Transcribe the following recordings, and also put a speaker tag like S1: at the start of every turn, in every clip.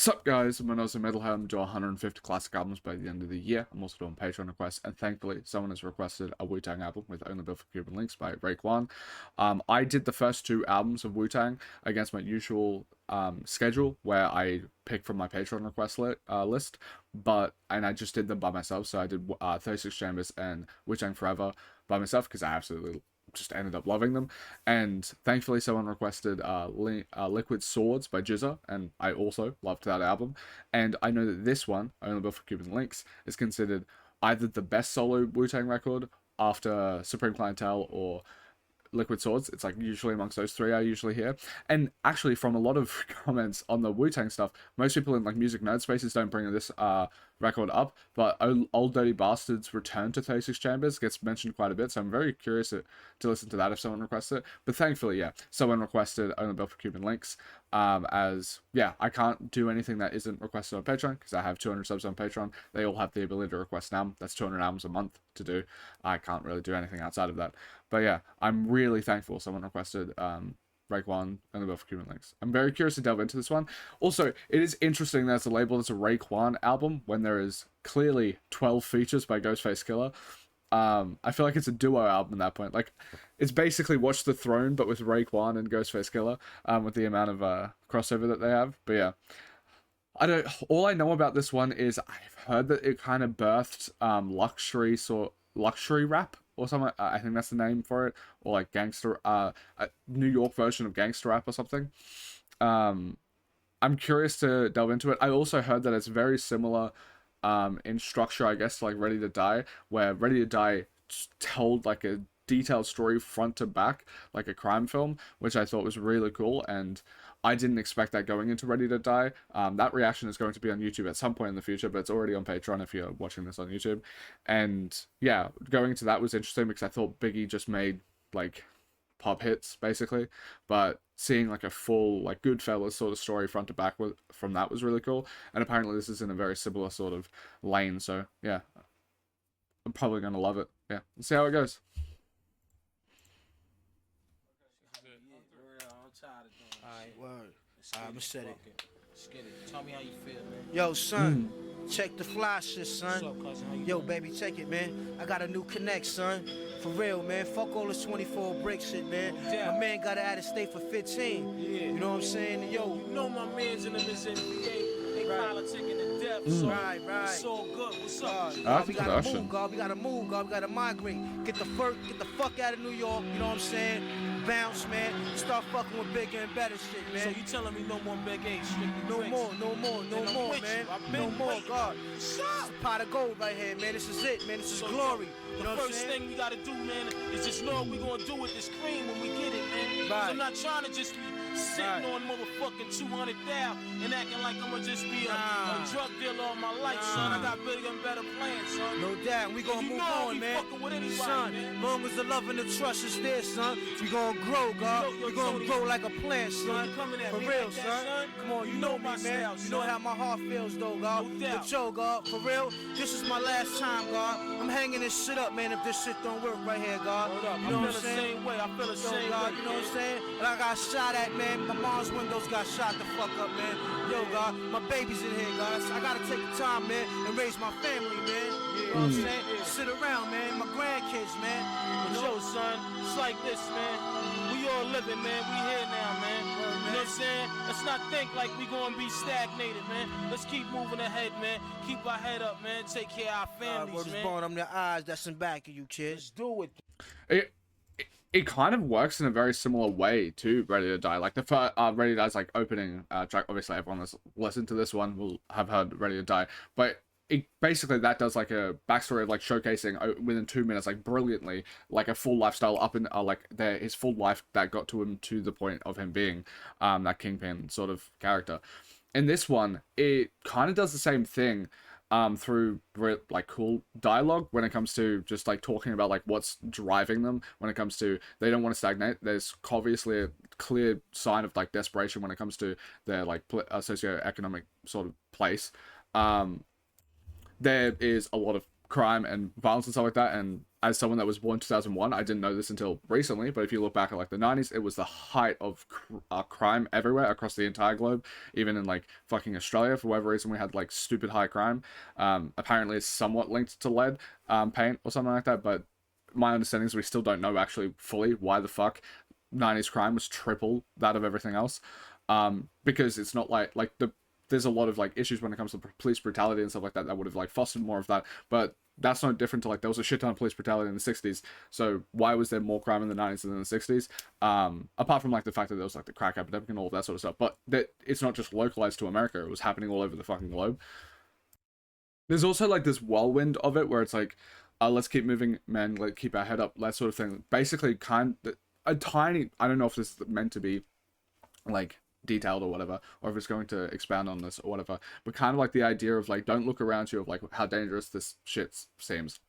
S1: Sup guys, I'm also Metalhead. I'm doing 150 classic albums by the end of the year. I'm also doing Patreon requests, and thankfully someone has requested a Wu-Tang album with Only Built for Cuban Linx by Raekwon. I did the first two albums of Wu-Tang against my usual schedule, where I pick from my Patreon request list, and I just did them by myself. So I did 36 Chambers and Wu-Tang Forever by myself because I absolutely just ended up loving them. And thankfully someone requested Liquid Swords by Jizza, and I also loved that album. And I know that this one, Only Built for Cuban Linx, is considered either the best solo Wu-Tang record after Supreme Clientele or Liquid Swords. It's like usually amongst those three I usually hear. And actually from a lot of comments on the Wu-Tang stuff, most people in like music nerd spaces don't bring this record up, but Old Dirty Bastard's return to 36 Chambers gets mentioned quite a bit, so I'm very curious to listen to that if someone requests it. But thankfully, yeah, someone requested Only Built for Cuban Linx, as yeah, I can't do anything that isn't requested on Patreon because I have 200 subs on Patreon. They all have the ability to request an album. That's 200 albums a month to do. I can't really do anything outside of that. But yeah, I'm really thankful someone requested Raekwon and the Built for Cuban Linx. I'm very curious to delve into this one. Also, it is interesting that it's a label that's a Raekwon album when there is clearly 12 features by Ghostface Killah. I feel like it's a duo album at that point. Like, it's basically Watch the Throne, but with Raekwon and Ghostface Killah, with the amount of crossover that they have. But yeah, all I know about this one is I've heard that it kind of birthed luxury rap or something. I think that's the name for it, or like gangster, a New York version of gangster rap or something. I'm curious to delve into it. I also heard that it's very similar in structure, I guess, to like Ready to Die, where Ready to Die told like a detailed story front to back, like a crime film, which I thought was really cool. And I didn't expect that going into Ready to Die. That reaction is going to be on YouTube at some point in the future, but it's already on Patreon if you're watching this on YouTube. And yeah, going into that was interesting because I thought Biggie just made like pop hits basically, but seeing like a full like Goodfellas sort of story front to back from that was really cool. And apparently this is in a very similar sort of lane, so yeah, I'm probably gonna love it. Yeah, let's see how it goes.
S2: Alright, word. I'ma set it.
S3: Let's get it. Tell me how you feel, man.
S2: Yo, son, check the fly shit,
S3: What's
S2: son.
S3: up, cousin? How you
S2: Yo,
S3: doing?
S2: baby, check it, man. I got a new connect, son. For real, man. Fuck all this 24 brick shit, man.
S3: Yeah.
S2: My man got out of state for 15.
S3: Yeah.
S2: You know what I'm saying? Yo,
S3: You know my man's in the NBA. They
S2: Right.
S3: politicking to death, so
S2: right.
S3: it's all good. What's up?
S2: God,
S3: G?
S1: That's
S2: we gotta
S1: production.
S2: move, God. We gotta move, God. We gotta migrate. Get the fuck out of New York. You know what I'm saying? Bounce, man. Start fucking with bigger and better shit, man.
S3: So you telling me no more Big A, strictly
S2: No
S3: bricks?
S2: more, no more, no
S3: And I'm
S2: more,
S3: with
S2: man.
S3: you. I've
S2: No
S3: been
S2: more,
S3: waiting.
S2: God.
S3: What's
S2: It's
S3: up?
S2: a pot of gold right here, man. This is it, man. This is
S3: So,
S2: glory.
S3: The
S2: You know what I'm
S3: first
S2: saying?
S3: thing we gotta do, man, is just know what we gonna do with this cream when we get it, man. 'Cause
S2: Right.
S3: I'm not trying to just be sitting
S2: Right.
S3: on motherfucking 200,000 and acting like I'm gonna just be a
S2: Nah.
S3: drug dealer all my life, son. I
S2: Nah.
S3: got bigger and better plans, son.
S2: No doubt, we gonna
S3: You
S2: move
S3: know I'll
S2: on,
S3: be
S2: man.
S3: fucking with anybody,
S2: Son,
S3: man.
S2: long as the love and the trust is there, son, we gonna grow, God.
S3: Yo,
S2: We gonna
S3: Tony.
S2: grow like a plant, son.
S3: you coming at
S2: For
S3: me
S2: real,
S3: like that,
S2: son.
S3: son?
S2: Come on, you
S3: You
S2: know
S3: know
S2: me,
S3: my
S2: man.
S3: style,
S2: You know
S3: son.
S2: how my heart feels, though, God.
S3: No doubt.
S2: But yo, God, for real, this is my last time, God. I'm hanging this shit up, man. If this shit don't work right here, God.
S3: Hold up.
S2: You
S3: I
S2: know
S3: feel
S2: what
S3: the
S2: I'm saying?
S3: same way. I feel the
S2: Yo,
S3: same
S2: God,
S3: way.
S2: you know what I'm
S3: man.
S2: saying? And I got shot at, man. My mom's windows got shot the fuck up, man. Yo, God, my baby's in here, God. I gotta take the time, man, and raise my family, man. You know what I'm saying?
S3: Yeah.
S2: Sit around, man. My grandkids, man.
S3: But yo, son, it's like this, man. We all living, man. We here now, man. You know what I'm saying? Let's not think like we gonna be stagnated, man. Let's keep moving ahead, man. Keep our head up, man. Take care of our families,
S2: Word is
S3: man.
S2: born on their eyes that's in back of you, kids.
S3: Let's do it.
S1: It kind of works in a very similar way to Ready to Die. Like the first Ready to Die's like opening track. Obviously, everyone that's listened to this one will have heard Ready to Die, but it basically that does like a backstory of like showcasing within 2 minutes, like brilliantly, like a full lifestyle up in like his full life that got to him to the point of him being that kingpin sort of character. In this one, it kind of does the same thing through like cool dialogue when it comes to just like talking about like what's driving them when it comes to they don't want to stagnate. There's obviously a clear sign of like desperation when it comes to their like socioeconomic sort of place. There is a lot of crime and violence and stuff like that. And as someone that was born 2001, I didn't know this until recently, but if you look back at like the 90s, it was the height of crime everywhere across the entire globe. Even in like fucking Australia, for whatever reason, we had like stupid high crime. Apparently it's somewhat linked to lead paint or something like that, but my understanding is we still don't know actually fully why the fuck 90s crime was triple that of everything else. Because it's not like there's a lot of like issues when it comes to police brutality and stuff like that that would have like fostered more of that, but that's no different to like there was a shit ton of police brutality in the 60s, so why was there more crime in the 90s than in the 60s? Apart from like the fact that there was like the crack epidemic and all of that sort of stuff, but that it's not just localized to America, it was happening all over the fucking globe. There's also like this whirlwind of it where it's like, let's keep moving, man, like keep our head up, that sort of thing. Basically a tiny, I don't know if this is meant to be like detailed or whatever, or if it's going to expand on this or whatever, but kind of like the idea of like, don't look around you of like how dangerous this shit seems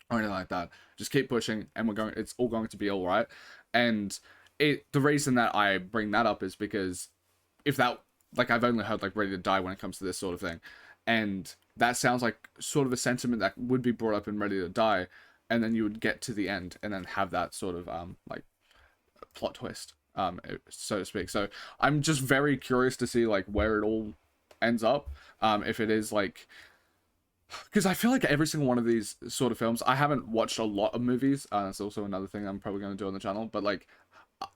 S1: or anything like that. Just keep pushing and it's all going to be all right. And the reason that I bring that up is because if that, like, I've only heard like Ready to Die when it comes to this sort of thing, and that sounds like sort of a sentiment that would be brought up in Ready to Die, and then you would get to the end and then have that sort of like plot twist, so to speak. So I'm just very curious to see like where it all ends up, if it is like, because I feel like every single one of these sort of films, I haven't watched a lot of movies, that's also another thing I'm probably going to do on the channel, but like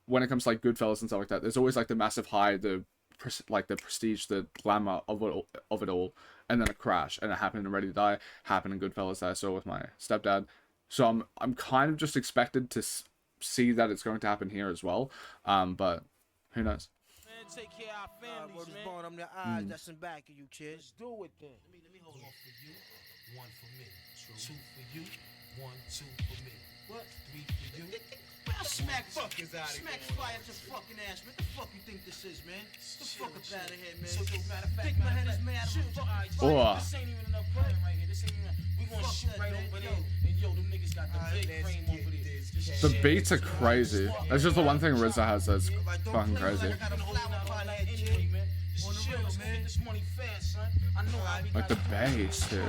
S1: when it comes to like Goodfellas and stuff like that, there's always like the massive high, the prestige, the glamour of it all, and then a crash. And it happened in Ready to Die, happened in Goodfellas that I saw with my stepdad. So I'm kind of just expected to see that it's going to happen here as well, but who knows.
S3: Man, take care of our families,
S2: Word is
S3: man.
S2: born, I'm the eyes that's in back of you, kid.
S3: Let's do it then.
S4: Let me hold on for you. One for me. Two for you. 1, 2 for me.
S2: What?
S4: 3 for you.
S2: Well, smack
S4: fuck is outta
S2: smack
S4: here.
S2: fire at your fucking ass, man. The fuck you think this is, man? The fuck up out of here, man.
S4: So, matter of fact,
S2: Think my head is made out of a fucking
S1: Oh.
S3: This ain't even enough credit right here. This ain't even. We gonna
S2: Fuck
S3: shoot
S2: that,
S3: right
S2: man.
S3: over
S2: Yo.
S3: there. And yo, them niggas got the big frame over there.
S1: The beats are crazy. That's just the one thing RZA has that's
S2: Like, don't
S1: fucking
S2: play like
S1: crazy.
S2: I got a flower pot head,
S3: Anyway,
S2: kid.
S3: man. Just
S2: On the
S3: chill,
S2: real,
S3: let's go
S2: man.
S3: get this money fast, son. I know how we
S1: Like the
S3: got
S1: bass, dude.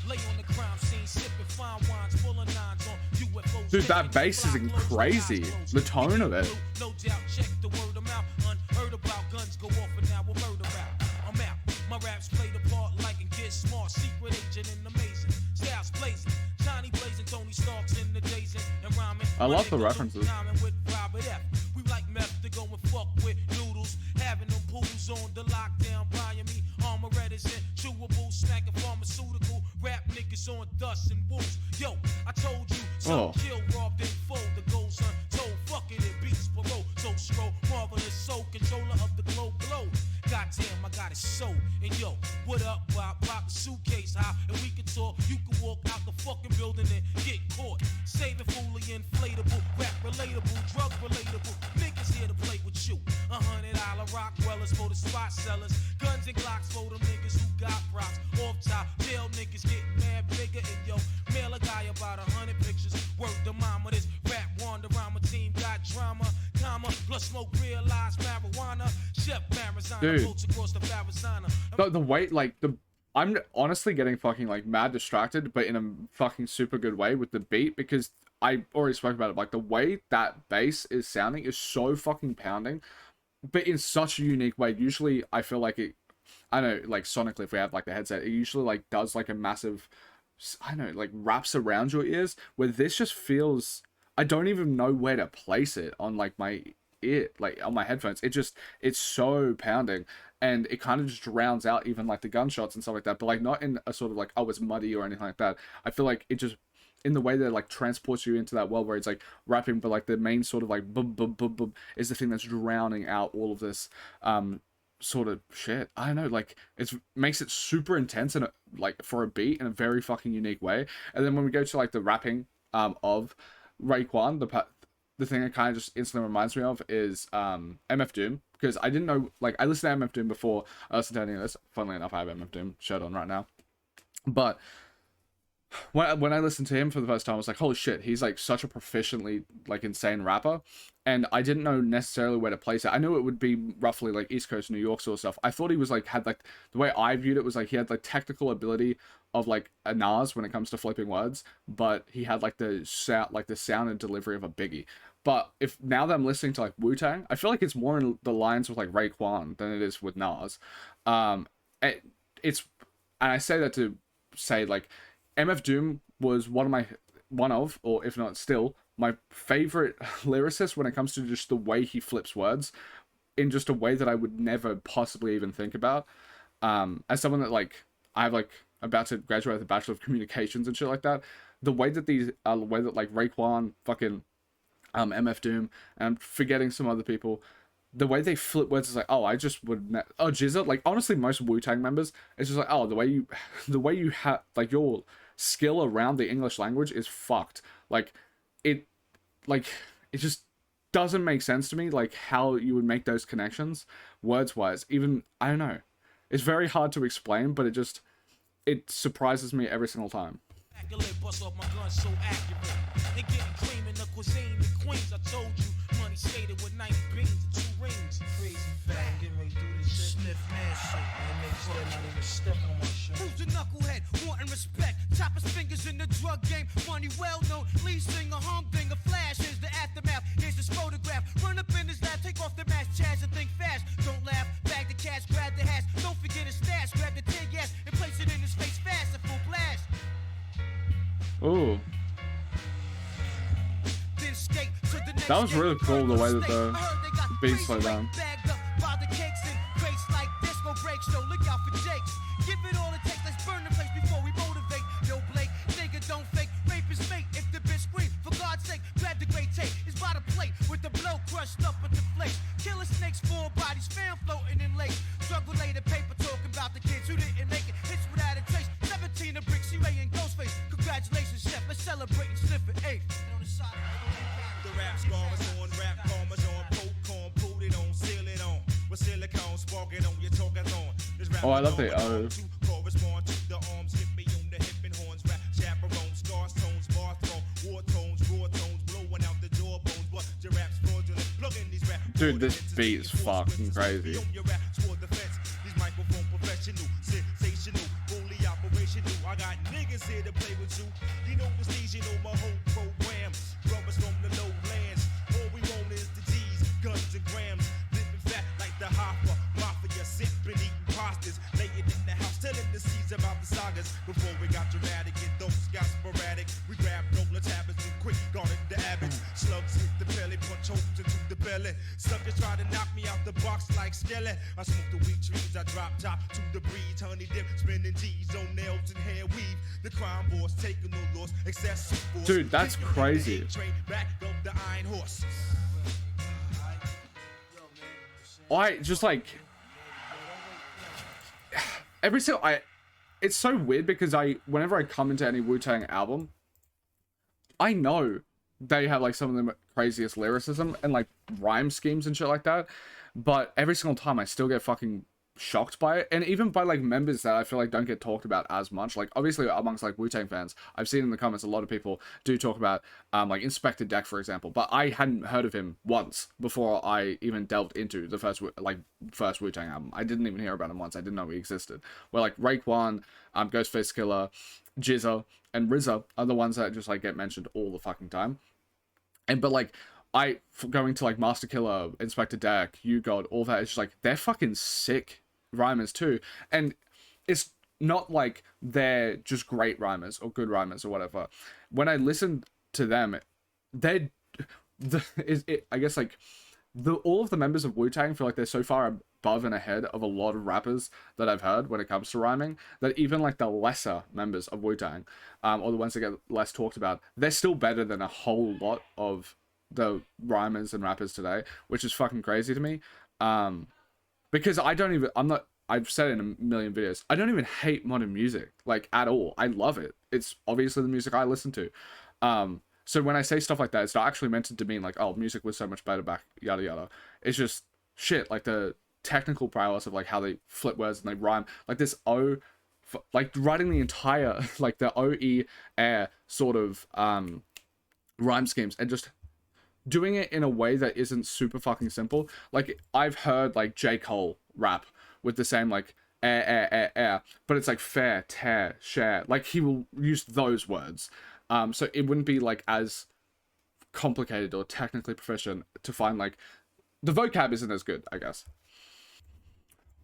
S3: Lay on the crime scene, sipping fine wines, full of nines on UFOs.
S1: Dude, that bass is crazy. The tone of it.
S3: No doubt, check the word of mouth. Unheard about guns go off and now we're murder rap. I'm out. My raps play the part like and get smart. Secret agent and amazing. Styles blazing. Johnny blazing, Tony Starks in the days and rhyming.
S1: I love the references.
S3: With Robert F. We like meth to go and fuck with noodles. Having them pools on the lockdown, buying me armor reticent, chewable, smacking pharmaceutical. Rap niggas on dust and wolves. Yo, I told you, some kill, robbed and fold. The goals untold, fuck it, it beats parole. So stroll, marvelous soul, controller of the globe. Goddamn, I got it so. And yo, what up, Bob? Pop a suitcase high, and we can talk. You can walk out the fucking building and get caught. Saving fully inflatable, rap relatable, drug relatable. Niggas here to play with you. $100 Rockwellers for the spot sellers. Guns and Glocks for them niggas who got props. Off top, jail niggas getting mad bigger. And yo, mail a guy about 100 pictures. Worth the mama, this rap wander around my team got drama. Comma, plus smoke, realize marijuana. Chef Marizana,
S1: Dude.
S3: boats across the Arizona.
S1: The way, like, I'm honestly getting fucking, like, mad distracted, but in a fucking super good way with the beat, because I already spoke about it. Like, the way that bass is sounding is so fucking pounding, but in such a unique way. Usually, I feel like it, I don't know, like, sonically, if we have, like, the headset, it usually, like, does, like, a massive, I don't know, like, wraps around your ears, where this just feels, I don't even know where to place it on, like, my ear, like, on my headphones. It's so pounding, and it kind of just drowns out even, like, the gunshots and stuff like that, but, like, not in a sort of, like, oh, it's muddy or anything like that. I feel like it just, in the way that, like, transports you into that world where it's, like, rapping, but, like, the main sort of, like, boom, boom, boom, boom, is the thing that's drowning out all of this, sort of shit. I don't know, like, it makes it super intense and, like, for a beat in a very fucking unique way. And then when we go to, like, the rapping, of Raekwon, the thing that kind of just instantly reminds me of is MF Doom, because I didn't know, like, I listened to MF Doom before I listened to any of this. Funnily enough, I have MF Doom shirt on right now, but when I listened to him for the first time, I was like, holy shit, he's like such a proficiently like insane rapper. And I didn't know necessarily where to place it. I knew it would be roughly like East Coast New York sort of stuff. I thought he was like had like the way I viewed it was like he had like technical ability of like a Nas when it comes to flipping words, but he had like the sound and delivery of a Biggie. But if now that I'm listening to like Wu-Tang, I feel like it's more in the lines with like Raekwon than it is with Nas. It's and I say that to say like MF Doom was one of, or if not still, my favorite lyricist when it comes to just the way he flips words in just a way that I would never possibly even think about. As someone that like I have like about to graduate with a Bachelor of Communications and shit like that, the way that like Raekwon, fucking MF Doom, and I'm forgetting some other people, the way they flip words is like, oh, I just would oh, Jizza, like honestly most Wu-Tang members, it's just like, oh, the way you have like your skill around the English language is fucked. Like it just doesn't make sense to me, like how you would make those connections words wise. Even I don't know, it's very hard to explain, but it surprises me every single time.
S3: Bust off my gun so accurate. And getting cream in the cuisine, the queens, I told you. Money skated with 90 beans and 2 rings. Crazy fat, I'm getting ready to do this shit. Sniff man shit. Man, niggas still not even stepping on my shit.
S2: Who's the knucklehead? Wanting respect. Chop his fingers in the drug game. Money well known. Lead singer, humdinger. Flash. Here's the aftermath. Here's this photograph. Run up in his lap. Take off the mask. Chaz and think fast. Don't laugh. Bag the cash. Grab the hash. Don't forget his stash. Grab the tear gas and place it in his face fast. A full blast.
S1: Ooh. That was really cool the way that the beat slowed down.
S2: Bagged up by the cakes and crates like disco breaks. So look out for Jakes. Give it all it takes. Let's burn the place before we motivate. Yo, Blake, nigga, don't fake. Rape is fake. If the bitch screams, for God's sake, grab the great tape. It's by the plate with the blow crushed up with the flakes. Killer snakes, 4 bodies, fan floating in lakes. Drug related paper talking about the kids who didn't make it. Hits without a trace. 17 a brick, C-Ray and Ghostface. Congratulations, chef. Let's celebrate and sniff it. 8.
S5: The rap scars on rap parmesan, popcorn, put it on, seal it on. With silicone, spark it on, your talk is on. This rap
S1: Oh, I love the
S5: correspond to the arms, hit me on the hip and horns, rap chaperone, scars, tones, bar throne, war tones, raw tones, blowing out the jawbones. What your rap's fraudulent, plugging these rap.
S1: Dude, this beat is fucking crazy.
S5: These microphone professional, sensational, fully operational. I got niggas here to play with you. You know the stage, you know my whole program. Brothers from the lowlands. All we want is the G's, guns and grams. Living fat like the Hoffa Mafia, sipping, eating pastas. Lay it in the house, telling the seeds about the sagas. Before we got dramatic and those got sporadic, we grabbed Nolan's habits and quick guarded the habits. Slugs hit the belly, punch holes into the belly. Suckers try to knock me out the box like skeleton. I smoke the weed trees, I drop top to the breeze. Honey dip, spinning G's on nails and hair weave. The crime boss taking no loss, excessive force.
S1: Dude, that's crazy.
S5: Back up the iron horse.
S1: I just like every single it's so weird because whenever I come into any Wu-Tang album, I know they have like some of the craziest lyricism and like rhyme schemes and shit like that, but every single time I still get fucking shocked by it, and even by like members that I feel like don't get talked about as much. Like obviously amongst like Wu-Tang fans, I've seen in the comments a lot of people do talk about like Inspector Deck, for example, but I hadn't heard of him once before I even delved into the first Wu-Tang album. I didn't even hear about him once. I didn't know he existed. Where like Raekwon, Ghostface Killer, Jizza, and RZA are the ones that just like get mentioned all the fucking time. But like going to like Master Killer, Inspector Deck, You God, all that, it's just like they're fucking sick rhymers too. And it's not like they're just great rhymers or good rhymers or whatever. When I listen to them, I guess like all of the members of Wu-Tang feel like they're so far above and ahead of a lot of rappers that I've heard when it comes to rhyming, that even like the lesser members of Wu-Tang, or the ones that get less talked about, they're still better than a whole lot of the rhymers and rappers today, which is fucking crazy to me. Because I've said it in a million videos, I don't even hate modern music, like, at all. I love it. It's obviously the music I listen to. So when I say stuff like that, it's not actually meant to demean, like, oh, music was so much better back, yada yada. It's just shit, like the technical prowess of, like, how they flip words and they rhyme. Like, this O like writing the entire like the OE air sort of rhyme schemes and just doing it in a way that isn't super fucking simple. Like I've heard like J. Cole rap with the same like air, but it's like fair, tear, share. Like he will use those words. So it wouldn't be like as complicated or technically proficient to find like the vocab isn't as good, I guess.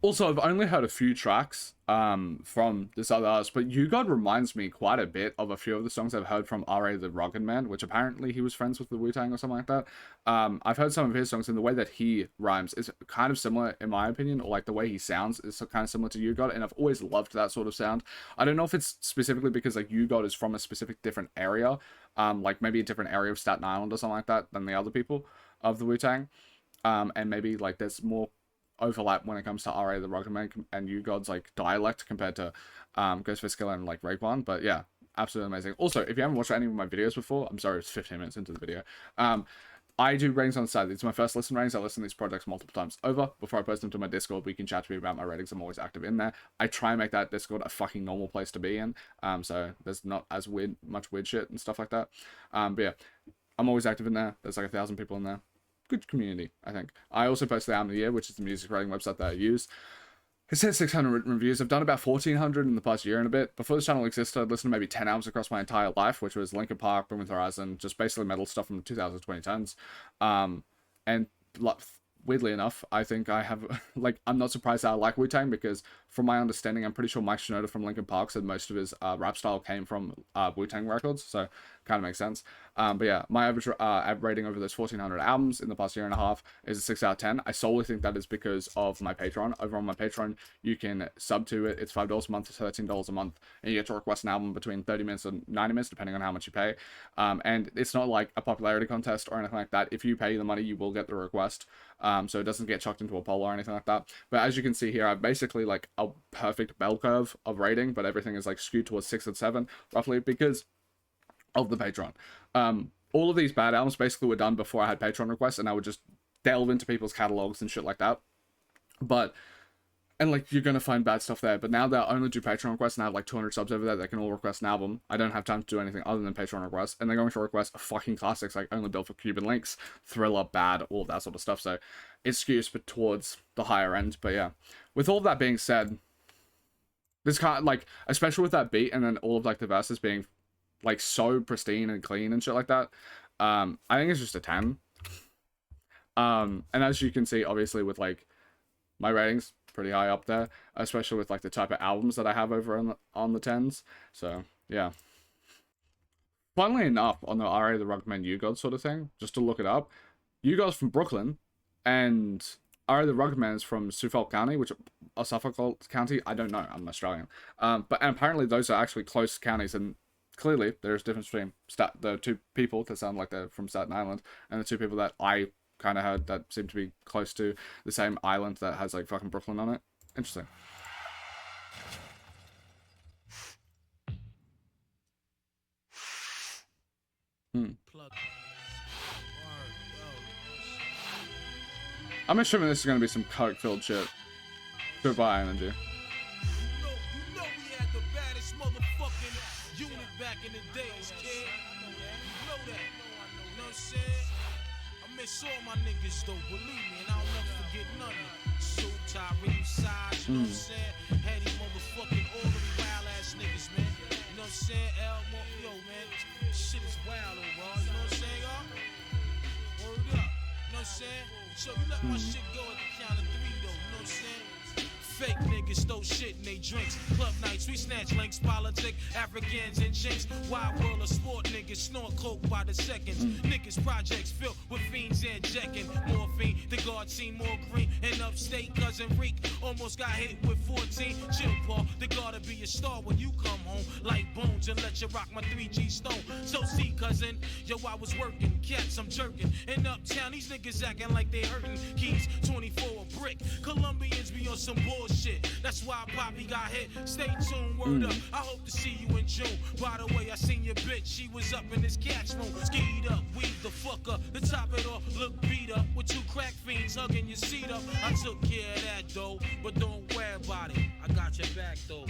S1: Also, I've only heard a few tracks from this other artist, but You God reminds me quite a bit of a few of the songs I've heard from R.A. the Rugged Man, which apparently he was friends with the Wu-Tang or something like that. I've heard some of his songs, and the way that he rhymes is kind of similar, in my opinion, or like the way he sounds is kind of similar to You God, and I've always loved that sort of sound. I don't know if it's specifically because like You God is from a specific different area, like maybe a different area of Staten Island or something like that than the other people of the Wu-Tang, and maybe like there's more overlap when it comes to R.A. the Rugged Man and You God's like dialect compared to Ghostface Killah and like Raekwon. But yeah, absolutely amazing. Also, if you haven't watched any of my videos before, I'm sorry, it's 15 minutes into the video. I do ratings on the side. It's my first listen ratings. I listen to these projects multiple times over before I post them to my Discord. We can chat to me about my ratings. I'm always active in there. I try and make that Discord a fucking normal place to be in. So there's not as much weird shit and stuff like that. But yeah, I'm always active in there. There's like 1,000 people in there. Good community, I think. I also post the Album of the Year, which is the music rating website that I use. It says 600 written reviews. I've done about 1,400 in the past year and a bit. Before this channel existed, I'd listened to maybe 10 albums across my entire life, which was Linkin Park, Bring With Horizon, just basically metal stuff from the 2010s. And weirdly enough, I think I have, like, I'm not surprised that I like Wu-Tang because from my understanding, I'm pretty sure Mike Shinoda from Linkin Park said most of his rap style came from Wu-Tang records, so kind of makes sense. But yeah, my average rating over those 1,400 albums in the past year and a half is a 6 out of 10. I solely think that is because of my Patreon. Over on my Patreon, you can sub to it. It's $5 a month to $13 a month, and you get to request an album between 30 minutes and 90 minutes, depending on how much you pay. And it's not like a popularity contest or anything like that. If you pay the money, you will get the request. So it doesn't get chucked into a poll or anything like that. But as you can see here, I've basically like a perfect bell curve of rating, but everything is like skewed towards 6 and 7 roughly because of the Patreon. All of these bad albums basically were done before I had Patreon requests, and I would just delve into people's catalogs and shit like that. And like, you're gonna find bad stuff there, but now that I only do Patreon requests and I have like 200 subs over there that can all request an album, I don't have time to do anything other than Patreon requests, and they're going to request fucking classics like Only Built for Cuban Linx, Thriller, Bad, all that sort of stuff, so it skews towards the higher end. But yeah, with all of that being said, this kind of, like, especially with that beat and then all of like the verses being like so pristine and clean and shit like that, I think it's just a 10. And as you can see, obviously with like my ratings pretty high up there, especially with like the type of albums that I have over on the 10s. So yeah, funnily enough, on the R.A. the Rugged Man You God sort of thing, just to look it up, You God's from Brooklyn and R.A. the Rugged Man is from Suffolk County, or Suffolk County, I don't know, I'm Australian. And apparently those are actually close counties, and clearly there's a difference between the two people that sound like they're from Staten Island and the two people that I kind of heard that seem to be close to the same island that has like fucking Brooklyn on it. Interesting. I'm assuming this is going to be some coke-filled shit. Goodbye, energy.
S3: You know we had the baddest motherfucking unit back in the days, kid. You know that. You know what I'm saying? I miss all my niggas though, believe me, and I'll never forget none of them. Suit, Tyree, size, you know what I'm saying? Heady motherfucking all them wild ass niggas, man. You know what I'm saying? Yo, man, shit is wild overall, you know what I'm saying, y'all? Word up, you know what I'm saying? So you let my shit go at the count of 3 though, you know what I'm saying? Fake niggas throw shit in they drinks. Club nights, we snatch links, politic, Africans and chinks. Wild world of sport niggas, snort coke by the seconds. Niggas projects filled with fiends and jacking. Morphine, the guard seen more green. And upstate, cousin Reek almost got hit with 14. Chill, Paul, the gotta be a star when you come home. Like bones and let you rock my 3G stone. So see, cousin, yo, I was working, cats, I'm jerking. In uptown, these niggas acting like they hurting. Keys, 24 a brick. Colombians be on some bullshit. That's why Poppy got hit. Stay tuned, word up. I hope to see you in June. By the way, I seen your bitch. She was up in this catch room. Skied up, weed the fuck up. The top it off, look beat up. With 2 crack fiends hugging your seat up. I took care of that though, but don't worry about it. I got your back though.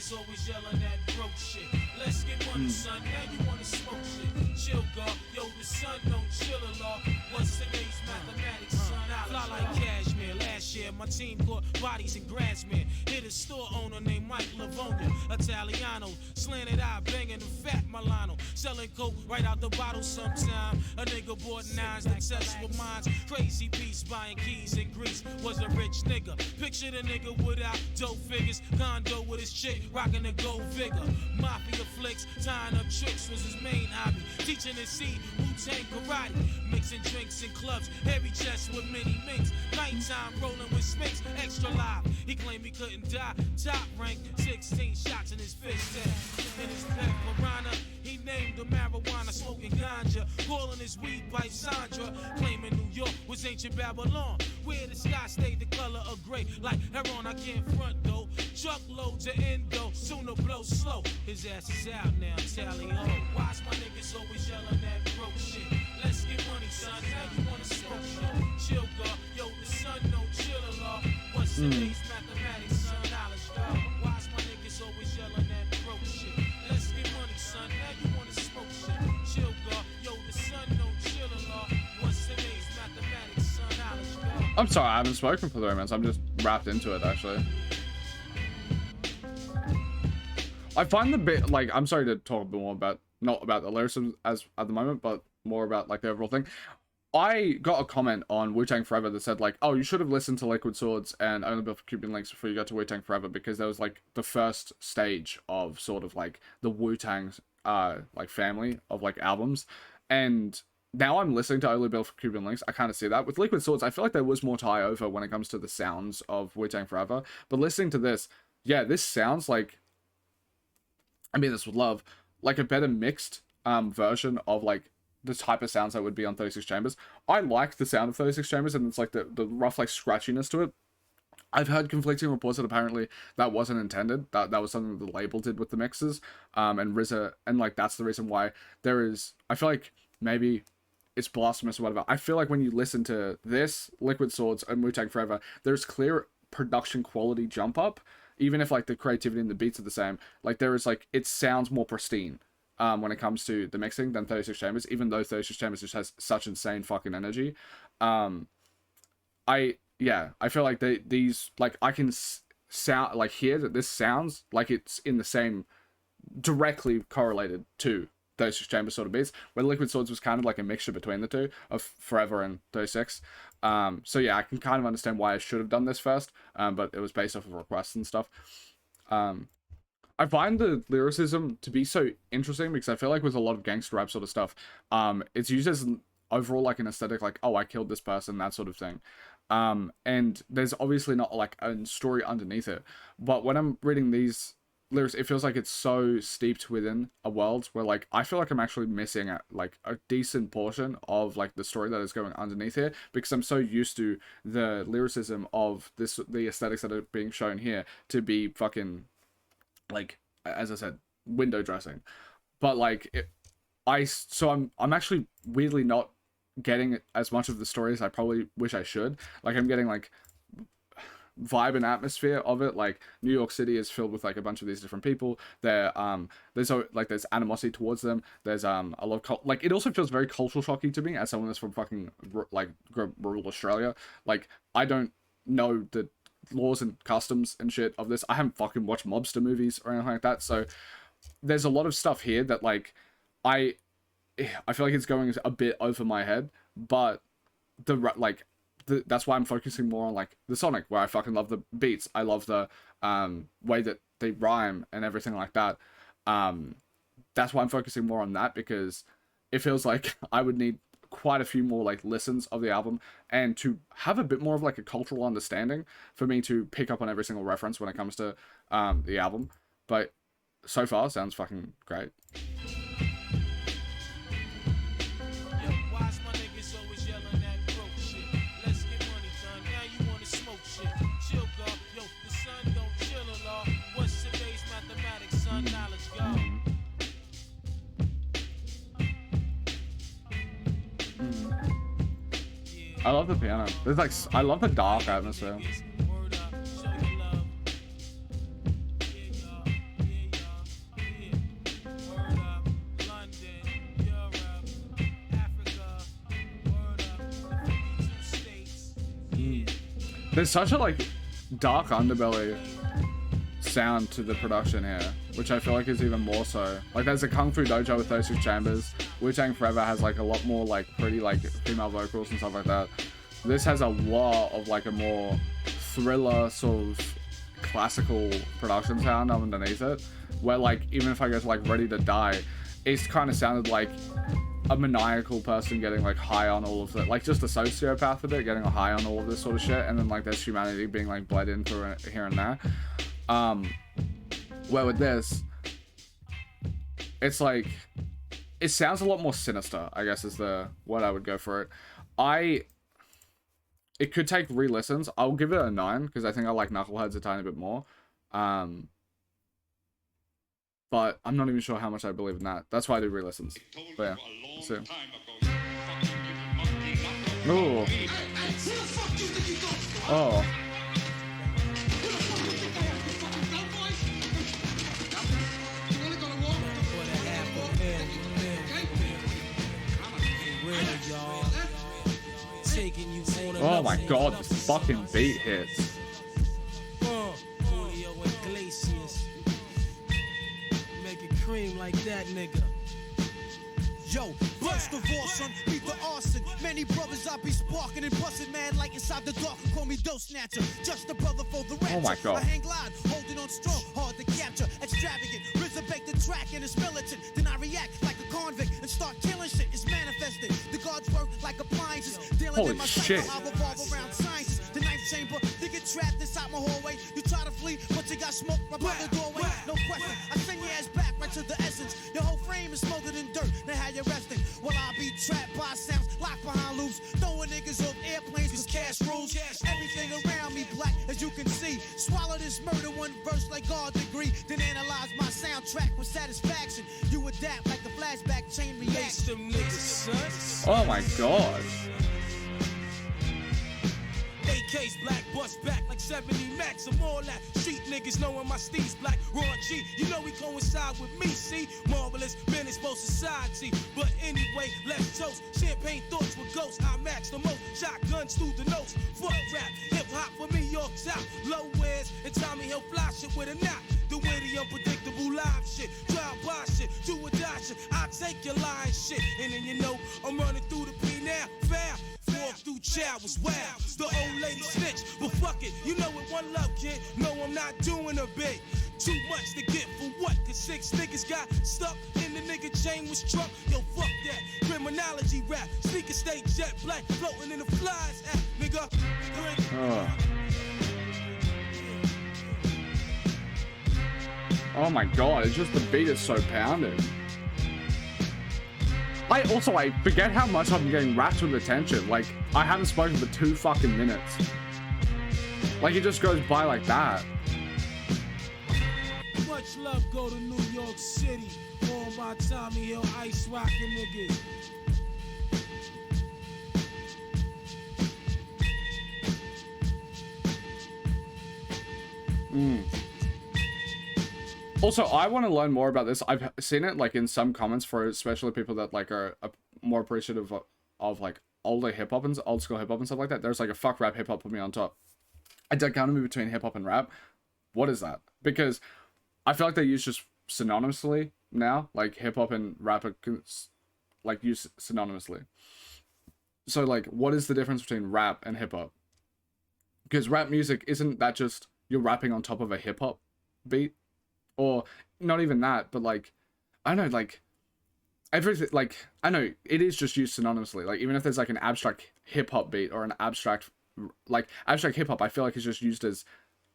S3: niggas always yelling that broke shit. Let's get money, son. Now you wanna smoke shit. Chill, God. Yo, the sun don't chill a lot. What's today's mathematics, son? Fly like cashmere. Last year, my team caught bodies in Grassmere. Hit a store owner named Mike Livonia, Italiano, slanted eye, banging the fat Milano, selling coke right out the bottle sometime. A nigga bought nines that test with mines. Crazy beast buying keys in Greece. Was a rich nigga. Picture the nigga without dope figures. Condo with his chick, rocking a gold vigor. Mafia flicks, tying up tricks was his main hobby. Teaching his seed, Wu-Tang karate. Mixing drinks in clubs, heavy chest with many minks. Nighttime rolling with Smiths, extra live. He claimed he couldn't die. Top rank, 16 shots in his fist. In his pet piranha, he named the marijuana, smoking ganja. Calling his weed pipe Sandra. Claiming New York was ancient Babylon, where the sky stayed the color of gray. Like heron, I can't front though. Truckloads of endo, sooner blow slow. His ass is out now, tally ho. Why's my niggas always yelling that broke shit? Let's get money, son. Now you wanna smoke shit. Chill, God. Yo, the sun don't chill a lot. What's today's mathematics, son? Knowledge, God. Why's my niggas always yelling that broke shit? Let's get money, son. Now you wanna smoke shit. Chill, God. Yo, the sun don't chill a lot. What's today's mathematics, son? Knowledge, God.
S1: I'm sorry, I haven't spoken for 3 minutes. I'm just wrapped into it, actually. I find the bit, like, I'm sorry to talk a bit more about, not about the lyricism as at the moment, but more about, like, the overall thing. I got a comment on Wu-Tang Forever that said, like, oh, you should have listened to Liquid Swords and Only Built for Cuban Linx before you got to Wu-Tang Forever, because that was, like, the first stage of sort of, like, the Wu-Tang, like, family of, like, albums. And now I'm listening to Only Built for Cuban Linx, I kind of see that. With Liquid Swords, I feel like there was more tie over when it comes to the sounds of Wu-Tang Forever. But listening to this, yeah, this sounds like, I mean this with love, like a better mixed version of like the type of sounds that would be on 36 Chambers. I like the sound of 36 Chambers, and it's like the rough like scratchiness to it. I've heard conflicting reports that apparently that wasn't intended. That was something that the label did with the mixes. And RZA, and like that's the reason why there is, I feel like maybe it's blasphemous or whatever. I feel like when you listen to this, Liquid Swords and Wu-Tang Forever, there's clear production quality jump up. Even if like the creativity and the beats are the same, like there is like, it sounds more pristine when it comes to the mixing than 36 Chambers, even though 36 Chambers just has such insane fucking energy. I feel like these, like I can sound, like hear that this sounds like it's in the same, directly correlated to 36 Chambers sort of beats, where Liquid Swords was kind of like a mixture between the two of Forever and 36. So yeah, I can kind of understand why I should have done this first, but it was based off of requests and stuff. I find the lyricism to be so interesting because I feel like with a lot of gangster rap sort of stuff, it's used as an overall like an aesthetic, like, oh, I killed this person, that sort of thing. And there's obviously not like a story underneath it, but when I'm reading these lyrics, it feels like it's so steeped within a world where like I feel like I'm actually missing like a decent portion of like the story that is going underneath here, because I'm so used to the lyricism of the aesthetics that are being shown here to be fucking like, as I said, window dressing. But like I'm actually weirdly not getting as much of the story as I probably wish I should. Like I'm getting like vibe and atmosphere of it. Like New York City is filled with like a bunch of these different people. There's animosity towards them. There's a lot of like, it also feels very cultural shocking to me as someone that's from fucking like rural Australia. Like I don't know the laws and customs and shit of this. I haven't fucking watched mobster movies or anything like that. So there's a lot of stuff here that like I feel like it's going a bit over my head, but that's why I'm focusing more on like the sonic, where I fucking love the beats. I love the way that they rhyme and everything like that. That's why I'm focusing more on that, because it feels like I would need quite a few more like listens of the album and to have a bit more of like a cultural understanding for me to pick up on every single reference when it comes to the album. But so far sounds fucking great. I love the piano. There's like, I love the dark atmosphere. There's such a like dark underbelly sound to the production here, which I feel like is even more so. Like there's a Kung Fu Dojo with 36 chambers. Wu-Tang Forever has like a lot more like pretty like female vocals and stuff like that. This has a lot of like a more thriller sort of classical production sound underneath it, where like even if I go to like Ready to Die, it's kind of sounded like a maniacal person getting like high on all of that, like just a sociopath of it getting a high on all of this sort of shit, and then like there's humanity being like bled in through it here and there. Where with this, it's like it sounds a lot more sinister, I guess is the what I would go for it. It could take re-listens. I'll give it a 9 because I think I like Knuckleheads a tiny bit more. But I'm not even sure how much I believe in that. That's why I do re-listens. But yeah, so. Ooh. Oh. Oh my god, this fucking beat hits.
S3: Make it cream like that, nigga.
S2: Yo, burst of all, son, beat the arson. Many brothers I be sparking and busting, man, like inside the dark. Call me Doe Snatcher, just a brother for the rapture.
S1: Oh my god.
S2: I hang glide, holding on strong, hard to capture. Extravagant, resurrect the track and it's militant. Then I react like a convict and start killing shit. It's manifested. The gods work like appliances. Dealing
S1: Holy
S2: in my
S1: shit.
S2: cycle, I revolve around sciences. The ninth chamber, you get trapped inside my hallway. You try to flee, but you got smoked right by the doorway. No question, I send your ass back right to the essence. Your whole frame is smothered in dirt. Now how you resting? Well, I'll be trapped by sounds, locked behind loops. Throwing niggas off airplanes cause cash rules. Everything around me black, as you can see. Swallow this murder one verse like God degree. Then analyze my soundtrack with satisfaction. You adapt like a flashback chain reaction.
S3: Them niggas, son.
S1: Oh my god.
S3: AK's black, bust back like 70 max. I'm all that. Street niggas knowing my steez black. Raw G, you know he coincide with me, see? Marvelous, menaceful society. But anyway, let's toast. Champagne thoughts with ghosts. I match the most. Shotguns through the notes. Fuck rap, hip hop for me, York's out. Low wears, and Tommy Hill fly shit with a knot. The witty, unpredictable live shit. Drive by shit, do or die shit. I take your lying shit. And then you know, I'm running through the P now. Foul. Walk through child was wild. The old lady snitch, but fuck it, you know it, one love, kid. No, I'm not doing a bit. Too much to get for what? Cause 6 niggas got stuck in the nigga chain was struck. Yo, fuck that. Criminology rap. Sneaker stay jet black, floating in the flies. Nigga.
S1: Oh my god, it's just the beat is so pounding. I forget how much I'm getting wrapped with attention. Like, I haven't spoken for 2 fucking minutes. Like, it just goes by like that.
S3: Much love go to New York City. All my Tommy Hill ice rockin' niggas.
S1: Also, I want to learn more about this. I've seen it like in some comments for especially people that like are more appreciative of like older hip hop and old school hip hop and stuff like that. There's like a fuck rap hip hop, put me on top. I dichotomy between hip hop and rap. What is that? Because I feel like they use just synonymously now. Like hip hop and rap are like used synonymously. So like, what is the difference between rap and hip hop? Because rap music, isn't that just you're rapping on top of a hip hop beat? Or not even that, but like, I don't know, like, everything, like, I know, it is just used synonymously. Like, even if there's like an abstract hip-hop beat or an abstract, like, abstract hip-hop, I feel like it's just used as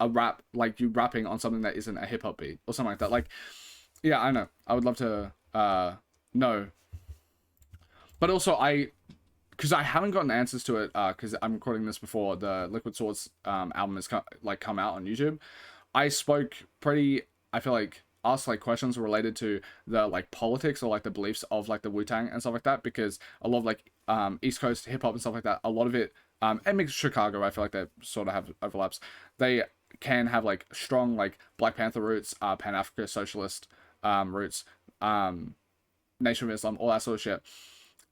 S1: a rap, like, you rapping on something that isn't a hip-hop beat or something like that. Like, yeah, I know. I would love to know. But also, because I haven't gotten answers to it, because I'm recording this before the Liquid Swords album has come out on YouTube. I spoke I feel like asked like questions related to the like politics or like the beliefs of like the Wu-Tang and stuff like that, because a lot of like East Coast hip hop and stuff like that, a lot of it and mixed Chicago, I feel like they sort of have overlaps. They can have like strong like Black Panther roots, Pan-Africa socialist roots, Nation of Islam, all that sort of shit,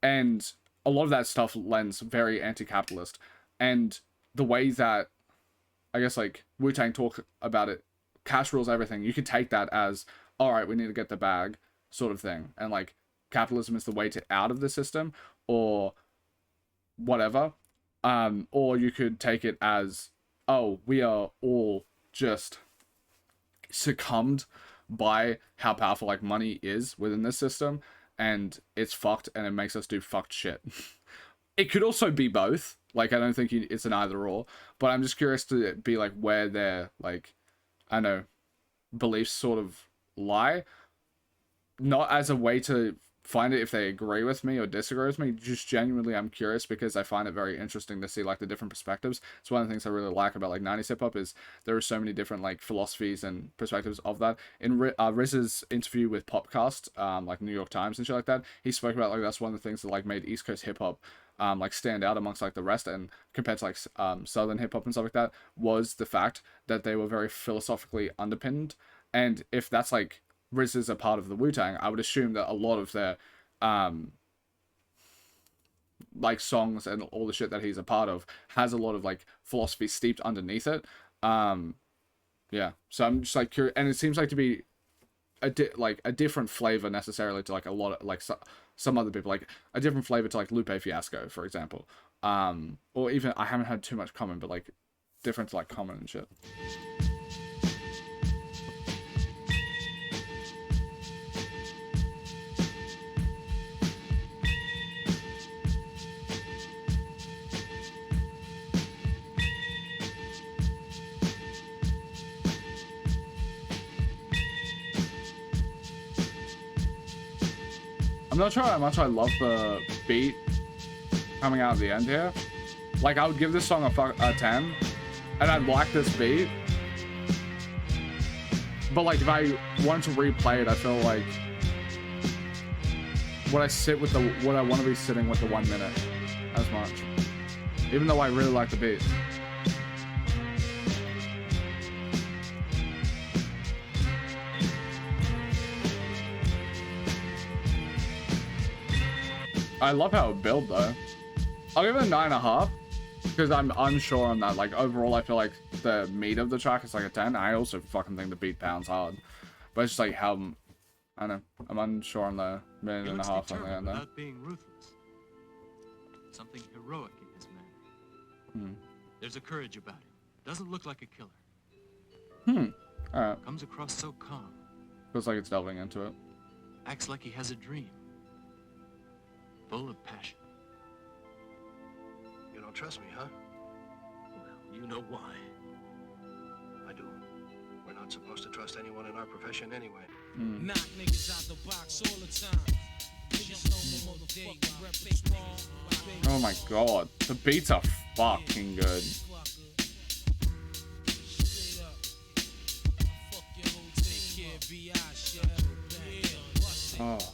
S1: and a lot of that stuff lends very anti-capitalist. And the way that I guess like Wu-Tang talk about it, cash rules everything. You could take that as, all right, we need to get the bag sort of thing. And like capitalism is the way to out of the system or whatever. Or you could take it as, oh, we are all just succumbed by how powerful like money is within this system, and it's fucked and it makes us do fucked shit. It could also be both. Like, I don't think it's an either or, but I'm just curious to be like where their like, I don't know, beliefs sort of lie. Not as a way to find it if they agree with me or disagree with me, just genuinely I'm curious because I find it very interesting to see like the different perspectives. It's one of the things I really like about like 90s hip hop is there are so many different like philosophies and perspectives of that. In Riz's interview with Popcast, like New York Times and shit like that, he spoke about like that's one of the things that like made East Coast hip hop like stand out amongst like the rest, and compared to like Southern hip hop and stuff like that, was the fact that they were very philosophically underpinned. And if that's like Riz is a part of the Wu-Tang, I would assume that a lot of their like songs and all the shit that he's a part of has a lot of like philosophy steeped underneath it. Yeah, so I'm just like curious, and it seems like to be a different flavor necessarily to like a lot of like some other people, like a different flavor to like Lupe Fiasco, for example, or even I haven't had too much Common, but like different to like Common and shit. I'm not sure how much I love the beat coming out of the end here. Like, I would give this song a 10, and I like this beat. But like, if I wanted to replay it, I feel like would I want to be sitting with the 1 minute as much, even though I really like the beat. I love how it built though. I'll give it a 9.5 because I'm unsure on that. Like overall, I feel like the meat of the track is like a 10. I also fucking think the beat pounds hard, but it's just like how I don't know. I'm unsure on the minute and a half on the end there.
S6: Without being ruthless. Something heroic in his manner. There's a courage about him. Doesn't look like a killer.
S1: Alright.
S6: Comes across so calm.
S1: Feels like it's delving into it.
S6: Acts like he has a dream. Full of passion.
S7: You don't trust me, huh?
S6: Well, you know why.
S7: I do. We're not supposed to trust anyone in our profession anyway.
S2: Knock niggas out the box all the time. Niggas know my motherfucking repertoire.
S1: Oh my god, the beats are fucking good. Oh.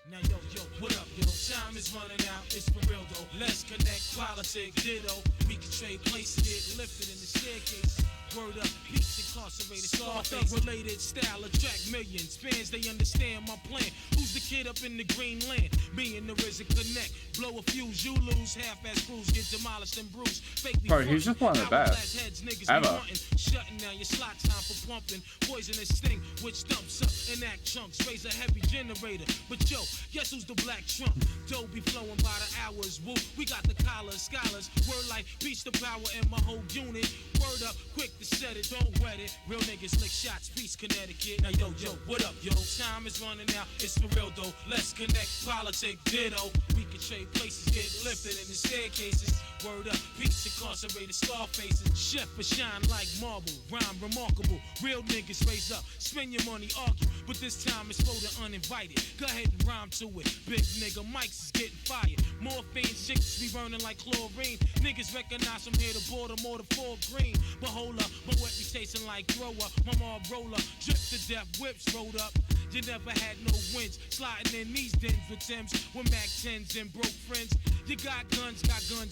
S2: Now yo, what up, yo? Time is running out, it's for real though. Let's connect, politics, ditto. We can trade places, get lifted in the staircase. Word up, peace incarcerated, Scarface related style, attract millions. Fans, they understand my plan. Who's the kid up in the green land? Me and the RZA connect. Blow a fuse, you lose. Half-ass crews get demolished and bruised. Fake me.
S1: Bro, he's just one of the best ever.
S2: Shutting down your slot time for pumping. Poisonous sting, which dumps up and act chunks. Raise a heavy generator. But yo, guess who's the black trump? Dough be flowing by the hours. Woo, we got the collars, scholars. Word like peace to power in my whole unit. Word up, quick to set it, don't wet it. Real niggas lick shots, peace, Connecticut. Now yo, what up, yo? Time is running out, it's for real though. Let's connect, politics, ditto. We can trade places, get lifted in the staircases. Word up, peace, incarcerated, Scarfaces. Chef but shine like marble, rhyme remarkable. Real niggas raise up, spend your money, argue. But this time it's for the uninvited. Go ahead and rhyme to it. Big nigga, mics is getting fired. Morphine chicks be burning like chlorine. Niggas recognize from here to Baltimore to Fort Green. But hold up, my reputation like thrower. My mom roller, drip to death, whips rolled up. You never had no wins. Sliding in these dens with Timbs, with Mac 10s and broke friends. You got guns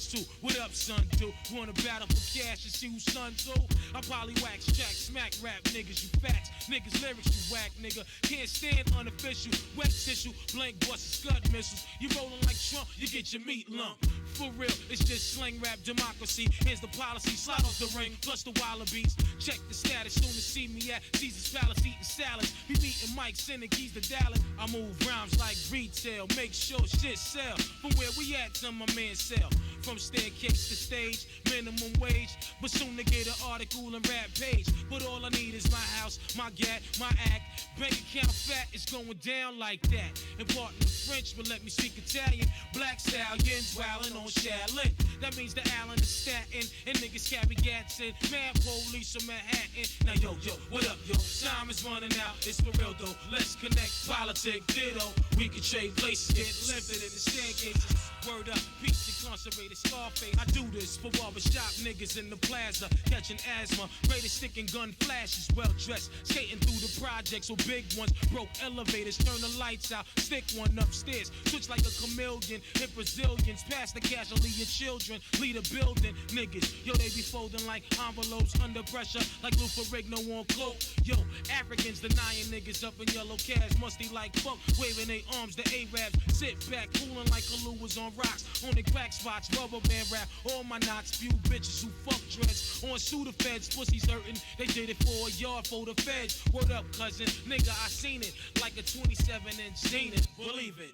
S2: too. What up, son, do? Wanna battle for cash and see who's son's who? I polywax, jack, smack rap niggas, you facts. Niggas lyrics, you whack, nigga. Can't stand unofficial. Wet tissue, blank busts, scud missiles. You rolling like Trump, you get your meat lump.
S3: For real, it's just slang rap democracy. Here's the policy, slide off the ring, plus the wallabies. Check the status, soon to see me at Caesar's Palace eating salads. Be meeting Mike, sending keys to Dallas. I move rhymes like retail, make sure shit sell. From where we at to my man sell. From staircase to stage, minimum wage. But soon to get an article and rap page. But all I need is my house, my gat, my act. Bank account fat is going down like that. Important French, but let me speak Italian. Black stallions wildin' on Shaolin. That means the Allen is Staten. And niggas carry gats in. Mad police from Manhattan. Now yo, what up, yo? Time is running out. It's for real though. Let's connect. Politic, ditto. We can trade places. Get lifted in the staircases. Word up, beats incarcerated Scarface. I do this for barbershop niggas in the plaza. Catching asthma. Greatest stick and gun flashes. Well dressed. Skating through the projects with big ones. Broke elevators. Turn the lights out. Stick one upstairs. Switch like a chameleon. Hit Brazilians. Pass the casualty of children. Lead a building. Niggas. Yo, they be folding like envelopes under pressure. Like Lou Ferrigno on cloak. Yo, Africans denying niggas up in yellow cabs. Musty like fuck. Waving their arms. The Arabs. Sit back. Cooling like Kalu was on rocks. On the crack spots. Rubber band rap. All my knots. Few bitches who fuck dreads. On Sudafeds. Pussies hurting. They did it for a yard for the feds. Word up, cousin. Nigga, I seen it. Like a 27-inch Zenith. Believe it.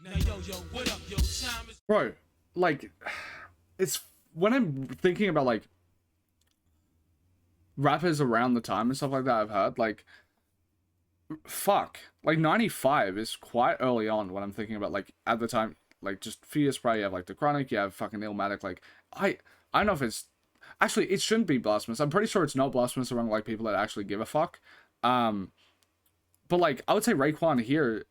S3: Now, yo, what up, yo? Time is...
S1: Bro, like, it's... When I'm thinking about, like, rappers around the time and stuff like that I've heard, like, fuck. Like, 95 is quite early on when I'm thinking about, like, at the time, like, just a few years prior, you have, like, The Chronic, you have fucking Illmatic, like, I don't know if it's... Actually, it shouldn't be blasphemous. I'm pretty sure it's not blasphemous among, like, people that actually give a fuck. But, like, I would say Raekwon here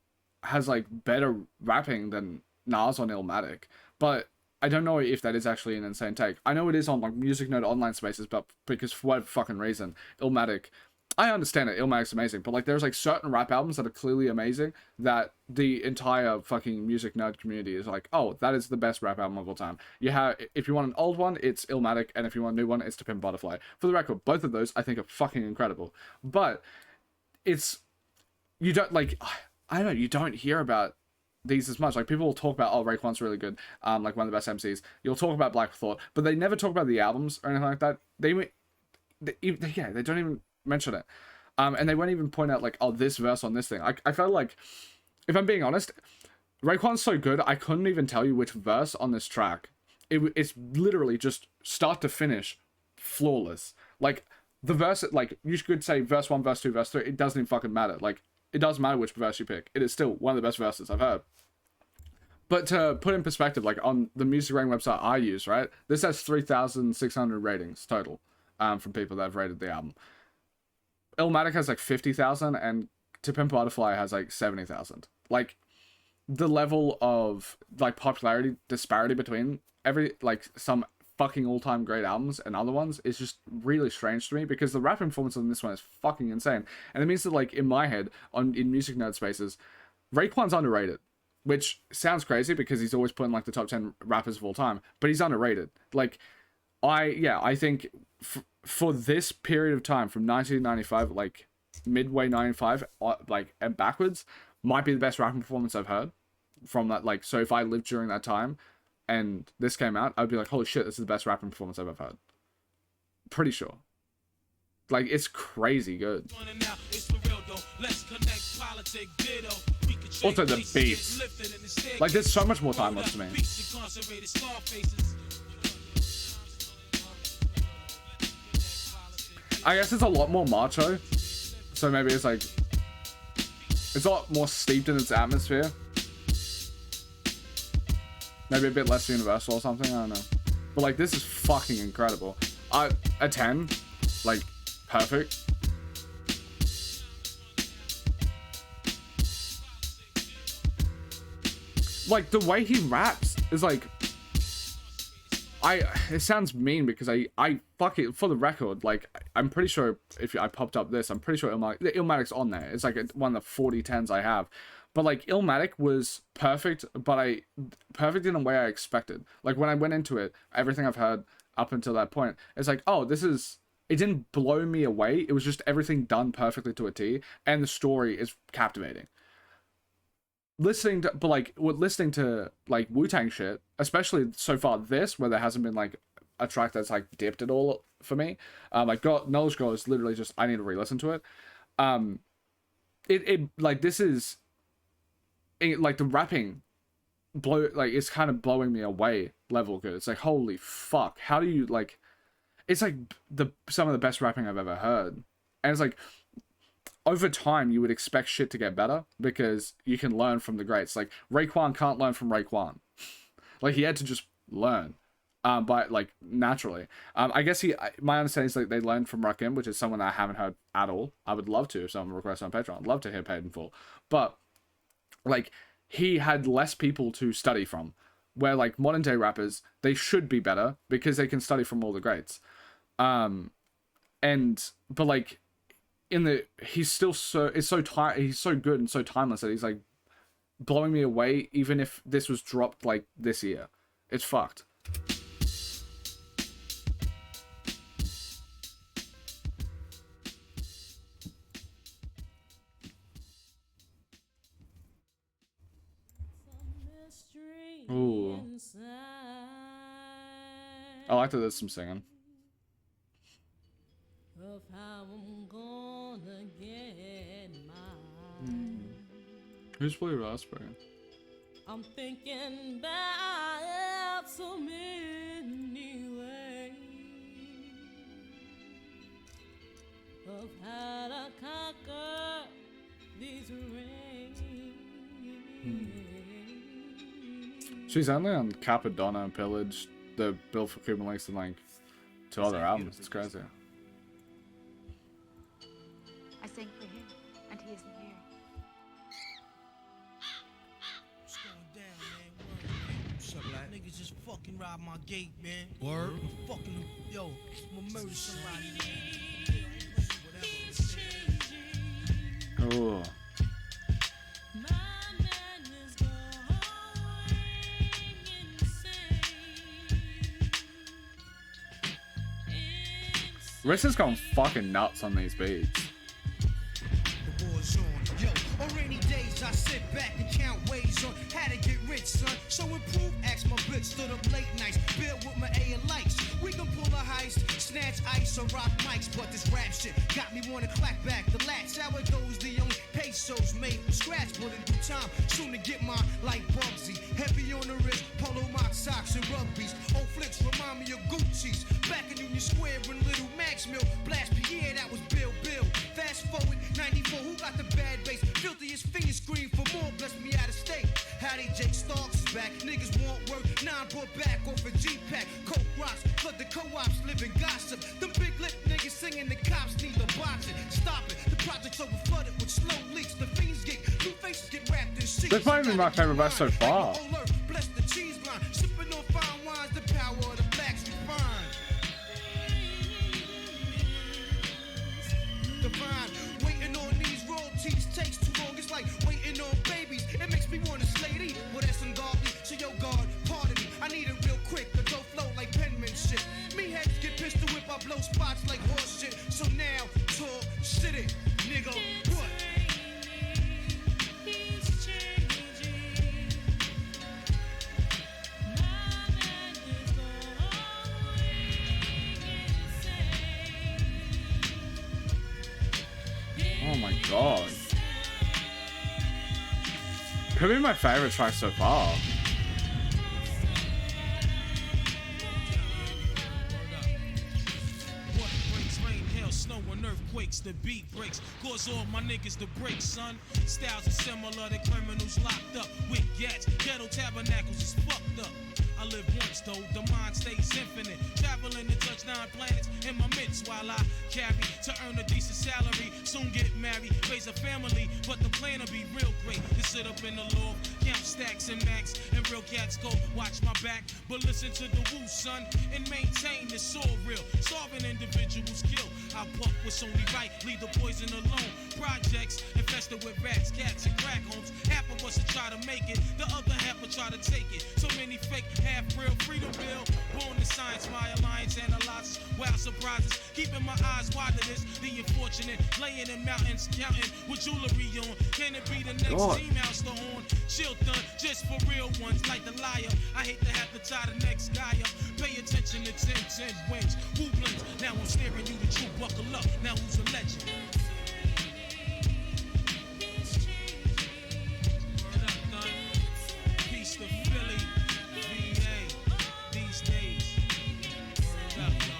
S1: has, like, better rapping than Nas on Illmatic. But I don't know if that is actually an insane take. I know it is on, like, Music Note online spaces, but because for whatever fucking reason, Illmatic... I understand it, Illmatic's amazing, but, like, there's, like, certain rap albums that are clearly amazing that the entire fucking music nerd community is like, oh, that is the best rap album of all time. You have... If you want an old one, it's Illmatic, and if you want a new one, it's To Pimp a Butterfly. For the record, both of those, I think, are fucking incredible. But it's... You don't, like... I don't know, you don't hear about these as much. Like, people will talk about, oh, Raekwon's really good, like, one of the best MCs. You'll talk about Black Thought, but they never talk about the albums or anything like that. They don't even mention it. And they won't even point out, like, oh, this verse on this thing. I felt like, if I'm being honest, Raekwon's so good, I couldn't even tell you which verse on this track. It's literally just start to finish flawless. Like, the verse, like, you could say verse 1, verse 2, verse 3, it doesn't even fucking matter. Like, it doesn't matter which verse you pick. It is still one of the best verses I've heard. But to put in perspective, like, on the music rating website I use, right? This has 3,600 ratings total from people that have rated the album. Illmatic has, like, 50,000, and To Pimp a Butterfly has, like, 70,000. Like, the level of, like, popularity disparity between some fucking all-time great albums and other ones is just really strange to me, because the rap performance on this one is fucking insane. And it means that, like, in my head, in music nerd spaces, Raekwon's underrated, which sounds crazy because he's always put in, like, the top 10 rappers of all time, but he's underrated. Like, I think for this period of time, from 1995, like, midway 95, like, and backwards, might be the best rapping performance I've heard from that. Like, so if I lived during that time and this came out, I'd be like, holy shit, this is the best rapping performance I've ever had. Pretty sure. Like, it's crazy good. Also, the beats. Like, there's so much more timeless to me. I guess it's a lot more macho. So maybe it's like... It's a lot more steeped in its atmosphere. Maybe a bit less universal or something, I don't know. But, like, this is fucking incredible. A 10. Like, perfect. Like, the way he raps is, like... It sounds mean because I fuck it, for the record, like, I'm pretty sure if I popped up this, I'm pretty sure Illmatic's on there. It's, like, one of the 40 10s I have. But, like, Illmatic was perfect, but perfect in a way I expected. Like, when I went into it, everything I've heard up until that point, it's like, oh, it didn't blow me away. It was just everything done perfectly to a T, and the story is captivating. listening to like Wu-Tang shit, especially so far this, where there hasn't been like a track that's like dipped at all for me. Like Knowledge Girl is literally just, I need to re-listen to it. It like, this is like the rapping it's kind of blowing me away level good. It's like, holy fuck, how do you like, it's like some of the best rapping I've ever heard. And it's like, over time you would expect shit to get better because you can learn from the greats. Like Raekwon can't learn from Raekwon. Like he had to just learn but like naturally. I guess my understanding is like they learned from Rakim, which is someone that I haven't heard at all. I would love to if someone requests on Patreon. I'd love to hear Paid in Full. But like he had less people to study from, where like modern day rappers, they should be better because they can study from all the greats. But like he's still he's so good and so timeless that he's like blowing me away even if this was dropped like this year. It's fucked. Ooh. I like that there's some singing.
S8: Of how I'm gonna get mine.
S1: Who's playing raspberry?
S8: I'm thinking about so many ways of how to conquer these rains.
S1: She's only on Capadonna and Pillage, the Bill for Cuban Linx, and like 2 other albums. It's crazy.
S9: I sang for him, and he isn't here.
S2: What's going down, man? What's up, lad? Niggas just fucking robbed my gate, man. Word? Fucking, yo, I'm gonna murder somebody, man. Whatever.
S1: Oh. Riss has gone fucking nuts on these beats.
S2: The war's on. Yo, on rainy days I sit back and count ways on how to get rich, son. So improve, ask my bitch, stood up late nights, build with my A and lights. We can pull a heist, snatch ice or rock mics, but this rap shit got me wanna clap back the latch. How it goes, the only pesos made from scratch, but in due time, soon to get mine like Bugsy. Heavy on the wrist, polo mock socks and rugbies. Old flicks remind me of Gucci's. Back in Union Square when Little Max Mill blast Pierre, that was Bill. Fast forward, 94, who got the bad bass? Filthiest finger scream for more, bless me out of state. Howdy, Jake Starks is back. Niggas want work, 9 brought back off a G-Pack. Coke rocks, flood the co-ops, living gossip. Them big lip niggas singing, the cops need the boxing. Stop it, the project's over flooded with slow leaks. The fiends get, new faces get wrapped in sheets.
S1: This might be my favorite verse so far.
S2: Bless the cheese line, sipping on fine wines, the power of the blacks refined. Divine, waiting on these royalties takes too long. It's like waiting on babies. It makes me want to slay thee. Well, that's ungodly. So yo, God, pardon me. I need it real quick. The dough flow like penmanship. Me heads get pistol whip. I blow spots like horse shit. So now, talk, shit it, nigga. What?
S1: Oh my god. Could be my favorite track so far.
S3: Snow and earthquakes, the beat breaks, cause all my niggas to break, son. Styles are similar to criminals locked up with gats. Ghetto tabernacles is fucked up. I live once though, the mind stays infinite. Traveling to touch 9 planets in my midst while I carry to earn a decent salary. Soon get married, raise a family, but the plan will be real great. To sit up in the loft, count stacks and max, and real cats go watch my back. But listen to the woo, son, and maintain it's all real. Starving individuals kill. I puff what's only right, leave the poison alone. Projects infested with rats, cats, and crack homes. Half of us will try to make it, the other half will try to take it. So many fake, half real freedom bill. Born in science, my alliance analyzes wild surprises.
S4: Keeping my eyes wide to this, the unfortunate. Laying in mountains, counting with jewelry on. Can it be the next
S1: God.
S4: team house the horn? Shield done, just for real ones, like the liar. I hate to have to tie the next guy up. Pay attention to 10 wings. Who blinks? Now I'm staring you the truth. Buckle up. Now who's a legend? Word up, done. Peace to Philly, VA. These days. Word up, y'all.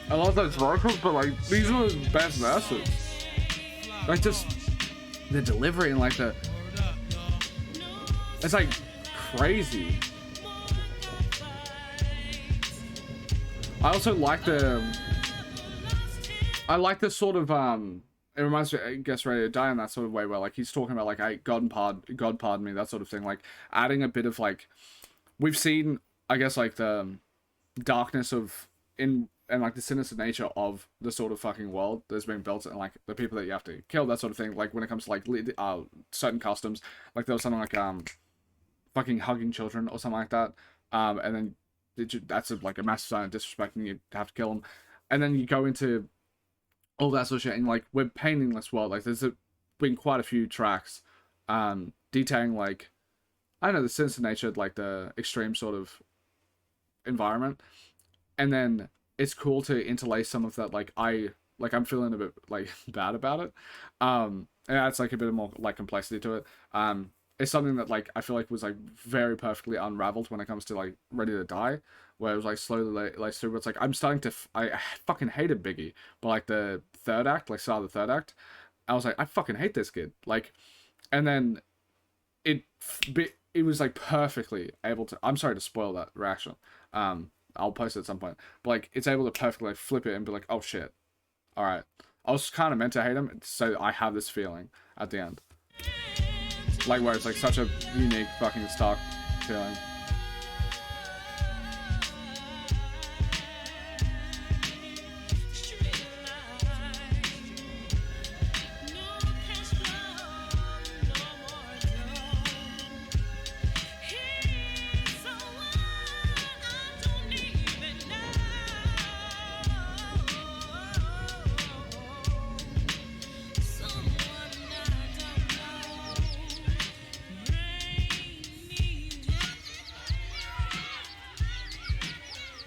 S1: I love those vocals, but like these are the best verses. Like just the delivery and like the, it's like crazy. I also like the, I like the sort of it reminds me, I guess, Ready to Die in that sort of way where like he's talking about like, hey, God pardon me, that sort of thing. Like adding a bit of like, we've seen, I guess, like the darkness of and like the sinister nature of the sort of fucking world that's been built and like the people that you have to kill, that sort of thing. Like when it comes to like certain customs, like there was something like fucking hugging children or something like that, and then that's like a massive sign of disrespect and you have to kill them. And then you go into all that sort of shit and like we're painting this world. Like there's been quite a few tracks detailing like, I don't know, the sinister nature, like the extreme sort of environment. And then it's cool to interlace some of that, like I'm feeling a bit like bad about it. And that's like a bit more like complexity to it. It's something that like I feel like was like very perfectly unraveled when it comes to like Ready to Die, where it was like slowly like through. It's like I'm starting to I fucking hated Biggie, but like the third act, like start of the third act, I was like I fucking hate this kid. Like, and then it was like perfectly able to. I'm sorry to spoil that reaction. I'll post it at some point, but like it's able to perfectly like flip it and be like, oh shit, all right. I was kind of meant to hate him, so I have this feeling at the end. Like where it's like such a unique fucking stark feeling.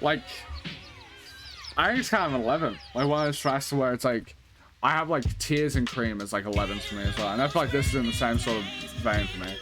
S1: Like, I think it's kind of an 11. Like one of those tracks where it's like, I have like Tears and Cream as like 11s for me as well. And I feel like this is in the same sort of vein for me.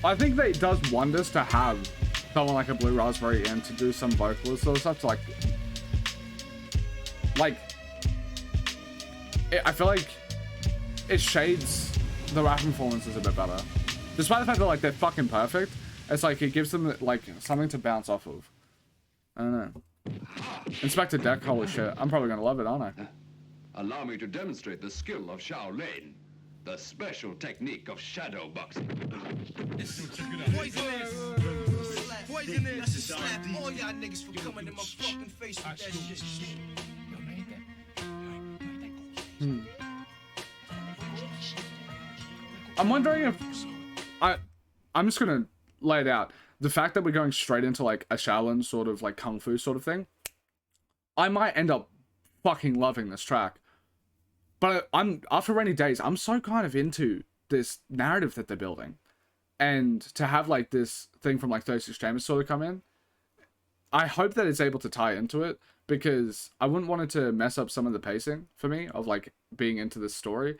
S1: I think that it does wonders to have someone like a Blue Raspberry in to do some vocals sort of stuff to I feel like it shades the rap performances a bit better. Despite the fact that like they're fucking perfect, it's like it gives them like something to bounce off of. I don't know. Inspector Deck, holy shit. I'm probably gonna love it, aren't I?
S10: Allow me to demonstrate the skill of Shaolin. The special technique of shadow boxing.
S2: Poisonous. I should slap all y'all niggas for coming in my fucking face with that shit.
S1: I'm wondering if I'm just gonna lay it out. The fact that we're going straight into like a Shaolin sort of like kung fu sort of thing, I might end up fucking loving this track. But after Rainy Days, I'm so kind of into this narrative that they're building. And to have like this thing from like 36 Chambers sort of come in, I hope that it's able to tie into it, because I wouldn't want it to mess up some of the pacing for me of like being into this story.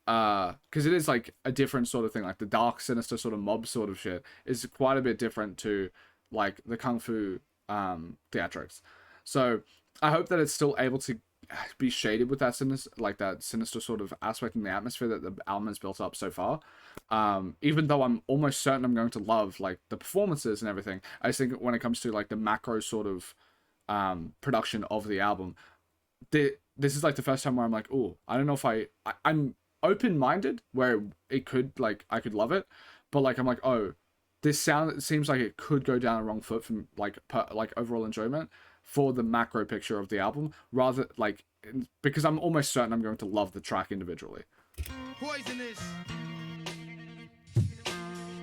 S1: Because it is like a different sort of thing, like the dark, sinister sort of mob sort of shit is quite a bit different to like the kung fu theatrics. So I hope that it's still able to be shaded with that sinister sort of aspect in the atmosphere that the album has built up so far. Even though I'm almost certain I'm going to love like the performances and everything, I just think when it comes to like the macro sort of production of the album, this is like the first time where I'm like, oh, I don't know if I'm open-minded where it could, like, I could love it, but like I'm like, oh, this seems like it could go down a wrong foot from like overall enjoyment for the macro picture of the album, rather like, because I'm almost certain I'm going to love the track individually.
S2: Poisonous.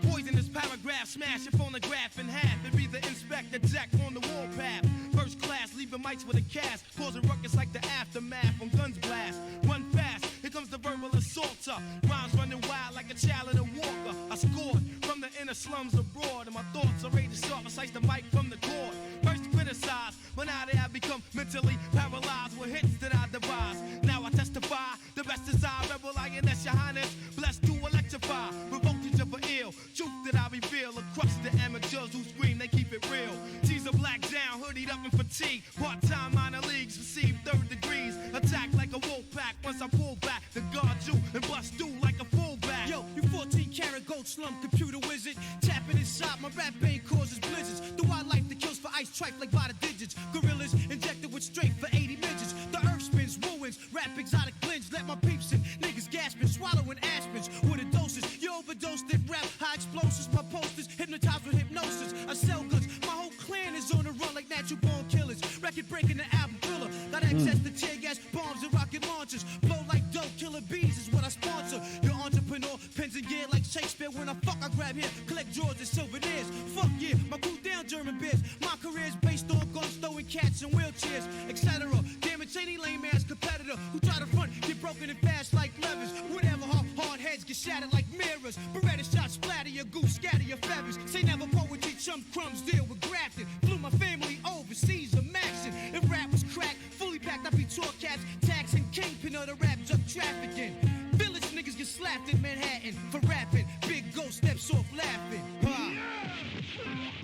S2: Poisonous paragraph, smash your phonograph in half and be the Inspector Jack on the warpath. First class, leaving mics with a cast, causing ruckus like the aftermath when guns blast. Run fast, here comes the verbal assaulter. Rhymes running wild like a child in a walker. I scored from the inner slums abroad, and my thoughts are ready to sharp. I slice the mic from the cord. First criticized, but now they have become mentally paralyzed with hits that I devise. Now I testify, the best is I, rebel lioness, your highness, blessed to electrify. Revoltage of an ill, truth that I reveal across the amateurs who scream, they keep it real. G's a black down, hoodied up in fatigue. Part-time minor leagues receive third degrees. Attack like a wolf pack once I pull back to guard you and bust through like a fullback. Yo, you 14-karat gold slum computer wizard. Tapping inside my rap vein causes blizzards. The wildlife that kills for ice tripe like by the digits. Gorillas injected with strength for 80 midgets. The earth spins, ruins, rap exotic blends. Let my peeps in, niggas gasping, swallowing aspens. With a doses, you overdosed it, rap, high explosives. My posters hypnotized with hypnosis. I sell goods, my whole clan is on the run like natural born killers. Record breaking the album filler. Got access to tear gas, bombs, and rocket launchers. Blow like dope, killer bees is what I sponsor. Your entrepreneur, pens and gear like Shakespeare. When I fuck, I grab here, collect drawers and souvenirs. Fuck yeah, my crew down German beers. My career's based on guns, throwing cats in wheelchairs, etc. Damage any lame ass competitor who try to front, get broken and fast like levers. Whatever, hard heads get shattered like mirrors. Beretta shots splatter your goose, scatter your feathers. Say never poetry, chum crumbs, deal with grafting. Flew my family overseas, a maxin'. If rap was cracked, fully packed, I be tour cats, taxing kingpin of the rap drug trafficking. Village niggas get slapped in Manhattan for rapping. Big ghost steps off laughing.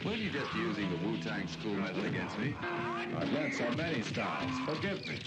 S10: Were you just using the Wu-Tang school method against me?
S11: I've learned so many styles. Forgive me.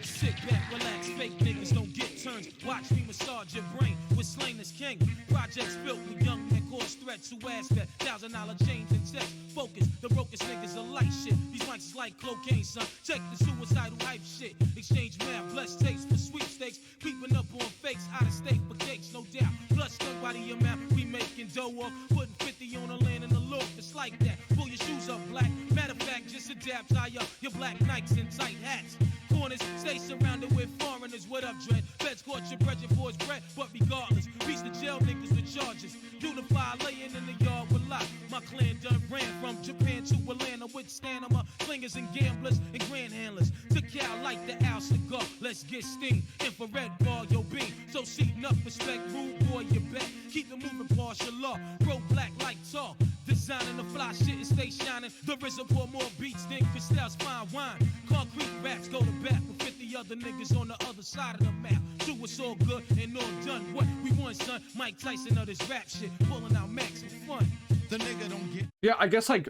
S3: Sit back, relax, fake niggas don't get turns. Watch me massage your brain with Slain is King. Projects built with young men cause threats who ask that $1,000 change in text. Focus, the brokest niggas are light shit. These mics is like cocaine, son. Check the suicidal hype shit. Exchange math, blessed taste for sweepstakes. Creeping up on fakes, out of state for cakes, no doubt. Plus, nobody amount we making dough off. Putting 50 on the land in the loaf, it's like that. Pull your shoes up, black. Matter of fact, just adapt, tie up your black Nikes and tight hats. Corners, stay surrounded with foreigners. What up, dread? Feds caught your bread, your boys bread. But regardless, reach the jail niggas with charges. Unify, laying in the yard with lot. My clan done ran from Japan to Atlanta with stamina, slingers and gamblers and grand handlers. To Cal like the owl cigar. Let's get steam. Infrared bar, yo beam. So seating up, respect, rude boy, you bet. Keep it moving, partial law. Bro, black like tall. Designing the fly shit and stay shining. The RZA pour more beats than Cristal's fine wine. Concrete raps go to bat with 50 other niggas on the other side of the map. So it's all good and all done. What we want, son? Mike Tyson of this rap shit. Pulling out max for fun. The nigga don't get.
S1: Yeah, I guess like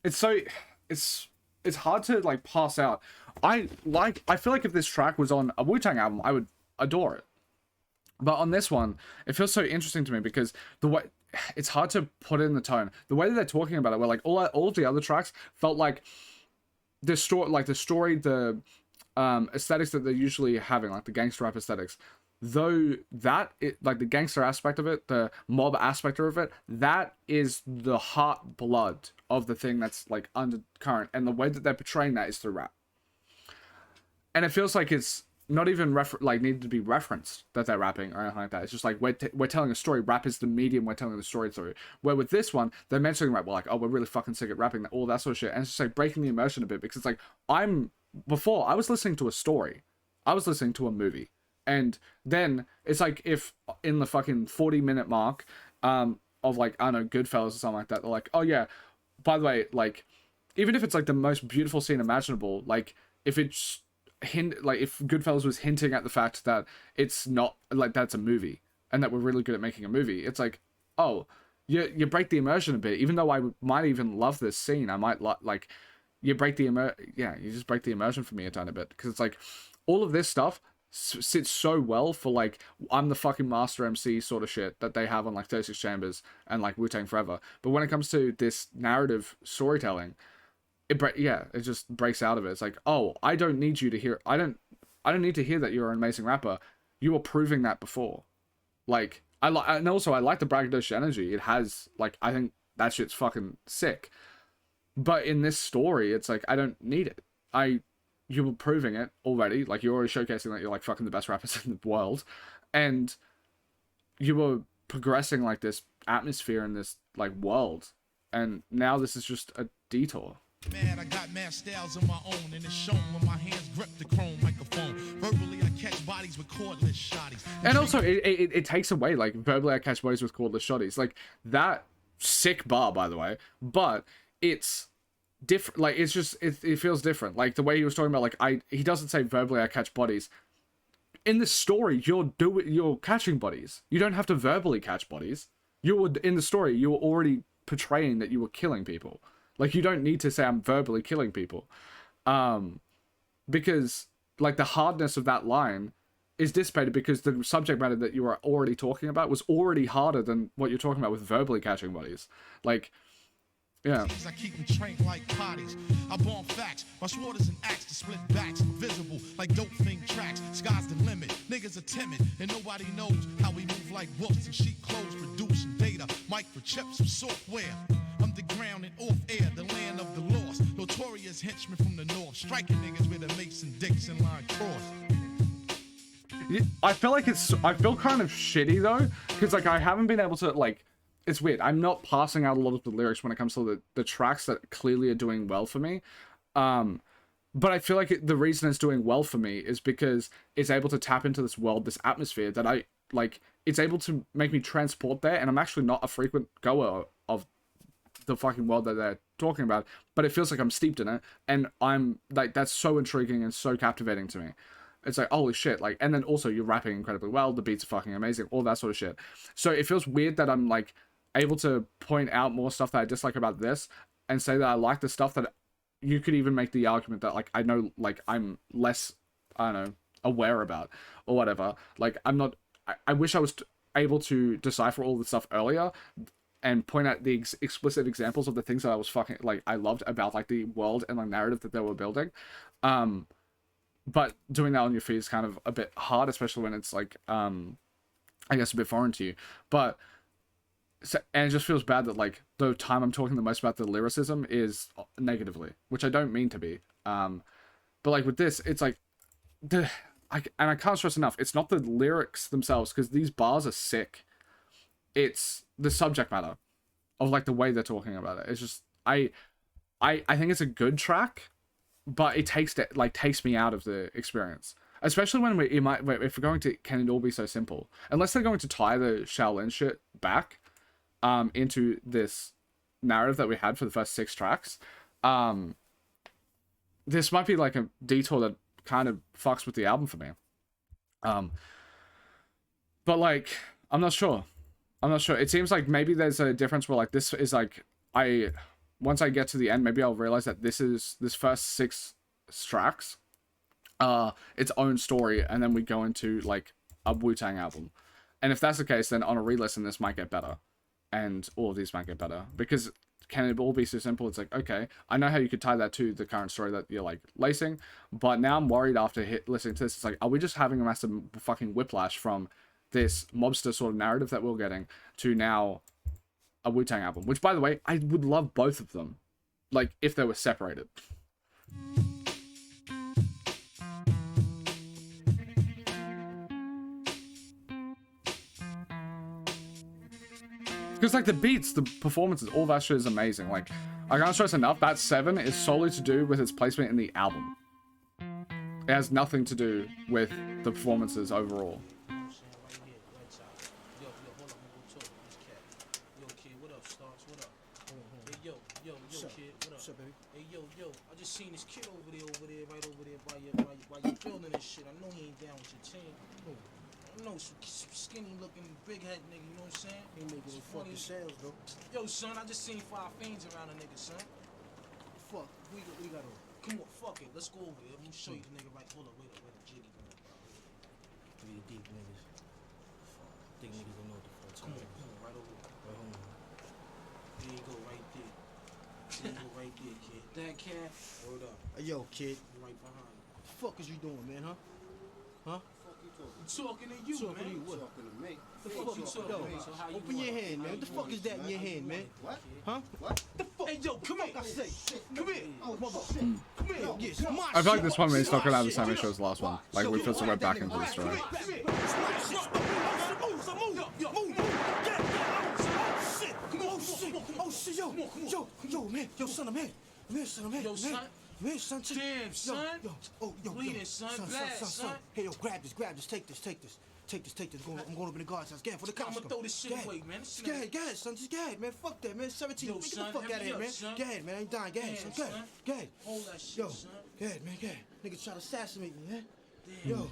S1: it's hard to like pass out. I feel like if this track was on a Wu-Tang album, I would adore it. But on this one, it feels so interesting to me because the way it's hard to put in the tone. The way that they're talking about it, where like all of the other tracks felt like the story, the aesthetics that they're usually having, like the gangster rap aesthetics. Though that like the gangster aspect of it, the mob aspect of it, that is the heart blood of the thing that's like undercurrent, and the way that they're portraying that is through rap. And it feels like it's not even needed to be referenced that they're rapping or anything like that. It's just like we're telling a story. Rap is the medium we're telling the story through. Where with this one, they're mentioning rap. We're like, oh, we're really fucking sick at rapping, all that sort of shit. And it's just like breaking the immersion a bit because it's like before I was listening to a story, I was listening to a movie, and then it's like if in the fucking 40-minute mark of like, I don't know, Goodfellas or something like that, they're like, oh yeah, by the way, like even if it's like the most beautiful scene imaginable, like if it's if Goodfellas was hinting at the fact that it's not like that's a movie and that we're really good at making a movie, it's like, oh, you break the immersion a bit. Even though I might even love this scene, I might like you break the you just break the immersion for me a tiny bit, because it's like all of this stuff sits so well for like I'm the fucking master MC sort of shit that they have on like 36 Chambers and like Wu-Tang Forever. But when it comes to this narrative storytelling, it just breaks out of it. It's like, oh, I don't need you to hear. I don't need to hear that you're an amazing rapper. You were proving that before. Like, and also I like the braggadocious energy. It has, like, I think that shit's fucking sick. But in this story, it's like, I don't need it. You were proving it already. Like, you're already showcasing that you're, like, fucking the best rappers in the world. And you were progressing, like, this atmosphere in this, like, world. And now this is just a detour.
S4: Mad, I got mad styles of my own, and it's shown when my hands grip the chrome microphone. Verbally, I catch bodies with cordless shotties.
S1: And also, it takes away, like, verbally, I catch bodies with cordless shotties. Like, that sick bar, by the way. But it's different. Like, it's just, it feels different. Like, the way he was talking about, like, he doesn't say verbally, I catch bodies. In this story, you're catching bodies. You don't have to verbally catch bodies. In the story, you were already portraying that you were killing people. Like, you don't need to say I'm verbally killing people. Because, like, the hardness of that line is dissipated because the subject matter that you were already talking about was already harder than what you're talking about with verbally catching bodies. Like, yeah.
S4: I keep them trained like potties. I bomb facts. My sword is an axe to split backs. Visible like dope thing tracks. Sky's the limit. Niggas are timid and nobody knows how we move like wolves and sheep clothes. Producing data. Mic for chips or software. Underground and off air. The land of the lost. Notorious henchmen from the north. Striking niggas with a Mason-Dixon line cross.
S1: I feel like I feel kind of shitty though. Because, like, I haven't been able to, like, it's weird. I'm not passing out a lot of the lyrics when it comes to the tracks that clearly are doing well for me. But I feel like the reason it's doing well for me is because it's able to tap into this world, this atmosphere that I, like, it's able to make me transport there. And I'm actually not a frequent goer of the fucking world that they're talking about. But it feels like I'm steeped in it. And I'm, like, that's so intriguing and so captivating to me. It's like, holy shit. Like, and then also you're rapping incredibly well. The beats are fucking amazing. All that sort of shit. So it feels weird that I'm, like, able to point out more stuff that I dislike about this and say that I like the stuff that you could even make the argument that, like, I know, like, I'm less, I don't know, aware about or whatever. Like, I'm not, I wish I was able to decipher all the stuff earlier and point out the explicit examples of the things that I was fucking, like, I loved about, like, the world and, like, narrative that they were building. But doing that on your feed is kind of a bit hard, especially when it's, like, I guess a bit foreign to you. But, so, and it just feels bad that, like, the time I'm talking the most about the lyricism is negatively, which I don't mean to be. But, like, with this, it's like, and I can't stress enough, it's not the lyrics themselves, because these bars are sick. It's the subject matter of, like, the way they're talking about it. It's just, I think it's a good track, but it takes me out of the experience. Especially when if we're going to, can it all be so simple? Unless they're going to tie the Shaolin shit back into this narrative that we had for the first 6 tracks. This might be like a detour that kind of fucks with the album for me. But, like, I'm not sure. It seems like maybe there's a difference where, like, this is like, once I get to the end, maybe I'll realize that this first 6 tracks, its own story, and then we go into, like, a Wu-Tang album. And if that's the case, then on a re-listen, this might get better. And all of these might get better. Because can it all be so simple? It's like, okay, I know how you could tie that to the current story that you're, like, lacing, but now I'm worried after listening to this, it's like, are we just having a massive fucking whiplash from this mobster sort of narrative that we're getting to now a Wu-Tang album? Which, by the way, I would love both of them, like, if they were separated. Because, like, the beats, the performances, all that shit is amazing. Like, I can't stress enough, that 7 is solely to do with its placement in the album. It has nothing to do with the performances overall.
S3: Seen this kid over there, right over there by your building and shit. I know he ain't down with your team. I know some skinny looking big head nigga, you know what I'm saying? He making his fucking sales though. Yo son, I just seen 5 fiends around a nigga, son. Fuck, we got on. Come on, fuck it, let's go over there. Let me show you the nigga right. Hold up, wait a jiggy. 3 deep niggas. Think niggas don't know what the fuck. Come on, right over there. Right home. There you go, right there. There you go, right there, kid. That cat.
S2: Hey, yo, kid.
S3: Right behind you.
S2: The fuck is you doing, man, huh? Huh?
S3: I'm talking to you,
S2: Talking
S3: man.
S2: to you, what?
S7: Talking to me.
S2: The fuck you
S3: talking
S2: yo,
S3: to me? So how you
S2: open your
S3: want it?
S2: hand, man. What the fuck is that in your hand, man?
S7: What?
S2: Huh?
S7: What?
S2: The fuck?
S3: Hey, yo, come here.
S2: I say, come here.
S7: Oh,
S2: Mother,
S7: shit.
S2: come here. Yes, my
S1: I feel like
S2: shit.
S1: this one is not gonna have the
S2: My
S1: same
S2: shit.
S1: issue as the last one. Like
S2: So
S1: we
S2: you
S1: feel so
S2: grab
S1: we're back
S2: that
S1: into
S2: nigga.
S1: the story.
S2: Move, Oh shit, yo, man, yo, son, man, son, man,
S3: Yo, son.
S2: Man, son, check.
S3: Damn, son.
S2: Yo,
S3: Bleeding, son. Bad, son.
S2: Hey, yo, grab this, take this. I'm going over in the guard's house. Get it for the cops.
S3: I'ma throw this shit away, man. This shit
S2: Get it, son. Just get it, man. Fuck that, man. 17.
S3: Yo,
S2: Get the
S3: son,
S2: fuck out of
S3: hurry
S2: here,
S3: up,
S2: man.
S3: son.
S2: Get it, man. I ain't dying. Get it, son.
S3: Damn,
S2: Get it.
S3: Hold that shit,
S2: Yo,
S3: son.
S2: get it, man. Get it. Nigga try to assassinate me, man.
S3: Damn.
S2: Yo.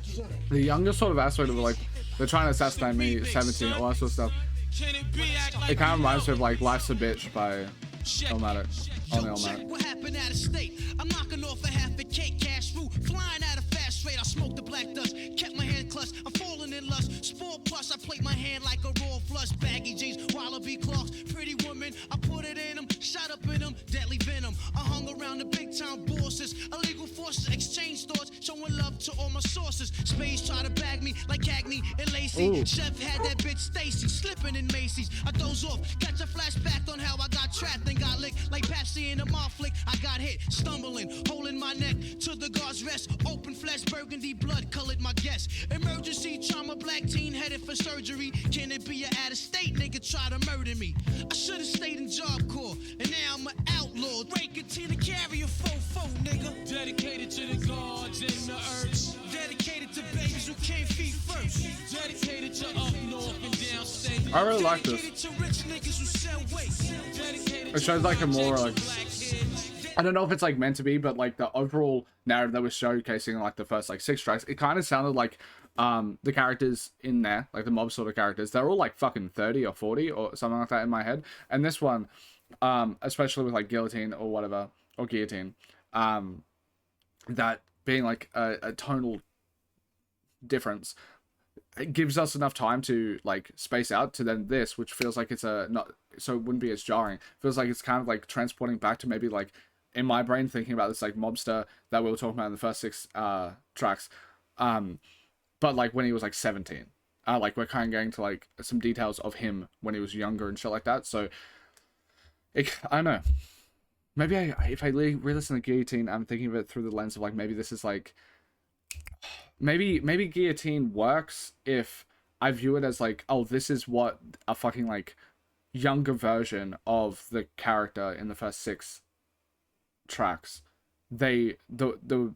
S2: Son.
S1: The youngest sort of aspect of like they're trying to assassinate me, 17, all that sort of stuff.
S3: Can it be act like
S1: It kind of reminds me of like Life's a Bitch by Illmatic. Only
S2: Check
S1: Illmatic.
S2: what happened out of state. I'm knocking off a half a cake, cash fruit, flying out of fast rate. I smoked the black dust, kept my hand clutched. I'm falling in lust. Sport plus, I plate my hand like a raw flush. Baggy jeans, Wallaby clogs, pretty woman. I put it in them, shot up in them, deadly venom. I hung around the big town bosses, illegal forces, exchange thoughts, showing love to all my sources. Spades try to bag me like Cagney and Lacey.
S1: Ooh.
S2: Chef had that bitch Stacy slipping in Macy's. I doze off, catch a flashback on how I got trapped and got licked like Pepsi in a mall flick. I got hit, stumbling, holding my neck to the guard's rest. Open flesh, burgundy blood colored my guess. Emergency trauma, black teen headed for surgery. Can it be a out of state nigga try to murder me? I should have stayed in Job Corps, and now I'm an outlaw. Ray continue to carry a fofo, nigga.
S3: dedicated to the gods and the earths.
S2: Dedicated to babies who can't feed first.
S3: Dedicated to up north and downstate.
S1: I really like this.
S2: Dedicated to rich niggas who sell waste.
S3: Dedicated
S1: It shows like a more like
S3: black kids.
S1: I don't know if it's like meant to be, but like the overall narrative that was showcasing like the first like 6 tracks, it kind of sounded like the characters in there, like the mob sort of characters, they're all like fucking 30 or 40 or something like that in my head. And this one, especially with like Guillotine or whatever, or Guillotine, that being like a tonal difference, it gives us enough time to like space out to then this, which feels like it's a not, so it wouldn't be as jarring. Feels like it's kind of like transporting back to maybe like in my brain thinking about this like mobster that we were talking about in the first 6 tracks, but like when he was like 17, like we're kind of getting to like some details of him when he was younger and shit like that. So I don't know, maybe if I re-listen to Guillotine, I'm thinking of it through the lens of like maybe this is like maybe Guillotine works if I view it as like, oh, this is what a fucking like younger version of the character in the first 6 tracks, the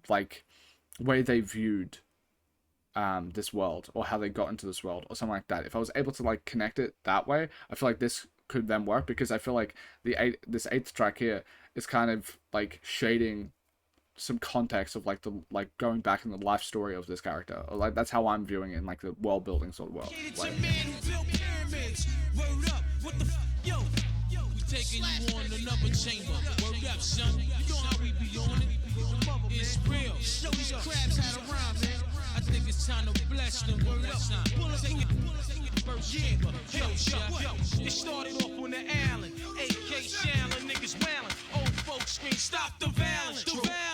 S1: like way they viewed this world, or how they got into this world, or something like that. If I was able to like connect it that way, I feel like this could then work, because I feel like this 8th track here is kind of like shading some context of like the like going back in the life story of this character, or like that's how I'm viewing it in like the world building sort of world. Like,
S3: Taking you on another chamber. Word up, son. You know how we be on it. It's real.
S2: Show these crabs how to rhyme, man.
S3: I think it's time to bless them. Word up, son. Take it first chamber. Yo. It started off on the island. AK Shallon, niggas wailing. Old folks scream, stop the violence.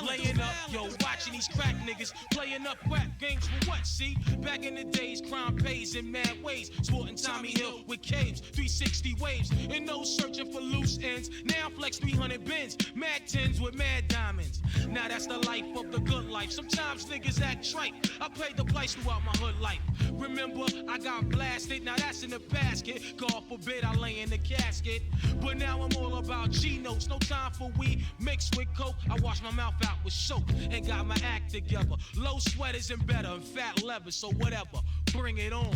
S3: Laying up, yo, watching these crack niggas playing up rap games for what? See, back in the days, crime pays in mad ways. Sporting Tommy Hill with caves, 360 waves, and no searching for loose ends. Now flex 300 bins, mad tens with mad diamonds. Now that's the life of the good life. Sometimes niggas act trite. I paid the price throughout my hood life. Remember, I got blasted. Now that's in the basket. God forbid I lay in the casket. But now I'm all about G-notes. No time for weed mixed with coke. I wash my mouth out with soap and got my act together. Low sweaters and better and fat leather. So whatever, bring it on.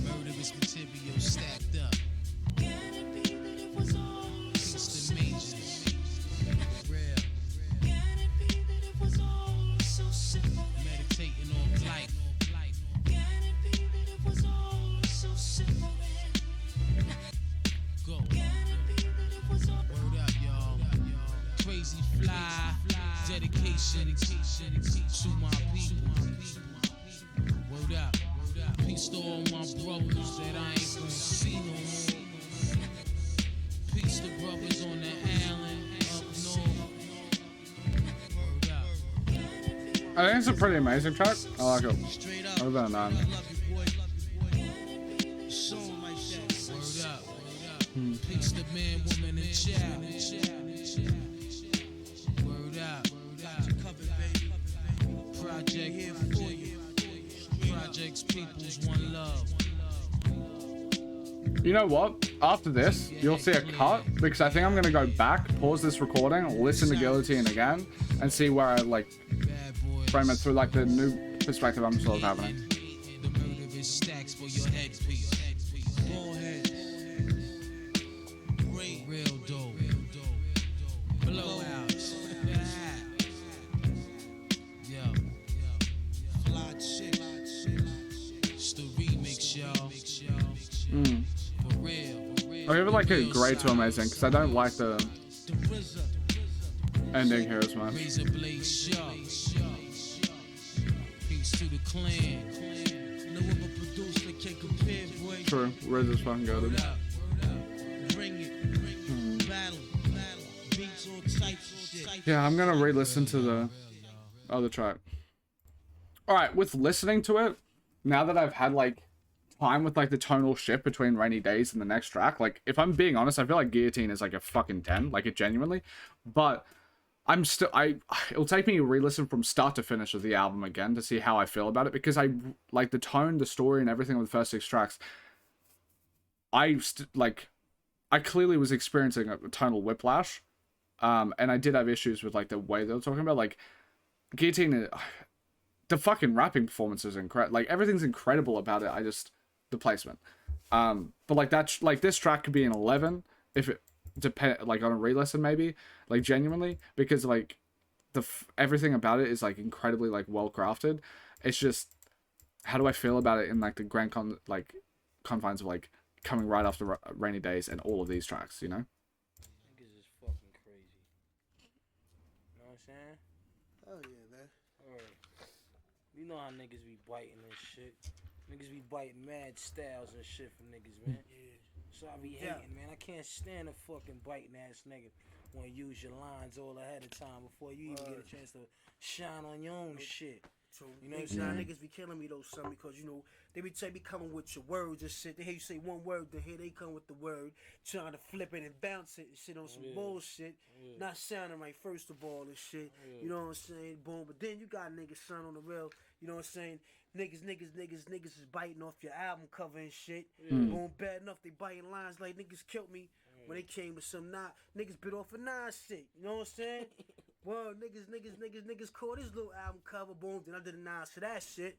S4: Murderous material stacked up. Kingston Majors. Real. Meditating on life. Go. Word up, y'all. Crazy fly. Dedication to my people. Word up. Peace to all my brothers that I ain't gonna see no more. Peace to brothers on the island.
S1: I think it's a pretty amazing track. I like it. Over than
S4: Song like that. Word up. Peace to man, woman, and child. Word up. Project here for you. Projects, people's one love.
S1: You know what? After this, you'll see a cut because I think I'm gonna go back, pause this recording, listen to Guillotine again, and see where I like frame it through like the new perspective I'm sort of happening.
S4: The murder is stacks for your headpiece. Bullhead. Real dope. Blowouts. Yo. Fly chick. It's the remix, y'all. For real.
S1: I give it like a great to amazing because I don't like the ending here as much.
S4: Razor blade sharp. Peace to the clan. No other producer can compare, boy.
S1: True, RZA's fucking goated.
S4: Bring it. Battle. Beats all types of shit.
S1: Yeah, I'm gonna re-listen to the other track. Alright, with listening to it, now that I've had like time with like the tonal shift between Rainy Days and the next track, like if I'm being honest, I feel like Guillotine is like a fucking 10, like it genuinely, but I'm still, it'll take me a re-listen from start to finish of the album again to see how I feel about it, because I like the tone, the story, and everything of the first 6 tracks. I clearly was experiencing a tonal whiplash, and I did have issues with like the way they were talking about, like Guillotine. The fucking rapping performance is incredible. Like everything's incredible about it. The placement. But like that, like this track could be an 11 if it like on a re-listen maybe, like genuinely, because like everything about it is like incredibly like well crafted. It's just, how do I feel about it in like the grand confines of like coming right after Rainy Days and all of these tracks, you know?
S3: Niggas is fucking crazy. You know what I'm saying?
S2: Oh yeah, man.
S3: Alright. You know how niggas be biting and shit. Niggas be biting mad styles and shit for niggas, man.
S2: Yeah.
S3: So I be hating, man. I can't stand a fucking biting ass nigga when you use your lines all ahead of time before you even get a chance to shine on your own shit.
S2: So,
S3: You know what I'm
S2: now
S3: saying?
S2: niggas be killing me though, son, because you know they be coming with your words and shit. They hear you say one word, then here they come with the word, trying to flip it and bounce it and shit on some bullshit, not sounding right first of all and shit. You know what I'm saying? Boom. But then you got niggas, son, on the real. You know what I'm saying? Niggas is biting off your album cover and shit. Boom, bad enough they biting lines like niggas killed me when they came to some niggas bit off a shit. You know what I'm saying? Well, niggas caught this little album cover, boom, then I did a Nas for that shit.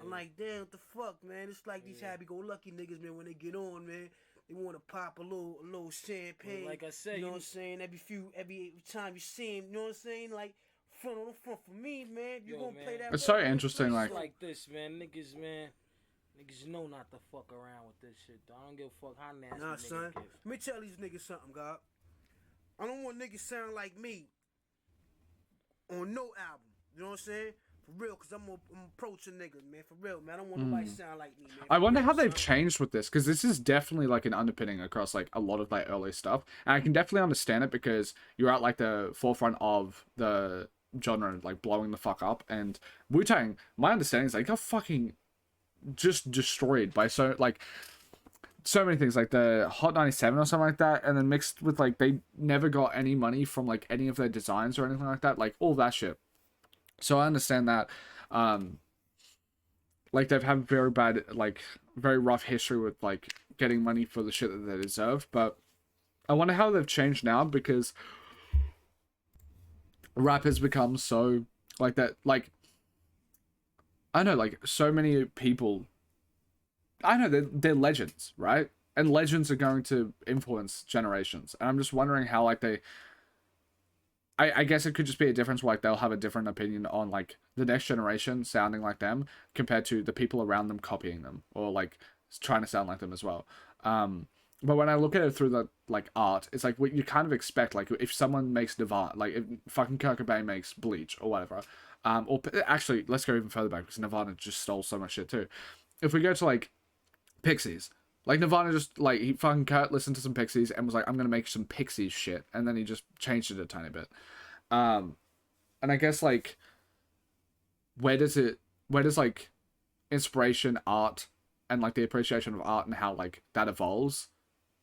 S2: I'm like, damn, what the fuck, man? It's like these happy-go-lucky niggas, man, when they get on, man, they want to pop a little champagne.
S3: Well, like I said,
S2: you know what I'm saying? Every time you see him, you know what I'm saying? Like, front on the front for me, man. You gonna play that?
S1: It's so interesting, like
S3: this, man. Niggas, know not to fuck around with this shit, though. I don't give a fuck how nasty niggas
S2: son.
S3: get.
S2: Let me tell these niggas something, God. I don't want niggas sound like me on no album. You know what I'm saying? For real, because I'm approaching niggas, man. For real, man. I don't want nobody sound like me, man.
S1: I wonder how they've changed with this, because this is definitely like an underpinning across like a lot of like early stuff, and I can definitely understand it because you're at like the forefront of the genre, like blowing the fuck up. And Wu-Tang, my understanding is like got fucking just destroyed by so many things, like the Hot 97 or something like that, and then mixed with like they never got any money from like any of their designs or anything like that, like all that shit. So I understand that like they've had very bad, like very rough history with like getting money for the shit that they deserve. But I wonder how they've changed now, because rap has become so like that, like I know, like so many people, I know they're legends, right? And legends are going to influence generations, and I'm just wondering how like I guess it could just be a difference where like they'll have a different opinion on like the next generation sounding like them compared to the people around them copying them or like trying to sound like them as well. But when I look at it through the like art, it's like what you kind of expect. Like if someone makes Nirvana, like if fucking Kurt Cobain makes Bleach or whatever, or actually let's go even further back because Nirvana just stole so much shit too. If we go to like Pixies, like Nirvana just like he fucking Kurt listened to some Pixies and was like, I'm gonna make some Pixies shit, and then he just changed it a tiny bit. And I guess like where does like inspiration, art, and like the appreciation of art and how like that evolves,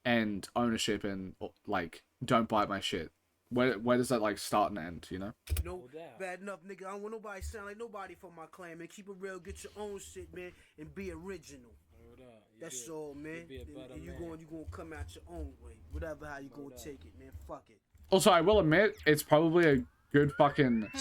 S1: and ownership and like don't bite my shit? Where does that like start and end, you know?
S2: No, bad enough, nigga. I don't want nobody to sound like nobody from my clan, man. Keep it real, get your own shit, man, and be original. That's all, man. And you gonna come out your own way. Whatever how you gonna take it, man. Fuck it.
S1: Also, I will admit, it's probably a good fucking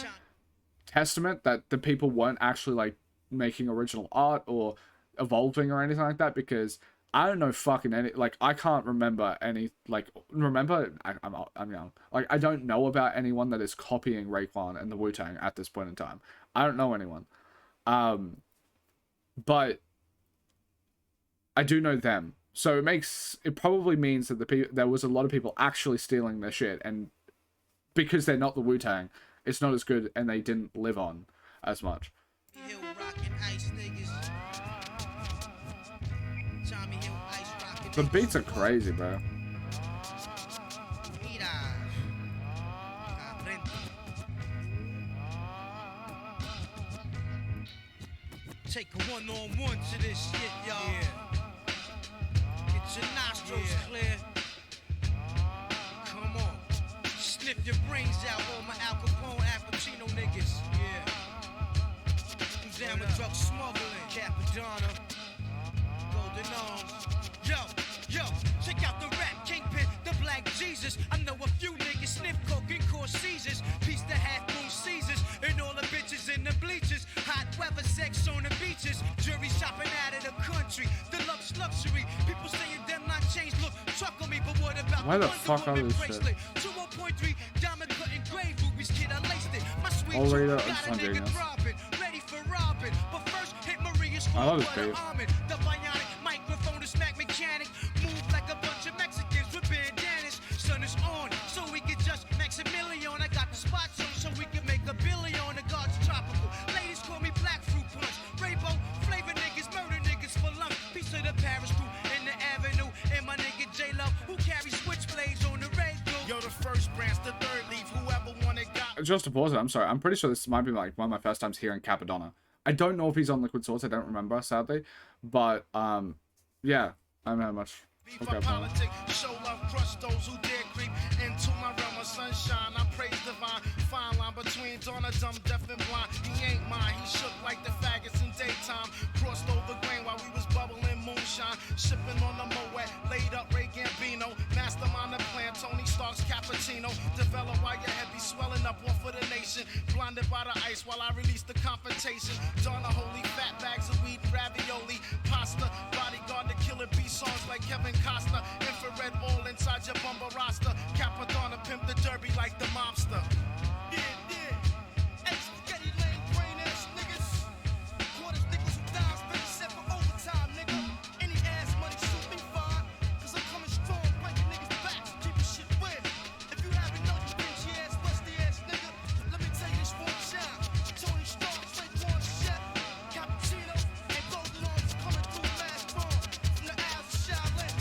S1: testament that the people weren't actually like making original art or evolving or anything like that, because I don't know fucking any, like, I can't remember any, like, I'm young. Like, I don't know about anyone that is copying Raekwon and the Wu-Tang at this point in time. I don't know anyone. But I do know them. So it probably means that there was a lot of people actually stealing their shit, and because they're not the Wu-Tang, it's not as good and they didn't live on as much. The beats are crazy, bro.
S2: Take a one-on-one to this shit, y'all. Get your nostrils clear. Come on. Sniff your brains out, all my Al Capone, Al Pacino niggas. Yeah. Down with drug smuggling. Capadonna. Golden arms. Yo, check out the rap kingpin, the Black Jesus. I know a few niggas sniff coke and cause seizures. Peace to half-moon Caesars and all the bitches in the bleachers. Hot weather, sex on the beaches. Jury shopping out of the country. Deluxe luxury. People saying them not changed. Look, truck on me, but what about
S1: why the fuck are this shit?
S2: 2.3 diamond cut engraved rubies, kid, I laced it. My sweet
S1: Already
S2: got a nigga throbbing, ready for robbing. But first, hit Maria's
S1: I love this
S2: butter
S1: beat.
S2: almond. The bionic microphone, the smack mechanic. Move like a bunch of Mexicans with bandanas. Sun is on, so we can just Maximilian. I got the spots on, so we can make a billion. The God's tropical. Ladies call me Black Fruit Punch. Rainbow flavor niggas, murder niggas for lunch. Piece of the Paris crew in the avenue. And my nigga J-Love, who carries switchblades on the red go. Yo, the first branch, the third leaf, whoever wanted got.
S1: Just to pause it, I'm sorry. I'm pretty sure this might be like one of my first times hearing Capadonna. I don't know if he's on Liquid Swords. I don't remember, sadly. But, yeah. I don't know much. Okay,
S2: politics, show love, crush those who dare creep into my realm of sunshine. I praise divine, fine line between dawn of dumb, deaf and blind. He ain't mine, he shook like the faggots in daytime. Crossed over grain while we was bubbling moonshine. Shipping on the Moet, laid up Ray Gambino. Mastermind the plan, Tony Stark's cappuccino. Develop while your head be swelling up off of the nation. Blinded by the ice while I release the confrontation. Donna holy fat bags of weed, ravioli, pasta. Bodyguard the killer bee songs like Kevin Costa. Infrared all inside your bumper roster. Capadonna pimp the derby like the mobster. Yeah. Hey, spaghetti lane, brain ass niggas. Quarters, nickels, and dimes, 57 for overtime, nigga. Any ass money suit me fine. Cause I'm coming strong, breaking niggas' backs, keeping shit weird. If you haven't known, you bitchy ass, rusty ass nigga. Let me tell you this one time. Tony Stark, Raekwon, Chef, Cappuccino, and Golden Arms coming through last bomb. From the Isles of Shaolin.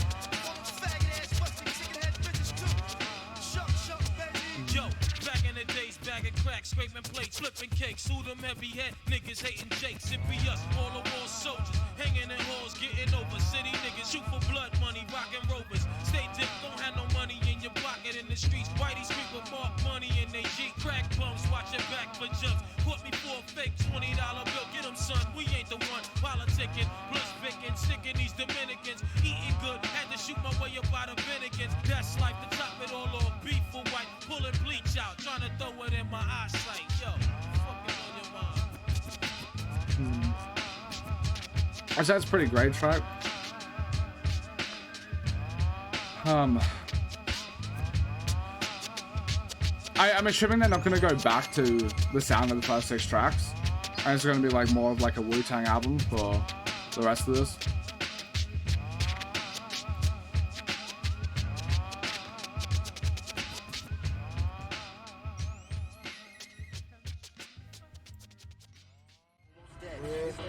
S2: All those faggot ass, rusty chicken head bitches too. Shuck, baby.
S3: Yo, back in the days, bag of crack, scraping plates, flipping cakes, who them heavy head niggas hating Jakes. It be us, all the war soldiers, hanging in halls, getting over. City niggas shoot for blood money, rockin' rovers. Stay dipped, don't have no money in your pocket in the streets. Whitey street with mark money in they Jeep. Crack bums, watch your back for jumps. Caught me for a fake $20 bill, get 'em son, we ain't the one. Politicking, plus picking, sticking these Dominicans. Eating good, had to shoot my way up by the Dominicans. That's life, to top it all off, beef for white. Pulling bleach out, trying to throw it in my eyesight. Yo, fucking on your mind.
S1: That's a pretty great track. I'm assuming they're not going to go back to the sound of the first 6 tracks. And it's going to be like more of like a Wu-Tang album for the rest of this.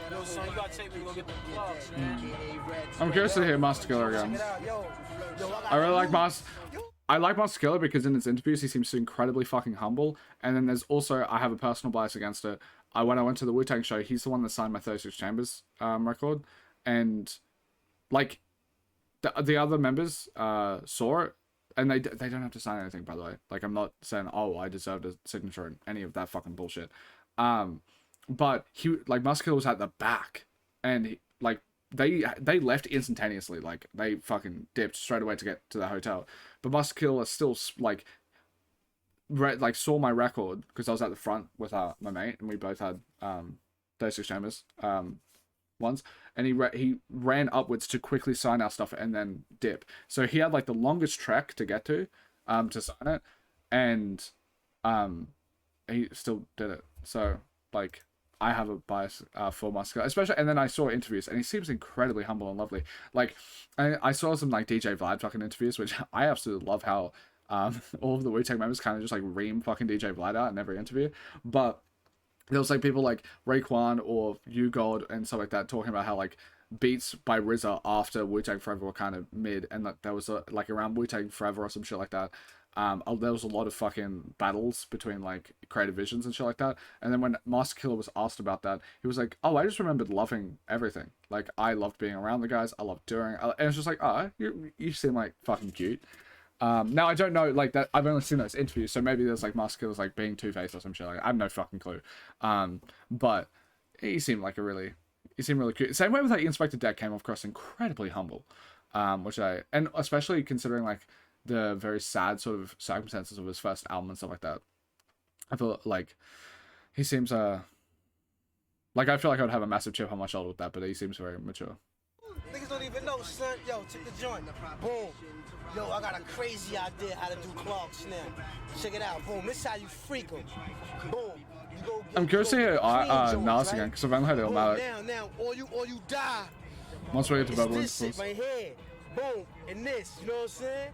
S3: Yo, son, you gotta take me to go get the plugs, man.
S1: I'm curious to hear Master Killer again. I really like I like Master Killer because in his interviews he seems incredibly fucking humble, and then there's also, I have a personal bias against it, when I went to the Wu-Tang show, he's the one that signed my 36 Chambers record, and like the other members saw it, and they don't have to sign anything, by the way. Like, I'm not saying, oh, I deserved a signature and any of that fucking bullshit. But he, like, Muscular was at the back, and he, like, they left instantaneously. Like, they fucking dipped straight away to get to the hotel. But Muscular still, like, saw my record, because I was at the front with my mate, and we both had 36 Chambers once, and he ran upwards to quickly sign our stuff and then dip. So he had, like, the longest trek to get to sign it, and he still did it. So, like, I have a bias for Muscular, especially, and then I saw interviews, and he seems incredibly humble and lovely. Like, I saw some, like, DJ Vlad fucking interviews, which I absolutely love how all of the Wu-Tang members kind of just, like, ream fucking DJ Vlad out in every interview. But there was, like, people like Raekwon or U-God and stuff like that talking about how, like, beats by RZA after Wu-Tang Forever were kind of mid, and that there was like around Wu-Tang Forever or some shit like that. There was a lot of fucking battles between, like, creative visions and shit like that. And then when Master Killer was asked about that, he was like, oh, I just remembered loving everything. Like, I loved being around the guys. I loved doing it. And it's just like, oh, you seem, like, fucking cute. Now, I don't know, like, that. I've only seen those interviews, so maybe there's, like, Master Killer's, like, being two-faced or some shit. Like, I have no fucking clue. But he seemed like really cute. Same way with, like, Inspector Deck came across incredibly humble. And especially considering, like, the very sad sort of circumstances of his first album and stuff like that. I feel like he seems like, I feel like I would have a massive chip on my shoulder with that, but he seems very mature.
S2: Niggas don't even know, son. Yo, check the joint. Boom. Yo, I got a crazy idea how to do Clarks now. Check it out. Boom. This how you freak 'em. Boom.
S1: I'm curious to hear Nas again, because I've only heard Illmatic.
S2: Now, or you die.
S1: Once we get to
S2: It's
S1: Bubble
S2: this shit right here. Boom. And this, you know what I'm saying?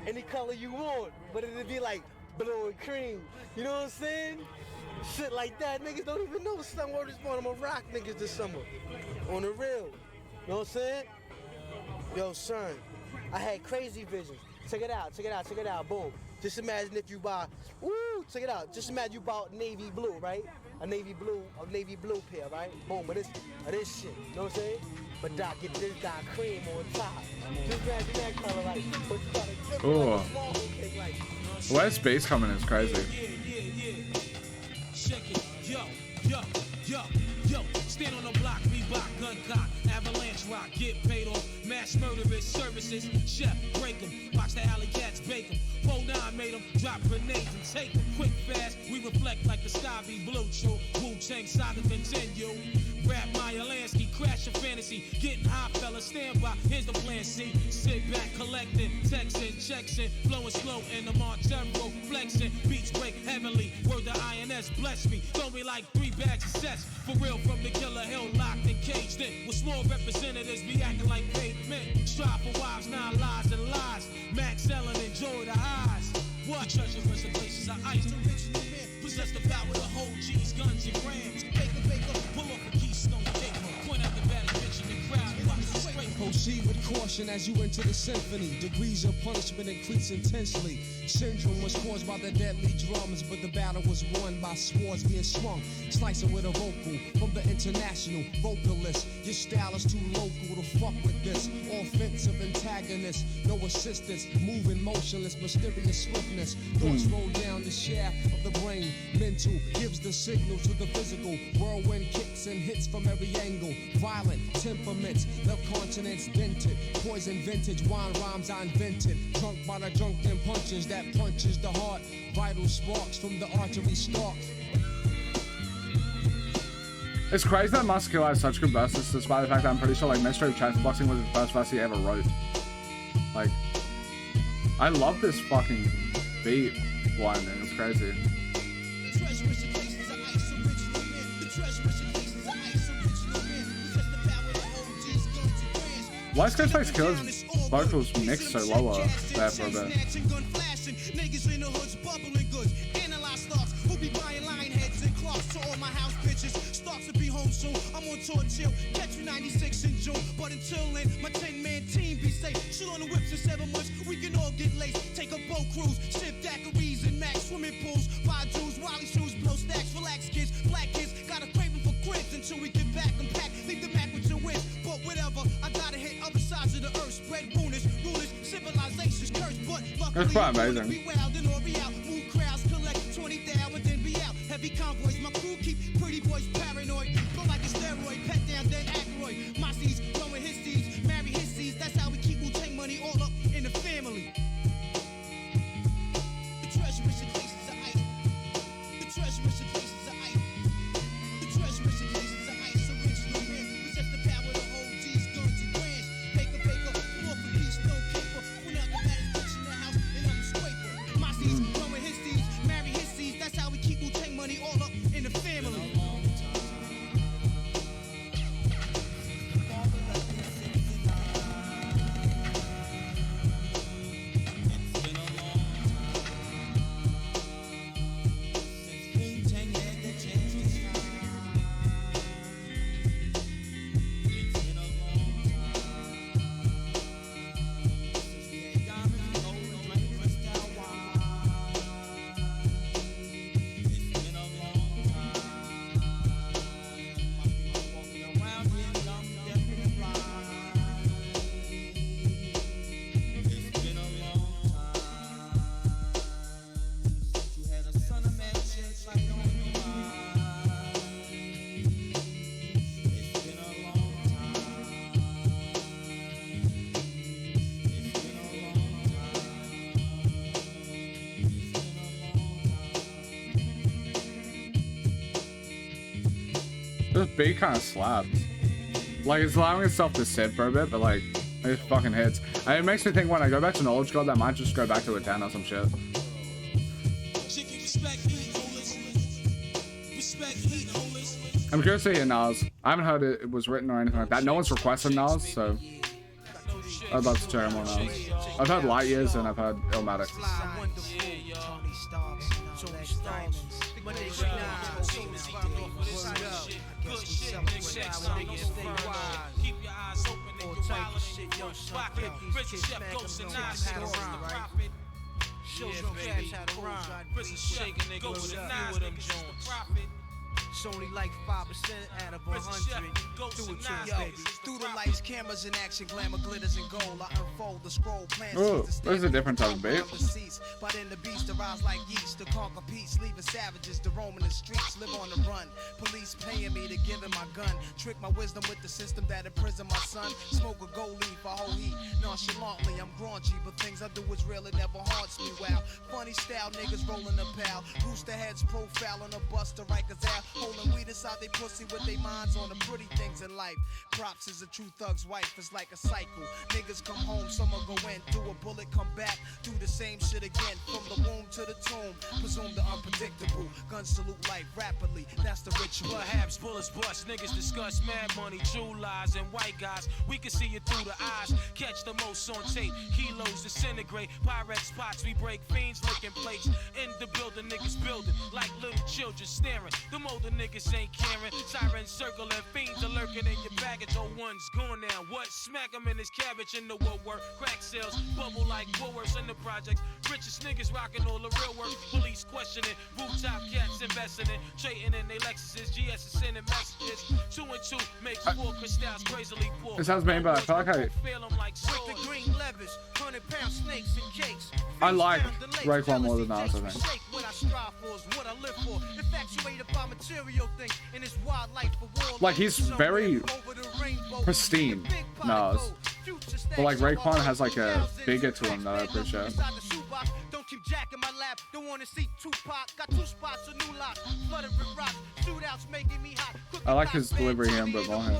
S2: Any color you want, but it'll be like blue and cream. You know what I'm saying? Shit like that. Niggas don't even know some word is born. I'm gonna rock niggas this summer. On the real. You know what I'm saying? Yo, son, I had crazy visions. Check it out. Boom. Just imagine if you buy, check it out. Just imagine you bought navy blue, right? A navy blue pair, right? Boom, of this shit. You know what I'm saying? But Doc, get this Doc cream on top. Just imagine that color, like, but you gotta dip it like a small cake, like.
S1: Where's space coming is crazy.
S4: Yeah. Shake it, yo. Stand on the block, Reebok, gun cock, avalanche rock, get paid off, mass murderous services, chef, break 'em, watch the alley cats bake 'em, Pole 9 made 'em drop grenades and take 'em, quick fast, we reflect like the sky be blue, true, Wu-Tang saga continue, rap Maya Lansky, crash your fantasy, getting high, fella, stand by, here's the plan, see, sit back, collecting, texting, checks in, flowing slow in the Montero, flexing, beats break heavenly, word to INS, bless me, throw me like 3 bags of sets, for real from the Killer Hill, locked and caged in, with small representatives be acting like pavement, strive for wives, now lies and lies, Max Ellen, enjoy the highs, what? Treasure was the places I ice, the original man, possess the power to hold G's, guns and grams, baker, pull off a keystone tape, point out the bad bitch in the crowd, watch the straight.
S12: Proceed with caution as you enter the symphony. Degrees of punishment increase intensely. Syndrome was caused by the deadly drums, but the battle was won by swords being swung. Slicing with a vocal from the international vocalist. Your style is too local to fuck with this. Offensive antagonist, no assistance. Moving motionless, mysterious swiftness. Thoughts roll down the shaft of the brain. Mental gives the signal to the physical. Whirlwind kicks and hits from every angle. Violent temperaments, love continents dented. Poison vintage, wine rhymes I invented. Drunk by the drunken punches that punches the heart. Vital sparks from the artery stalks.
S1: It's crazy that Muscular has such good verses, despite the fact that I'm pretty sure, like, Mystery of Boxing was the first verse he ever wrote. Like, I love this fucking beat one, and it's crazy. Why is Ghostface Killer's vocals mixed so lower there for a bit?
S2: Niggas in the hoods bubbling goods. Analyze stocks. Who be buying lion heads and clocks to all my house bitches. Stocks will be home soon. I'm on tour till catch me 96 in June. But until then, my 10-man team be safe. Shoot on the whips in 7 months. We can all get laced. Take a boat cruise. Ship daiquiris and max swimming pools. Buy Jews, Wally shoes, blow stacks. Relax kids. Black kids got a until we get back. Unpack, leave the Mac with your wits. But whatever, I gotta hit other sides of the earth. Spread rumors, rulers, civilizations cursed. But luckily,
S1: quite amazing.
S2: be wild and or be out. Move crowds, collect 20 down and then be out. Heavy convoys, my crew keep pretty boys paranoid. Go like a steroid, pet down, then asteroid. My seeds, blowing his seeds, marry his seeds. That's how we keep Wu-Tang money all up in the family. The treasurous and places of ice. The treasurous and places of ice. The treasurous and places of ice. Original man, possess the power to hold G's, guns, and grands. Paper, more for peace, no paper. When out the baddest bitch in the house, and I'm a scraper. My seeds, blowing his seeds, marry his seeds. That's how we keep Wu-Tang money all up in the family.
S1: This beat kind of slaps. Like, it's allowing itself to sit for a bit, but like, it fucking hits. And it makes me think when I go back to Knowledge God, that might just go back to a 10 or some shit. I'm curious to hear Nas. I haven't heard it was written or anything like that. No one's requested Nas, so I'd love to check more Nas. I've heard Light Years and I've heard Illmatic.
S3: Keep your eyes open and your wallet in your pocket. Prison chef goes and nine cents the profit. Shows no cash how to rhyme. Prison chef goes and nine cents the profit.
S2: It's only like 5% out of 100. Do it to baby. Through the lights, cameras in action, glamour, glitters and gold. I unfold the scroll, plans.
S1: Oh, there's a different type of beat.
S2: But in the beast, arise like yeast to conquer peace, leaving savages to roam in the streets, live on the run. Police paying me to give him my gun, trick my wisdom with the system that imprisoned my son. Smoke a gold leaf, a whole heat. Nonchalantly, I'm graunchy, but things I do is real, it never haunts me. Wow, funny style, niggas rolling a pal. Rooster heads profiling a buster, Rikers out. Holding weed inside they pussy with their minds on the pretty things in life. Props is a true thug's wife, it's like a cycle. Niggas come home, summer go in, do a bullet, come back, do the same shit again. From the womb to the tomb, presume the unpredictable. Guns salute life rapidly, that's the ritual.
S3: Perhaps bullets bust, niggas discuss mad money, true lies, and white guys. We can see it through the eyes, catch the most on tape. Kilos disintegrate, pirate spots, we break fiends, licking plates. In the building, niggas building, like little children staring. Them older niggas ain't caring, sirens circling, fiends are lurking in your baggage. Oh, one's gone now, what? Smack him in his cabbage in the woodwork. Crack sales, bubble like Woolworths in the projects. Richest niggas rocking all the real work. Police questioning, rooftop cats investing in, trading in their Lexuses, GS is sending messages. 2 and 2 makes 4 crystals crazily poor.
S1: It sounds main, but I feel like I like Raekwon more than Nas, I think. Like, he's very pristine, Nas. But like Raekwon has like a bigger to him that I appreciate.
S2: Don't keep jacking my lap, don't wanna see Tupac. Got 2 spots, a new lock, flooded with rocks, shootouts making me hot.
S1: I like his delivery here, but more him.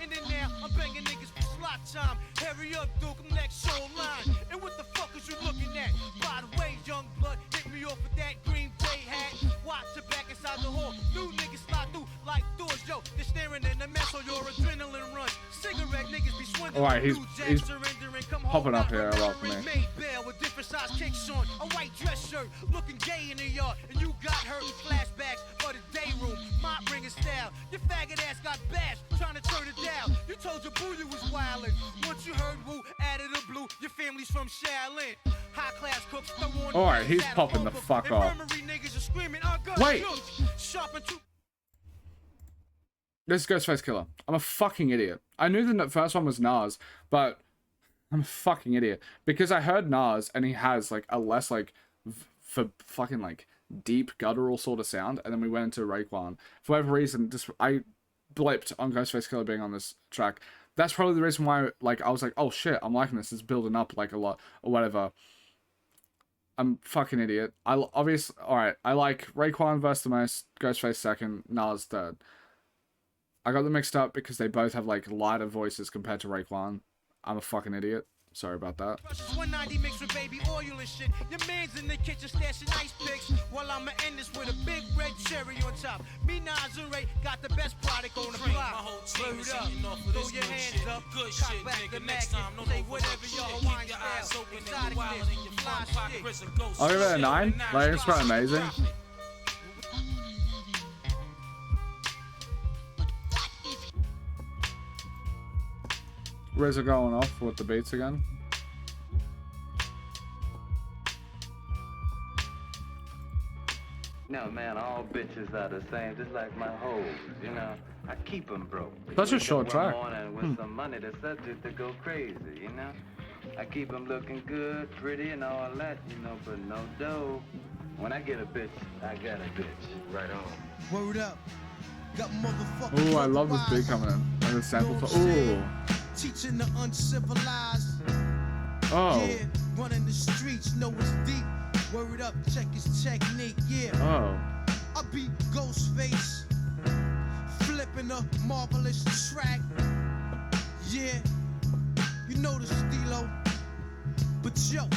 S2: And then now I'm banging niggas for slot time. Hurry up, Duke, I'm next show line. And what the fuck is you looking at? By the way, young blood, hit me off with that Green Bay hat. Watch your back inside the hall. New niggas slide through like doors, yo. They're staring in the mess, so your adrenaline runs. Cigarette niggas be swindling.
S1: Alright, he's popping up here a lot for me.
S2: With different size kicks on, a white dress shirt, looking gay in the yard, and you got hurt in flashbacks for the day room. Mop ringing style, your faggot ass got bashed, trying to turn it down. You told your boo you was wildin'. Once you heard woo, added a blue, your family's from Shaolin. High class cooks, throw on.
S1: Alright, he's popping the fuck off. Wait! This is Ghostface Killer. I'm a fucking idiot. I knew the first one was Nas, but I'm a fucking idiot because I heard Nas and he has like a less like for fucking like deep guttural sort of sound, and then we went into Raekwon. For whatever reason, just I blipped on Ghostface Killer being on this track. That's probably the reason why like I was like, oh shit, I'm liking this. It's building up like a lot or whatever. I'm fucking idiot. Obviously, alright, I like Raekwon versus the most, Ghostface second, Nas third. I got them mixed up because they both have like lighter voices compared to Raekwon. I'm a fucking idiot. Sorry about that.
S2: 190 mixed with baby oil and shit. Your man's in the kitchen stashing ice picks. While I'ma end this with a big red cherry on top. Me, Nas, and Ray got the best product on the block.
S4: My whole team is eating off of
S2: Throw
S4: this
S2: your
S4: good
S2: hands
S4: shit.
S2: up.
S4: Good
S2: Cock
S4: shit,
S2: back
S4: nigga.
S2: the
S4: Next
S2: magnet.
S4: time, no
S2: Say
S4: more
S2: whatever
S4: shit.
S2: y'all
S4: Keep
S2: want
S4: your eyes
S2: style.
S4: open and
S2: Exotic
S4: you wildin'
S2: mix.
S4: in your
S2: Fly
S4: front pocket.
S2: shit.
S4: Prison ghost.
S1: I'll give it a 9. Like, it's quite amazing. RZA going off with the beats again.
S13: No, man, all bitches are the same, just like my hoes, you know. I keep them broke.
S1: Such a short track.
S13: Morning with some money, the subject to go crazy, you know. I keep them looking good, pretty, and all that, you know, but no dough. When I get a bitch, I got a bitch. Right on.
S2: Word up. Got motherfuckers.
S1: Ooh, I love this beat coming in. And the sample for. Ooh.
S2: Teaching the uncivilized.
S1: Oh.
S2: Yeah, running the streets, know it's deep. Word up, check his technique, yeah.
S1: Oh.
S2: I be Ghostface, flipping a marvelous track. Yeah, you know the stilo. But yo,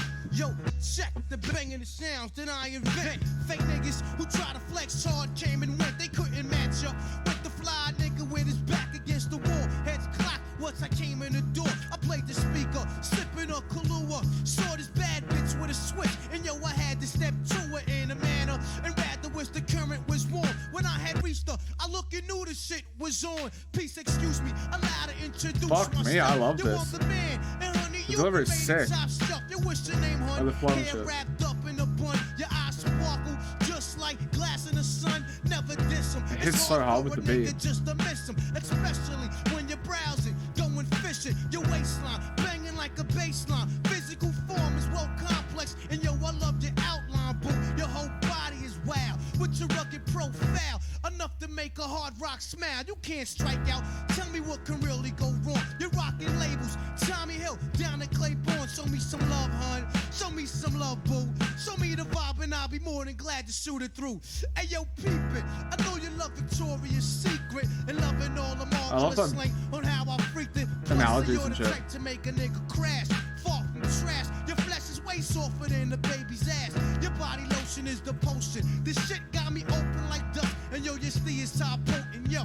S2: check the banging the sounds that I invent. Fake niggas who try to flex hard came and went. They couldn't match up with the fly nigga with his back against the wall. Heads clock once I came in the door. I played the speaker, sipping a Kahlua. Saw this bad bitch with a switch, and yo, I had to step to her in a manner and rather wish the current was warm. When I had reached her, I looked and knew the shit was on. Peace, excuse me, allowed to introduce
S1: Fuck
S2: myself.
S1: me, I love
S2: You
S1: this.
S2: want the man, and honey,
S1: The
S2: you
S1: delivery's
S2: made
S1: sick.
S2: it top shelf. You wish your name, hun.
S1: Oh, the flow and
S2: Hair
S1: shit.
S2: wrapped up in a bun, your eyes sparkle just like glass in the sun. Never diss him.
S1: It hits so hard with the beat.
S2: Just to miss him, especially when you're browsing, going fishing. Your waistline banging like a baseline. Physical form is well complex, and yo, I love your outline, boo. Your whole body is wild with your rugged profile, enough to make a hard rock smile. You can't strike out. Tell me what can really go wrong. You're rocking labels. Tommy Hill down at Claiborne. Show me some love, hun. Show me some love, boo. Show me the vibe, and I'll be more than glad to shoot it through. Hey, yo, peep it. I know you love Victoria's Secret and loving all the marvelous slang on how I freaked it.
S1: Analogies
S2: You're
S1: and
S2: the
S1: shit.
S2: type to make a nigga crash. Far from trash. Your flesh is way softer than the baby's ass. Your body lotion is the potion. This shit got me open like dust. And yo, your stee is top potent. Yo,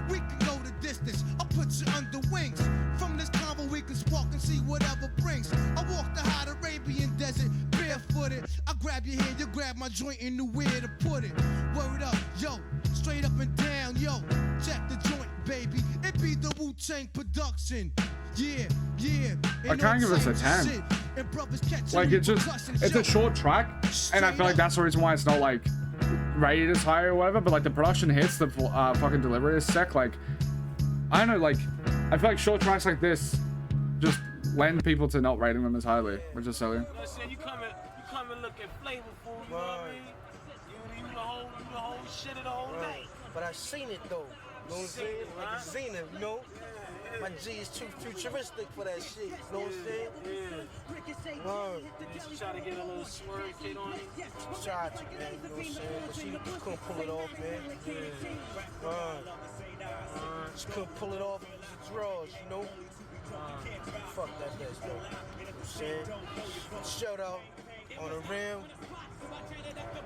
S2: we can go the distance. I'll put you under wings. From this convo, we can spark and see whatever brings. I walk the hot Arabian desert, barefooted. I grab your hand, you grab my joint and knew where to put it. Word up, yo, straight up and down, yo. Check the joint, baby. It be the Wu-Tang production. Yeah.
S1: I can't give this a 10. Like, it's a short track, and I feel like that's the reason why it's not like rated as high or whatever, but like the production hits, the fucking delivery is sick. Like, I don't know, like, I feel like short tracks like this just lend people to not rating them as highly, which is silly.
S3: Listen, you come and look at flavorful, you know what I mean? You the whole shit of the whole night.
S14: But I seen it though. You know what I'm saying? Like a Xena, you know? My G is too futuristic for that shit. You know what I'm saying?
S3: Yeah. You try to get a little swerve kid on you?
S14: Tried to, man. You know what I'm saying? But she couldn't pull it off, man. She couldn't pull it off with the drawers, you know? Fuck that bitch, though. You know what I'm saying? Shout out on the rim.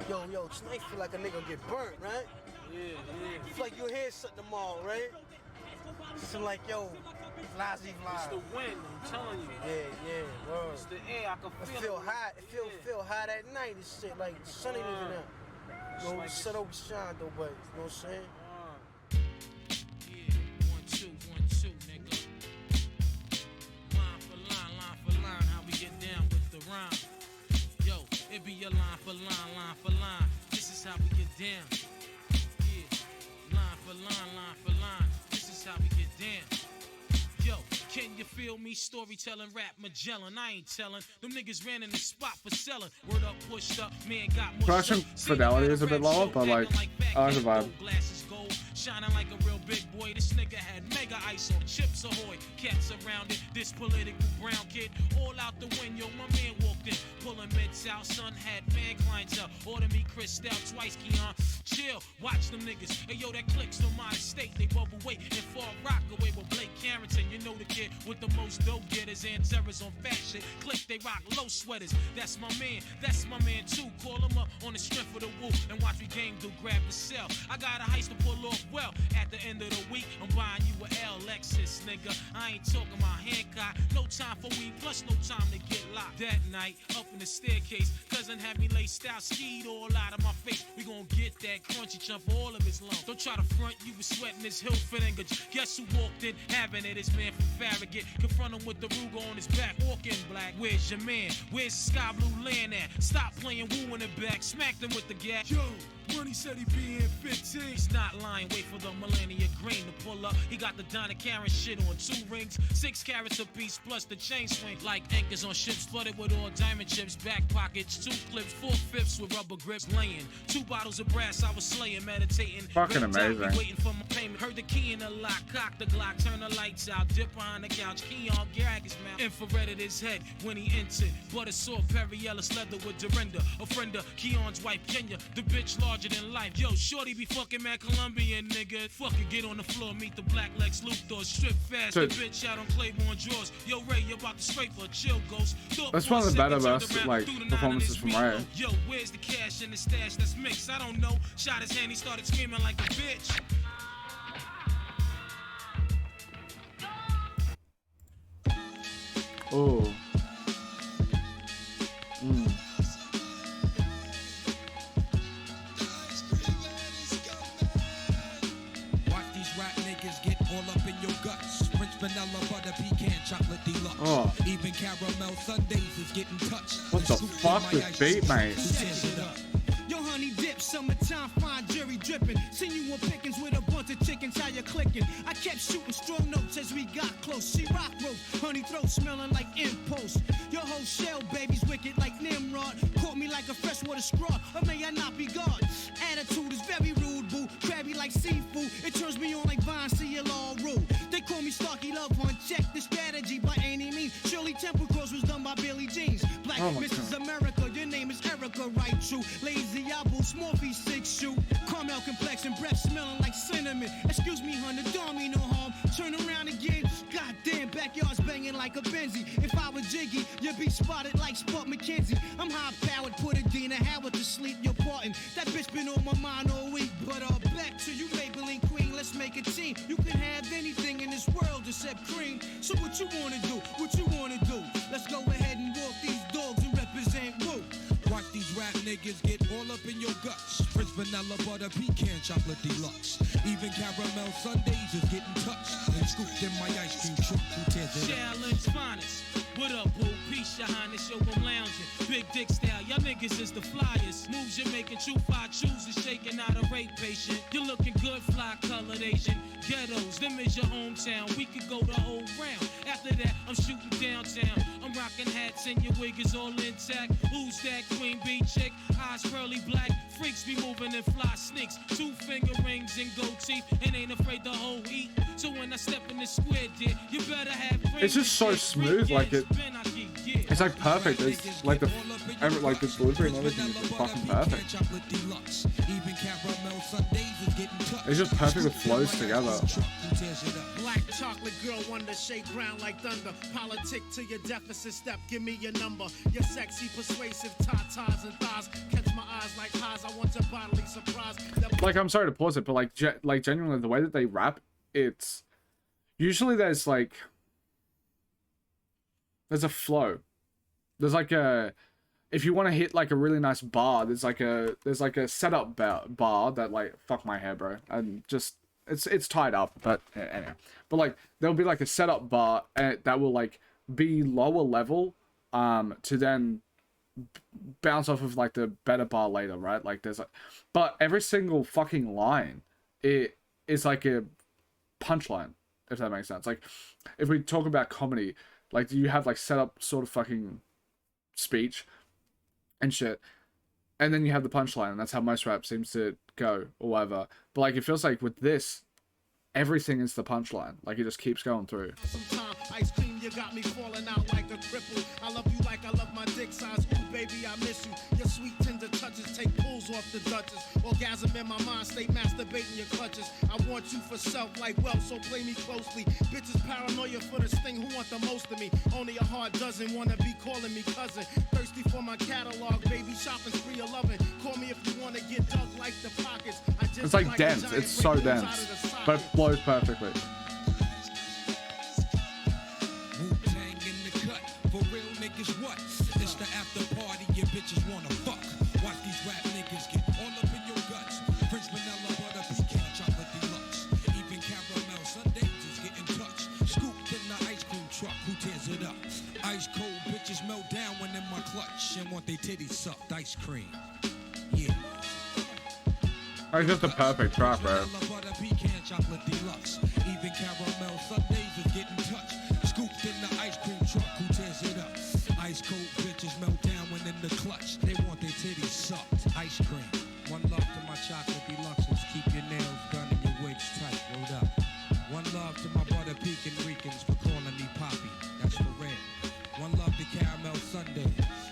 S14: Yo, tonight feel like a nigga get burnt, right?
S3: Yeah.
S14: Feel like you hear something tomorrow, right? So like, yo, Flazy Fly.
S3: It's the wind, I'm telling you.
S14: Yeah, word.
S3: It's the air, I can feel it.
S14: Hot. It feel hot at night and shit. Like, the sun ain't even out. You know, the sun don't shine though, but, you know what I'm saying?
S4: Yeah, 1, 2, nigga. Line for line, how we get down with the rhyme. Yo, it be a line for line. This is how we get down. Yeah, line for line. Damn. Yo, can you feel me? Storytelling, rap Magellan. I ain't telling. Them niggas ran in the spot for selling. Word up, pushed up. Man got more.
S1: Production fidelity is a bit lower, but like, I like the vibe.
S4: Glasses gold, shining like a real big boy. This nigga had mega ice on chips ahoy. Cats around it. This political brown kid, all out the window. My man walked in, pulling mids out. Son had man clientele. Order me Cristal twice, Keon. Chill, watch them niggas. Hey yo, that clicks from my estate. They bubble weight and far rock away with Blake Carrington. You know the kid with the most dope getters and terrors on fat shit. Click, they rock low sweaters. That's my man too. Call him up on the strength of the woo and watch me game do. Grab the cell. I got a heist to pull off well. At the end of the week, I'm buying you a L Lexus, nigga. I ain't talking about Hancock. No time for weed, plus no time to get locked. That night, up in the staircase, cousin had me laced out, skied all out of my face. We gon' get that crunchy chunk for all of his lungs. Don't try to front, you was sweating his hill finger. Guess who walked in, having it? His man from Farragut. Confront him with the Ruger on his back, walking black. Where's your man? Where's the sky blue land at? Stop playing woo in the back, smacked him with the gas. Yo, Money said he be in 15. He's not lying, wait for the Millennia Green to pull up. He got the Donna Karen shit on 2 rings, 6 carats a piece plus the chain swing. Like anchors on ships flooded with all diamond chips, back pockets, 2 clips, 4/5 with rubber grips laying. 2 bottles of brass, I was slaying, meditating.
S1: Fucking amazing.
S4: Waiting for my payment. Heard the key in the lock, cock the Glock, turn the lights out, dip behind the couch, key on, gag his mouth. Infrared at his head when he entered. Butter sore, Perry Ellis leather with Dorinda. A friend of Keon's wife, Kenya, the bitch larger than life. Yo, shorty be fucking mad Colombian, nigga. Fucking get on the floor, meet the black Lex Luthor. Strip fast, the bitch out on Claiborne drawers. Yo, Ray, you about to scrape her, chill, ghost.
S1: That's one of the better like performances from Ray.
S4: Yo, where's the cash in the stash that's mixed? I don't know. Shot his hand, he started screaming like a bitch.
S1: Oh.
S12: Watch these rap niggas get all up in your guts. French vanilla butter pecan chocolate deluxe.
S1: Oh.
S12: Even caramel sundaes is getting touched.
S1: What the fuck this beat, mate?
S2: Yo, honey dip, summertime, fine jury dripping. Seen you on pickings with a bunch of chickens, how you clicking? I kept shooting strong notes as we got close. She rock rope, honey throat smelling like impulse. Your whole shell, baby's wicked like Nimrod. Caught me like a freshwater straw, or may I not be God? Attitude is very rude, boo. Crabby like seafood, it turns me on like Vine, see it all rule. They call me Starkey Love Hunt, check the strategy by any means. Shirley Temple Cross was done by Billy Jeans. Black Mrs. America, your name is Erica, right? True. Lazy apple, small feet, 6 shoe. Caramel complexion, breath smelling like cinnamon. Excuse me, honey, don't mean no harm. Turn around again. Goddamn, backyard's banging like a Benzie. If I was Jiggy, you'd be spotted like Spud McKenzie. I'm high powered, put a Dina Howard to sleep. You're parting. That bitch been on my mind all week. But back to you, Maybelline Queen. Let's make a team. You can have anything in this world except cream. So what you wanna do? What you wanna do? Let's go ahead and walk these dogs and represent Woo.
S12: Watch these rap niggas get all up in your guts. French vanilla butter pecan chocolate deluxe. Even caramel sundaes is getting touched and scooped in my ice cream truck. Who tears it up?
S4: Shaolin Finest. What up, boo? Peace, your highness, yo, I'm lounging. Big dick style, y'all niggas is the flyers. Moves you're making, true fly chooses, shaking out a rape patient. You're looking good, fly colored Asian. Ghettos, them is your hometown. We could go the whole round. After that, I'm shooting downtown. I'm rocking hats and your wig is all intact. Who's that queen bee chick? Eyes pearly black. Freaks be moving in fly sneaks. 2 finger rings and gold teeth. And ain't afraid the whole heat. So when I step in the square, dear, you better have
S1: It's just so smooth, like it's like perfect. It's like the delivery and everything is just fucking perfect. It's just perfect with flows together.
S2: Black chocolate girl, wonder, shake ground like thunder. Politic to your deficit step, give me your number. Your sexy, persuasive tatas and thighs. Catch my eyes like highs, I want your bodily surprise.
S1: Like, I'm sorry to pause it, but like genuinely, the way that they rap, it's usually there's a flow. There's like a, if you want to hit like a really nice bar, there's like a setup bar that like, fuck my hair, bro, and just it's tied up, but anyway. But like there'll be like a setup bar that will like be lower level, to then bounce off of like the better bar later, right? Like there's like, but every single fucking line, it is like a punchline. if that makes sense. Like, if we talk about comedy, like, you have like set up sort of fucking speech and shit, and then you have the punchline, and that's how most rap seems to go or whatever. But like, it feels like with this, everything is the punchline. Like, it just keeps going through.
S4: Sometime, ice cream, you got me falling out like a cripple. I love you like I love my dick size. Ooh, baby, I miss you. Your sweet tender touches take pulls off the Duchess. Orgasm in my mind, stay masturbating your clutches. I want you for self like wealth, so play me closely. Bitches paranoia for this thing, who want the most of me? Only a hard dozen wanna be calling me cousin. Thirsty for my catalog, baby, shopping spree 11. Call me if you wanna get dug like the pockets. I just
S1: It's like dense. It's so dense, but it flows perfectly.
S12: Wu-Tang in the cut, for real niggas what? It's the after party, your bitches wanna fuck. Watch these rap niggas get all up in your guts. Prince Vanilla, butter, pecan, chocolate deluxe. Even caramel sundaes is getting touched. Scooped in the ice cream truck, who tears it up? Ice cold bitches melt down when in my clutch and want they titties sucked. Ice cream, yeah.
S1: It's just a perfect track, bro.
S12: Butter, pecan, chocolate deluxe. Even caramel sundaes is getting touched. Scooped in the ice cream truck, who tears it up? Ice cold bitches melt down when in the clutch. They want their titties sucked. Ice cream. One love to my chocolate deluxes. Keep your nails done and your wigs tight. Rolled up. One love to my butter pecan Ricans for calling me Poppy. That's for red. One love to caramel sundae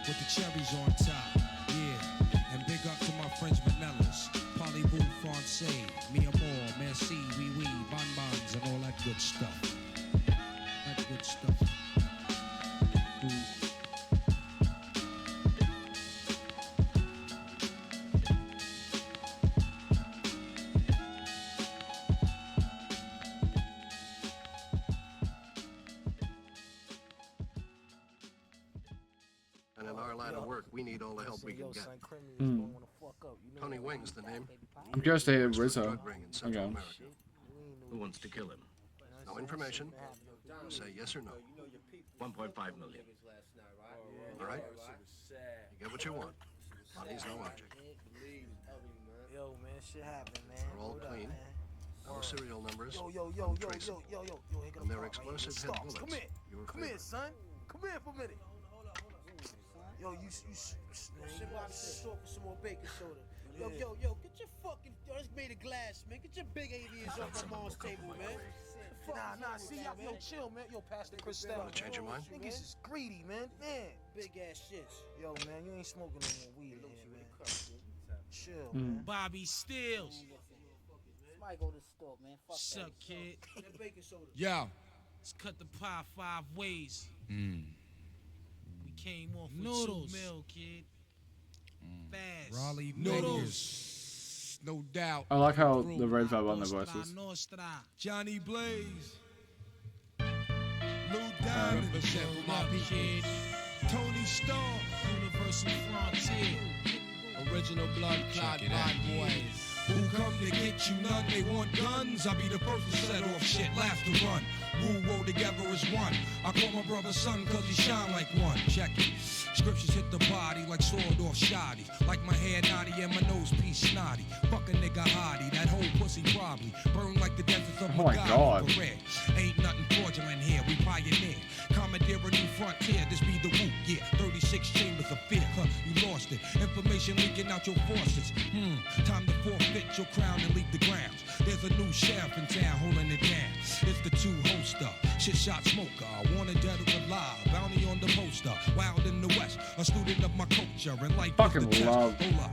S12: with the cherries on top. Yeah. And big up to my friends Vanellas. Parlez-vous français, mi amour, merci, oui oui, bonbons, and all that good stuff. That good stuff.
S7: And in our line of work, we need all the help we can get. Tony Wing's the name.
S1: I'm curious to hear RZA
S7: Drug ring in Central
S1: again.
S7: America. Who wants to kill him? No information. Say yes or no.
S6: 1.5 million.
S7: All right? You get what you want. Money's no object.
S14: Yo, man, shit happened, man.
S7: They're all
S14: Hold up,
S7: clean.
S14: man.
S7: No serial numbers.
S14: Yo,
S7: untraceable.
S14: here go
S7: And
S14: the
S7: they're
S14: part, man.
S7: explosive head
S14: Starks,
S7: bullets.
S14: Come here.
S7: Your
S14: Come here,
S7: favorite.
S14: son. Come here for a minute. Yo, you man.
S2: Shit about to store for some more baking soda. Yo,
S14: Yeah.
S2: yo, get your fucking, yo, that's made of glass, man. Get your big aliens off my mom's table, man.
S14: Nah, see, yo, chill, man. Yo, Pastor Cristal.
S7: Wanna change your mind?
S14: Niggas is greedy, man. Man.
S2: Big ass shits.
S14: Yo, man, you ain't smoking no more weed in here, man. Chill,
S1: Mm.
S14: man.
S4: Bobby Steels.
S15: Might go to the store, man. Fuck
S4: What's
S15: that.
S4: up, kid?
S2: That baking soda.
S12: Yo.
S4: Let's cut the pie 5 ways.
S12: Mm.
S4: We came off with
S12: Noodles.
S4: 2 mil, kid. Fast.
S12: Raleigh
S4: Noodles.
S12: Vegas. No doubt.
S1: I like how the Red vibe on their voices.
S4: Nostra.
S12: Johnny Blaze. Lou Diamond. Represent my
S4: kid.
S12: Tony Stark.
S4: Universal Frontier.
S12: Original blood clot bad boys. Who come to get you none? They want guns. I'll be the first to set off shit, last to run. Rule roll together as one. I call my brother son cause he shine like one. Check it. Scriptures hit the body like sword off shoddy. Like my hair naughty and my nose piece snotty. Fuck a nigga hottie, that whole pussy probably burn like the deserts of
S1: Oh my God.
S12: Ain't nothing fraudulent here, we pioneer. Commandeer a new frontier, this be the whoop, yeah. 36 chambers of fear, huh, you lost it. Information leaking out your faucets. Time to forfeit your crown and leave the grounds. There's a new sheriff in town holding it down. It's the 2 holster, shit shot smoker. Wanted dead or alive, bounty on the poster. Wild in the west, a student of my culture and life.
S1: Fucking
S12: is the test.
S1: love.
S12: Hold up.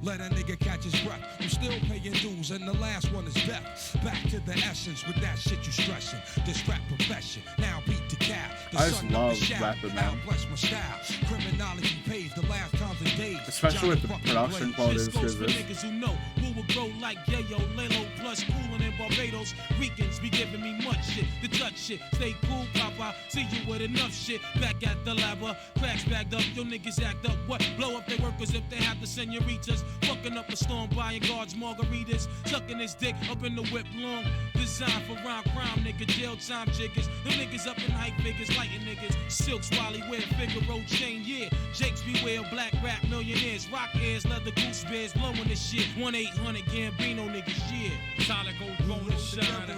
S12: Let a nigga catch his breath. I'm still paying dues, and the last one is death. Back to the essence with that shit you stressing. This rap profession, now beat the cap. The
S1: I just
S12: sun of the
S1: love
S12: shadow,
S1: rapping,
S12: now
S1: man.
S12: bless my style. Criminology pays the last times and days.
S1: Especially with the
S12: Johnny
S1: production
S12: fucking
S1: quality
S4: This
S1: is
S4: goes
S1: good.
S4: for niggas who know who will grow like Yayo, Lalo, plus coolin' in Barbados. Ricans be giving me much shit to touch shit. Stay cool, Papa. See you with enough shit. Back at the lava, cracks bagged up. Your niggas act up. What? Blow up their workers if they have the senoritas. Fucking up a storm, buying guards, margaritas. Sucking his dick up in the whip long. Designed for round crime, nigga. Jail time jiggers. Them niggas up in hype figures. slighting niggas. Silks while he wear Figaro chain, yeah. Jakes beware, black rap millionaires. Rock ears, leather goose bears, blowing this shit. 1-800 Gambino niggas, yeah. Solid gold bone and shine.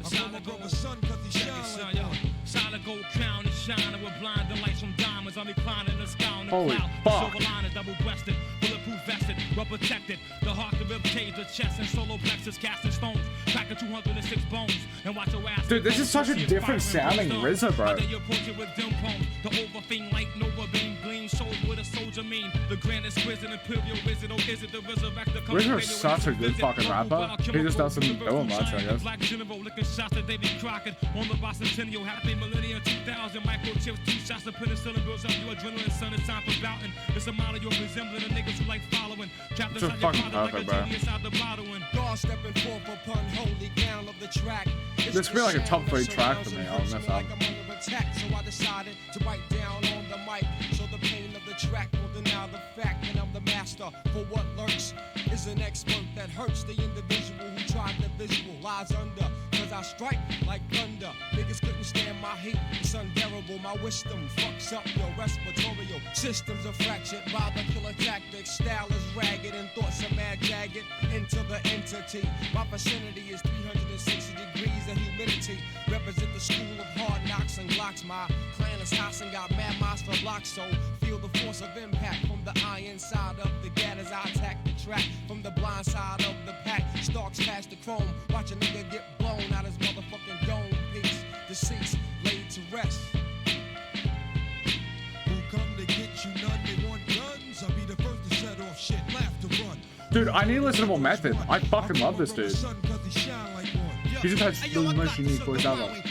S4: Solid gold sun, cause he shine like solid gold crown and shining with blinding lights from diamonds. I'm reclining the sky on the cloud. Silver liners, double-breasted, bulletproof vested, rubber protected. The heart, the rib cage, the chest, and solo plexus, casting stones. Cracking 206 bones. And watch your ass.
S1: Dude, this is such a different sounding RZA, bro.
S4: The overthing light Nova beam gleam shows what a soldier mean. The grandest prison imperial visit, or is it the resurrector?
S1: RZA is such a good fucking rapper. He just doesn't do much, I guess.
S4: Black general licking shots that David Crockett on the bicentennial. Happy millennium 2000. Microchips, 2 shots of penicillin builds up your adrenaline. Son, it's time for bouting. It's a model you're resembling. The niggas who like following. Trapped inside your bottle like a genie inside the bottle.
S12: God stepping forth upon holy ground of the track.
S1: This could be like a top 3 track for me on this album.
S12: Attack, so I decided to bite down on the mic. So the pain of the track will deny the fact that I'm the master. For what lurks is an expert that hurts the individual who tried the visual lies under. Cause I strike like thunder. Niggas couldn't stand my heat. It's unbearable. My wisdom fucks up your respiratory systems are fractured by the killer tactics. Style is ragged and thoughts are mad jagged into the entity. My vicinity is 360 degrees of humidity. Represent the school of hard knocks and glocks. My clan is house and got mad monster blocks. So feel the force of impact from the iron side of the gat as I attack the track. From the blind side of the pack, stalks past the chrome. Watch a nigga get blown out his motherfucking dome piece. Deceased, laid to rest.
S5: Who come to get you none? They want guns. I'll be the first to set off shit, laugh to run.
S1: Dude, I need to listen to more Method. I fucking love this dude. He just has the most unique voice ever.
S2: Move,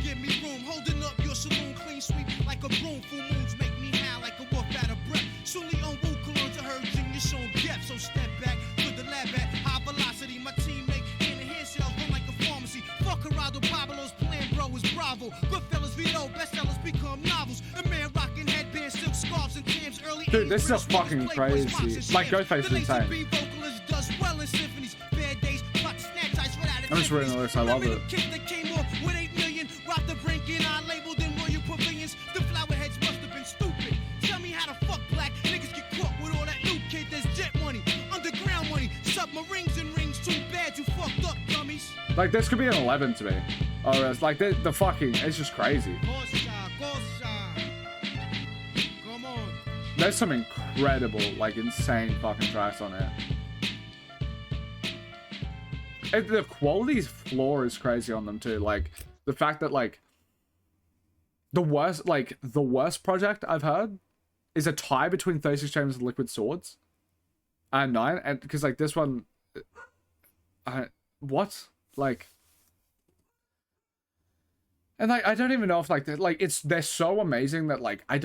S2: give me room, holding up your saloon clean sweep like a broom. Full moons make me howl like a wolf out of breath. Soonly on Wu Cologne to her genius shown depth. So step back with the lab at high velocity. My teammate hand-to-hand sales run like a pharmacy. Fuck Gerardo Pablo's plan, bro, is Bravo. Goodfellas Vito, bestsellers become novels. The man rocking headbands, silk scarves, and cams early.
S1: Dude, this is fucking crazy. Like, Ghostface is insane. I'm just reading the lyrics, I love it.
S2: That came off with 8 million, rocked the brink and I labeled in royal pavilions. The flower heads must have been stupid. Tell me how the fuck black niggas get caught with all that new kid. There's jet money, underground money, submarines and rings. Too bad you fucked up, dummies.
S1: Like, this could be an 11 to me. Or else, like, the fucking, it's just crazy.
S2: Come on.
S1: There's some incredible, like, insane fucking tracks on there. And the quality's floor is crazy on them too. Like the fact that like the worst project I've heard is a tie between 36 Chambers and Liquid Swords and 9, and because like this one, what like, and like I don't even know if like they're so amazing that like I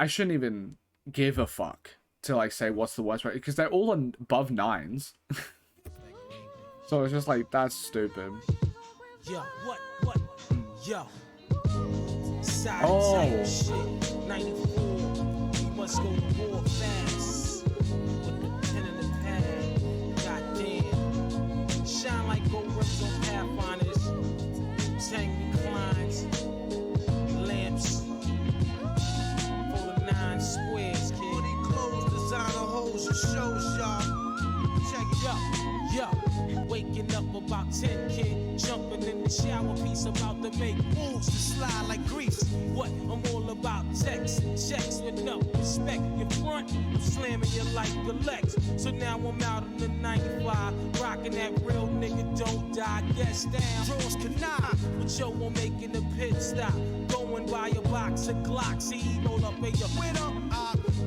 S1: shouldn't even give a fuck to like say what's the worst project because they're all above 9s. So it's just like, that's stupid.
S3: Yo, what? Yo. Side
S1: oh.
S3: Shit. 94. We must go to war fast. With the pen and the pad. Goddamn. Shine like gold rims on Pathfinders. Tang reclines. Lamps. For the 9 squares, kid.
S2: Money clothes, designer hoes, and shows, y'all. Check it out.
S3: Yo, waking up about 10, kid. Jumping in the shower piece about to make moves to slide like grease. What? I'm all about text, checks with no respect. Your front, I'm slamming you like the Lex. So now I'm out in the 95, rocking that real nigga don't die. Guess down, draws canine. But yo, I'm making a pit stop. Going by a box of Glocks. He roll up in your
S2: window.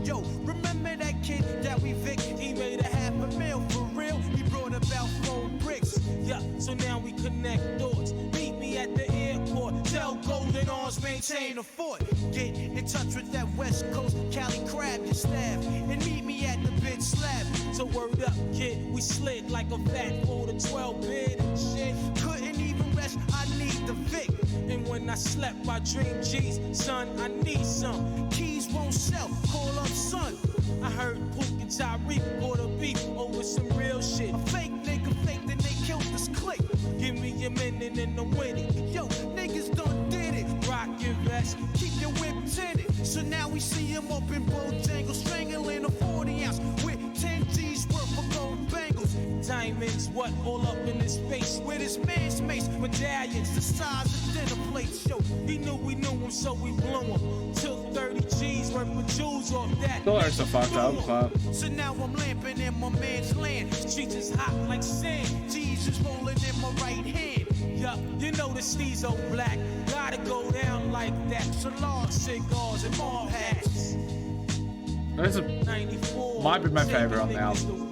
S2: Yo, remember that kid that we victim?
S3: He made a $500,000 for real. He brought about 4 bricks. Yeah, so now we connect doors. Meet me at the airport. Tell Golden Arms maintain the fort.
S2: Get in touch with that West Coast Cali crab you stab. And meet me at the big slab.
S3: So word up, kid. We slid like a fat 4 to 12 bid and shit.
S2: Couldn't even rest. I need the Vic.
S3: And when I slept, I dreamed G's. Son, I need some.
S2: Keys won't sell. Call up son.
S3: I heard Pook and Tyreek bought a beef over some real shit.
S2: A fake nigga fake, then they killed this clique.
S3: Give me a minute and I'm winning.
S2: Yo, niggas done did it.
S3: Rockin' back.
S2: see him up in Bojangles, strangling a 40 ounce with 10 G's worth of gold bangles.
S3: Diamonds, what all up in his face?
S2: With his man's mace, medallions the size of dinner plates. Yo,
S3: He knew we knew him, so we blew him. Took 30 G's worth of jewels off that.
S1: Still are so fucked up, but
S2: so now I'm lamping in my man's land.
S3: Streets is hot like sand.
S2: G's is rolling in my right hand.
S3: Yup, you know the steez old black. Gotta go down like that.
S2: Salon cigars and mob hats.
S1: this is
S3: 94.
S1: might be my favorite on the album.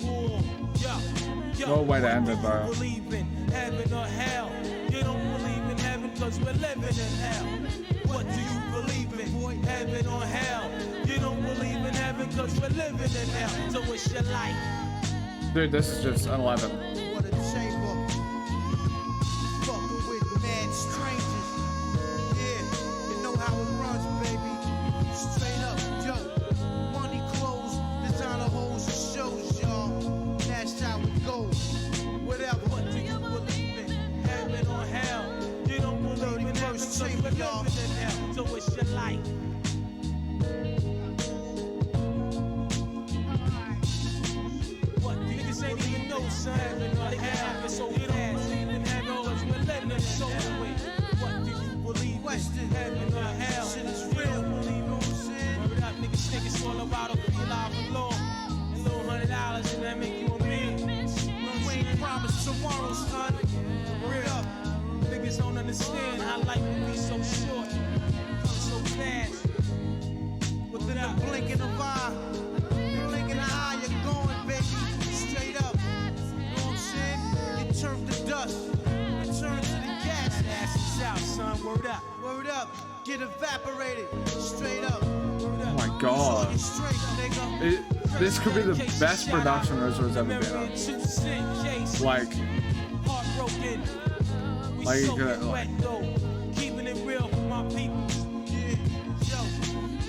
S1: No way to end it, bro.
S3: Believe in heaven or hell. You don't believe in heaven cause we're living in hell. What do you believe in? Heaven or hell? You don't believe in heaven cause we're living in hell. So it's your life.
S1: Dude, this is just an 11.
S2: What a chamber. Fucking with mad strangers. Yeah, you know how it runs, baby. Straight up, yo. Money, clothes, designer hoes and shows, y'all. That's how it goes. Whatever.
S3: What do you believe in? Heaven or hell? You don't believe in heaven cause we're living in hell. So it's your life. What? Niggas ain't even know, son. Heaven or hell? It's so fast. In heaven cause we're living in so way. What do you believe in? Heaven or hell?
S2: Shit is real.
S3: Believe in what I'm saying? Word up, niggas think it's all about a few live alone. A little $100 and that make you a man.
S2: You ain't promised tomorrow, son.
S3: Word up. Niggas don't understand how life can be so short. Come so fast.
S2: Within the blink of an eye, blink of an eye, you're going, baby. Straight up. You know what I'm saying? You turn to dust. You turn to the gas.
S3: Ass is out, son. Word up.
S2: Word up. Get evaporated. Straight up. Word up.
S1: Oh my god.
S2: Straight, nigga.
S1: This could be the best production RZA's ever been on. Like,
S3: Heartbroken. We
S1: like you
S3: soaking
S1: could, like,
S3: wet though. Keeping it real for my people.
S2: Yeah, yo.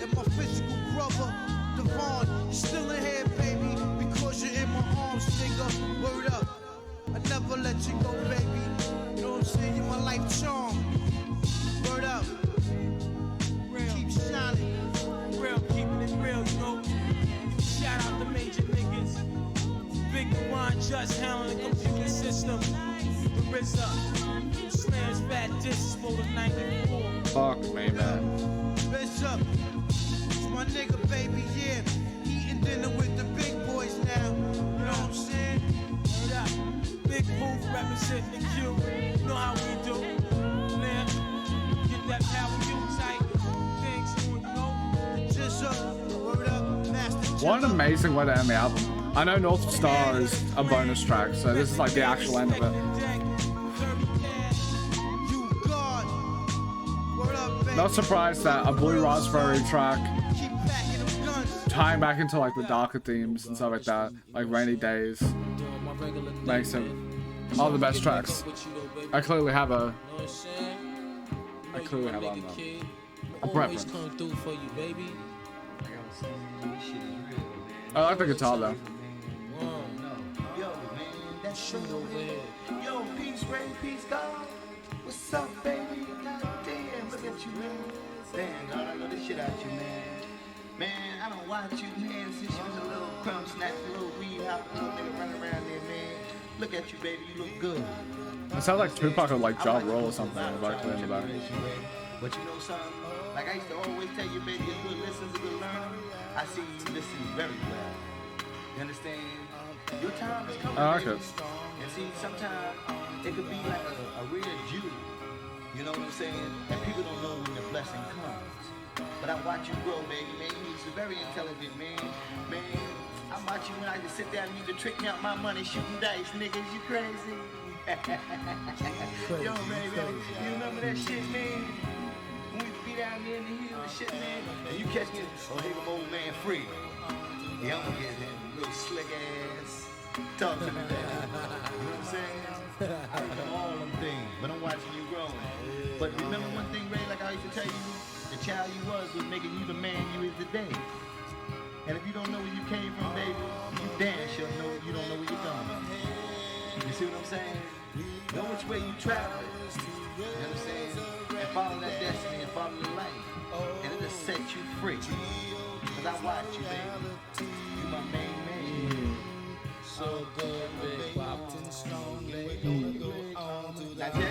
S2: And my physical brother, Devon, you're still in here, baby. Because you're in my arms, nigga. Word up. I never let you go, baby. You know what I'm saying? You're my life charm. Word up.
S3: Real.
S2: Keep shining.
S3: Real, keeping it real, you know. Shout out the major niggas. Big One just handling the computer system. The RZA. Slams fat dispo of 94.
S1: fuck me, man.
S2: Bitch up. It's my nigga, baby, yeah. Eating dinner with the big boys now. You know what I'm saying?
S3: Word up. Big Booth representing the Q. You know how we do. Man, get that power you type. Things, you know.
S2: Just up. Word up. Master.
S1: What an amazing way to end the album. I know North Star is a bonus track, so this is like the actual end of it. Not surprised that a Blue Raspberry track tying back into like the darker themes and stuff like that, like Rainy Days, makes them all the best tracks. I clearly have a preference. I like the guitar though.
S16: Yo, man, that shit over here. Yo, peace, Ray, peace, God. What's up, baby? God damn, look at you, man. Damn, God, I know this shit out you, man. Man, I don't watch you, man, since you was a little crumb snatch, a little weed hop, a little nigga running around there, man. Look at you, baby, you look good.
S1: It sounds like Tupac or like Ja Rule or something like that in the back.
S16: But you know something? Like I used to always tell you, baby, a good listener's a good learner. I see you listen very well. You understand? Your time is coming, baby. And see, sometimes it could be like a real Jew. You know what I'm saying? And people don't know when the blessing comes. But I watch you grow, baby, man. You're very intelligent, man. Man, I watch you when I just sit down and you to trick me out my money shooting dice, niggas. You crazy? Yo, baby, you remember that shit, man? When we be down there in the hill and shit, man, and you catch me, oh, here come old man free. Yeah, I'm gonna get him, little slick ass. Talk to me, baby. You know what I'm saying? I remember all them things, but I'm watching you growing. But remember one thing, Ray, like I used to tell you, the child you was making you the man you is today. And if you don't know where you came from, baby, you damn sure know you don't know where you're going. You see what I'm saying? Know which way you travel. You understand? And follow that destiny and follow the lane. And it'll set you free. Cause I watch you, baby. You my main man.
S12: So good, big pop.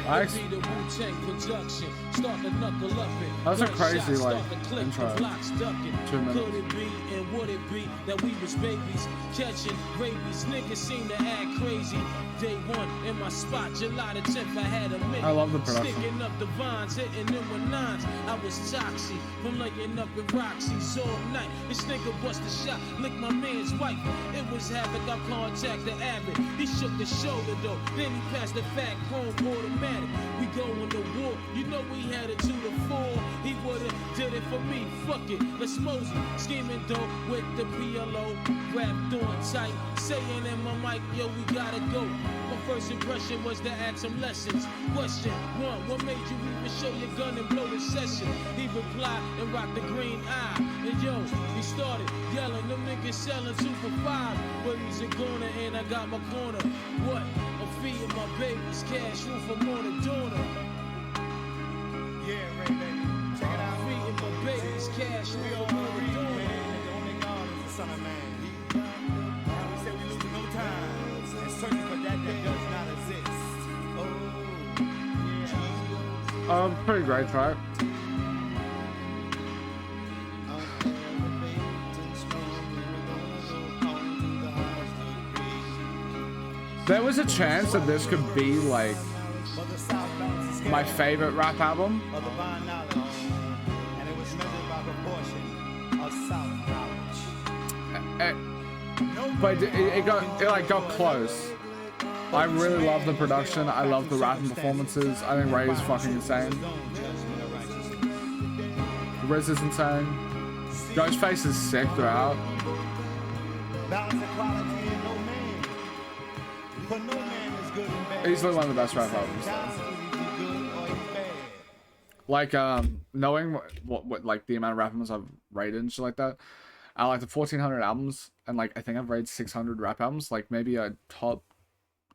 S1: I
S12: Be the Wu-Tang production. Start to knuckle up it.
S1: That was a crazy, like,
S12: Start to click,
S1: intro.
S12: blocks ducking.
S1: 2 minutes.
S12: Could it be and would it be that we was babies catching rabies? Niggas seem to act crazy. Day one in my spot, July the 10th, I had a minute.
S1: I love the production.
S12: Sticking up the vines, hitting them with nines. I was toxic from laying up in Roxy's all night. This nigga bust a shot, licked my man's wife. It was havoc, I contacted Abbott. He shook the shoulder though, then he passed the fat chrome automatic. We going to war, you know we had it 2 to 4. He would've did it for me, fuck it, let's mosey. Scheming though with the PLO, wrapped on tight. Saying in my mic, yo, we gotta go. My first impression was to ask some lessons. Question 1, what made you even show your gun and blow the session? He replied and rocked the green eye. And yo, he started yelling, them niggas selling 2 for 5. But he's a goner and I got my corner. What? I'm feeding my babies, cash room for more than donor.
S5: Yeah, Ray, baby. Check it out.
S12: Feeding my babies, cash room for more than donor.
S5: The only God is the Son of Man. And we say we losing no time. And searching for that does not exist. Oh, yeah.
S1: Pretty great track. There was a chance that this could be like my favorite rap album.
S5: Of divine knowledge. And it was measured by proportion of South knowledge.
S1: But it like got close. I really love the production. I love the rapping performances. I think Ray is fucking insane. Riz is insane. Ghostface is sick throughout.
S5: Balance equality in no man. For no man is good and bad.
S1: Easily one of the best rap albums. Like knowing what like the amount of rap albums I've rated and shit like that. I like the 1400 albums, and like I think I've rated 600 rap albums. Like maybe a top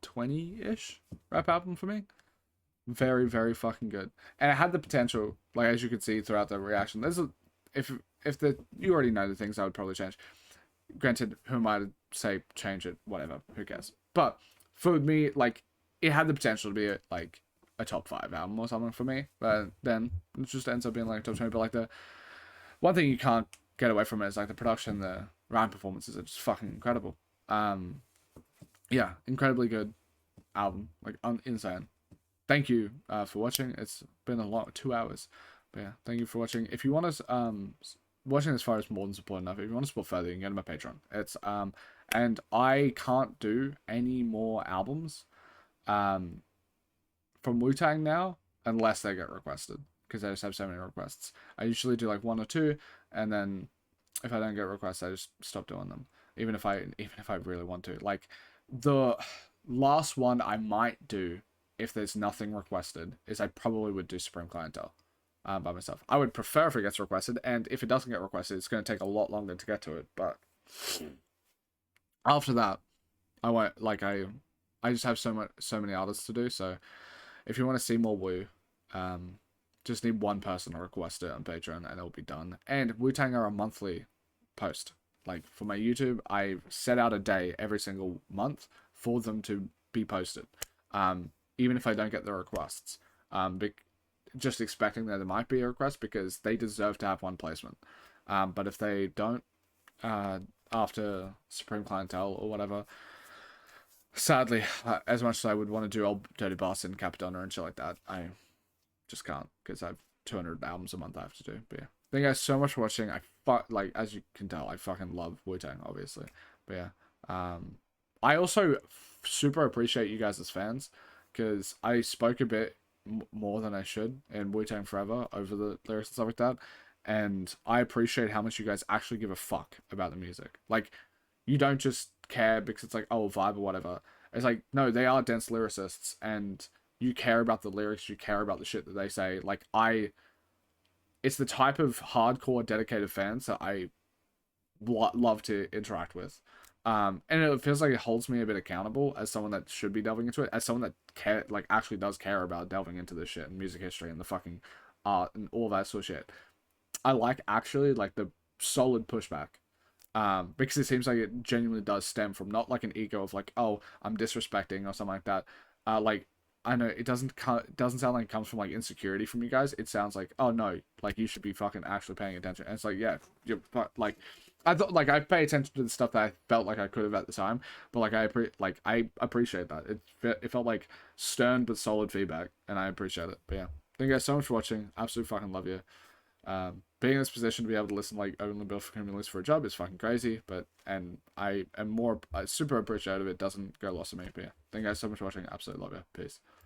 S1: 20-ish rap album for me. Very, very fucking good. And it had the potential, like as you could see throughout the reaction. There's a if you already know the things I would probably change. Granted, who am I to say change it? Whatever, who cares? But for me, like it had the potential to be a top 5 album or something for me. But then it just ends up being like top 20. But like the one thing you can't get away from it is like the production, the rhyme performances are just fucking incredible. Yeah, incredibly good album, like insane. Thank you for watching. It's been a lot, 2 hours. But yeah, thank you for watching. If you want us watching this far is more than support enough. If you want to support further, you can go to my Patreon. It's and I can't do any more albums from Wu-Tang now unless they get requested, because I just have so many requests. I usually do like 1 or 2, and then if I don't get requests, I just stop doing them. Even if I really want to. Like the last one I might do, if there's nothing requested, is I probably would do Supreme Clientele by myself. I would prefer if it gets requested, and if it doesn't get requested, it's going to take a lot longer to get to it. But after that, I won't, like I just have so many artists to do. So if you want to see more Wu, just need one person to request it on Patreon, and it'll be done. And Wu-Tang are a monthly post. Like for my YouTube, I set out a day every single month for them to be posted. Even if I don't get the requests, just expecting that there might be a request, because they deserve to have one placement. But if they don't, after Supreme Clientele or whatever, sadly, as much as I would want to do Old Dirty Bastard and Capadonna and shit like that, I just can't, because I have 200 albums a month I have to do. But yeah, thank you guys so much for watching. Like as you can tell, I fucking love Wu-Tang, obviously. But yeah, I also super appreciate you guys as fans, because I spoke a bit more than I should in Wu-Tang Forever over the lyrics and stuff like that, and I appreciate how much you guys actually give a fuck about the music. Like, you don't just care because it's like, oh, vibe or whatever. It's like, no, they are dense lyricists, and you care about the lyrics, you care about the shit that they say. Like, it's the type of hardcore dedicated fans that I love to interact with. And it feels like it holds me a bit accountable as someone that should be delving into it, as someone that actually does care about delving into this shit and music history and the fucking art and all that sort of shit. I like actually like the solid pushback. Because it seems like it genuinely does stem from not like an ego of like, oh, I'm disrespecting or something like that. Like, I know it doesn't sound like it comes from like insecurity from you guys. It sounds like, oh no, like you should be fucking actually paying attention. And it's like, yeah, you're like, I thought like I pay attention to the stuff that I felt like I could have at the time, but like I appreciate that. It felt like stern but solid feedback, and I appreciate it. But yeah, thank you guys so much for watching. Absolutely fucking love you. Being in this position to be able to listen like only build for Cuban Linx for a job is fucking crazy, and I am more super appreciative it doesn't go lost on me. But yeah, thank you guys so much for watching. Absolutely love you. Peace.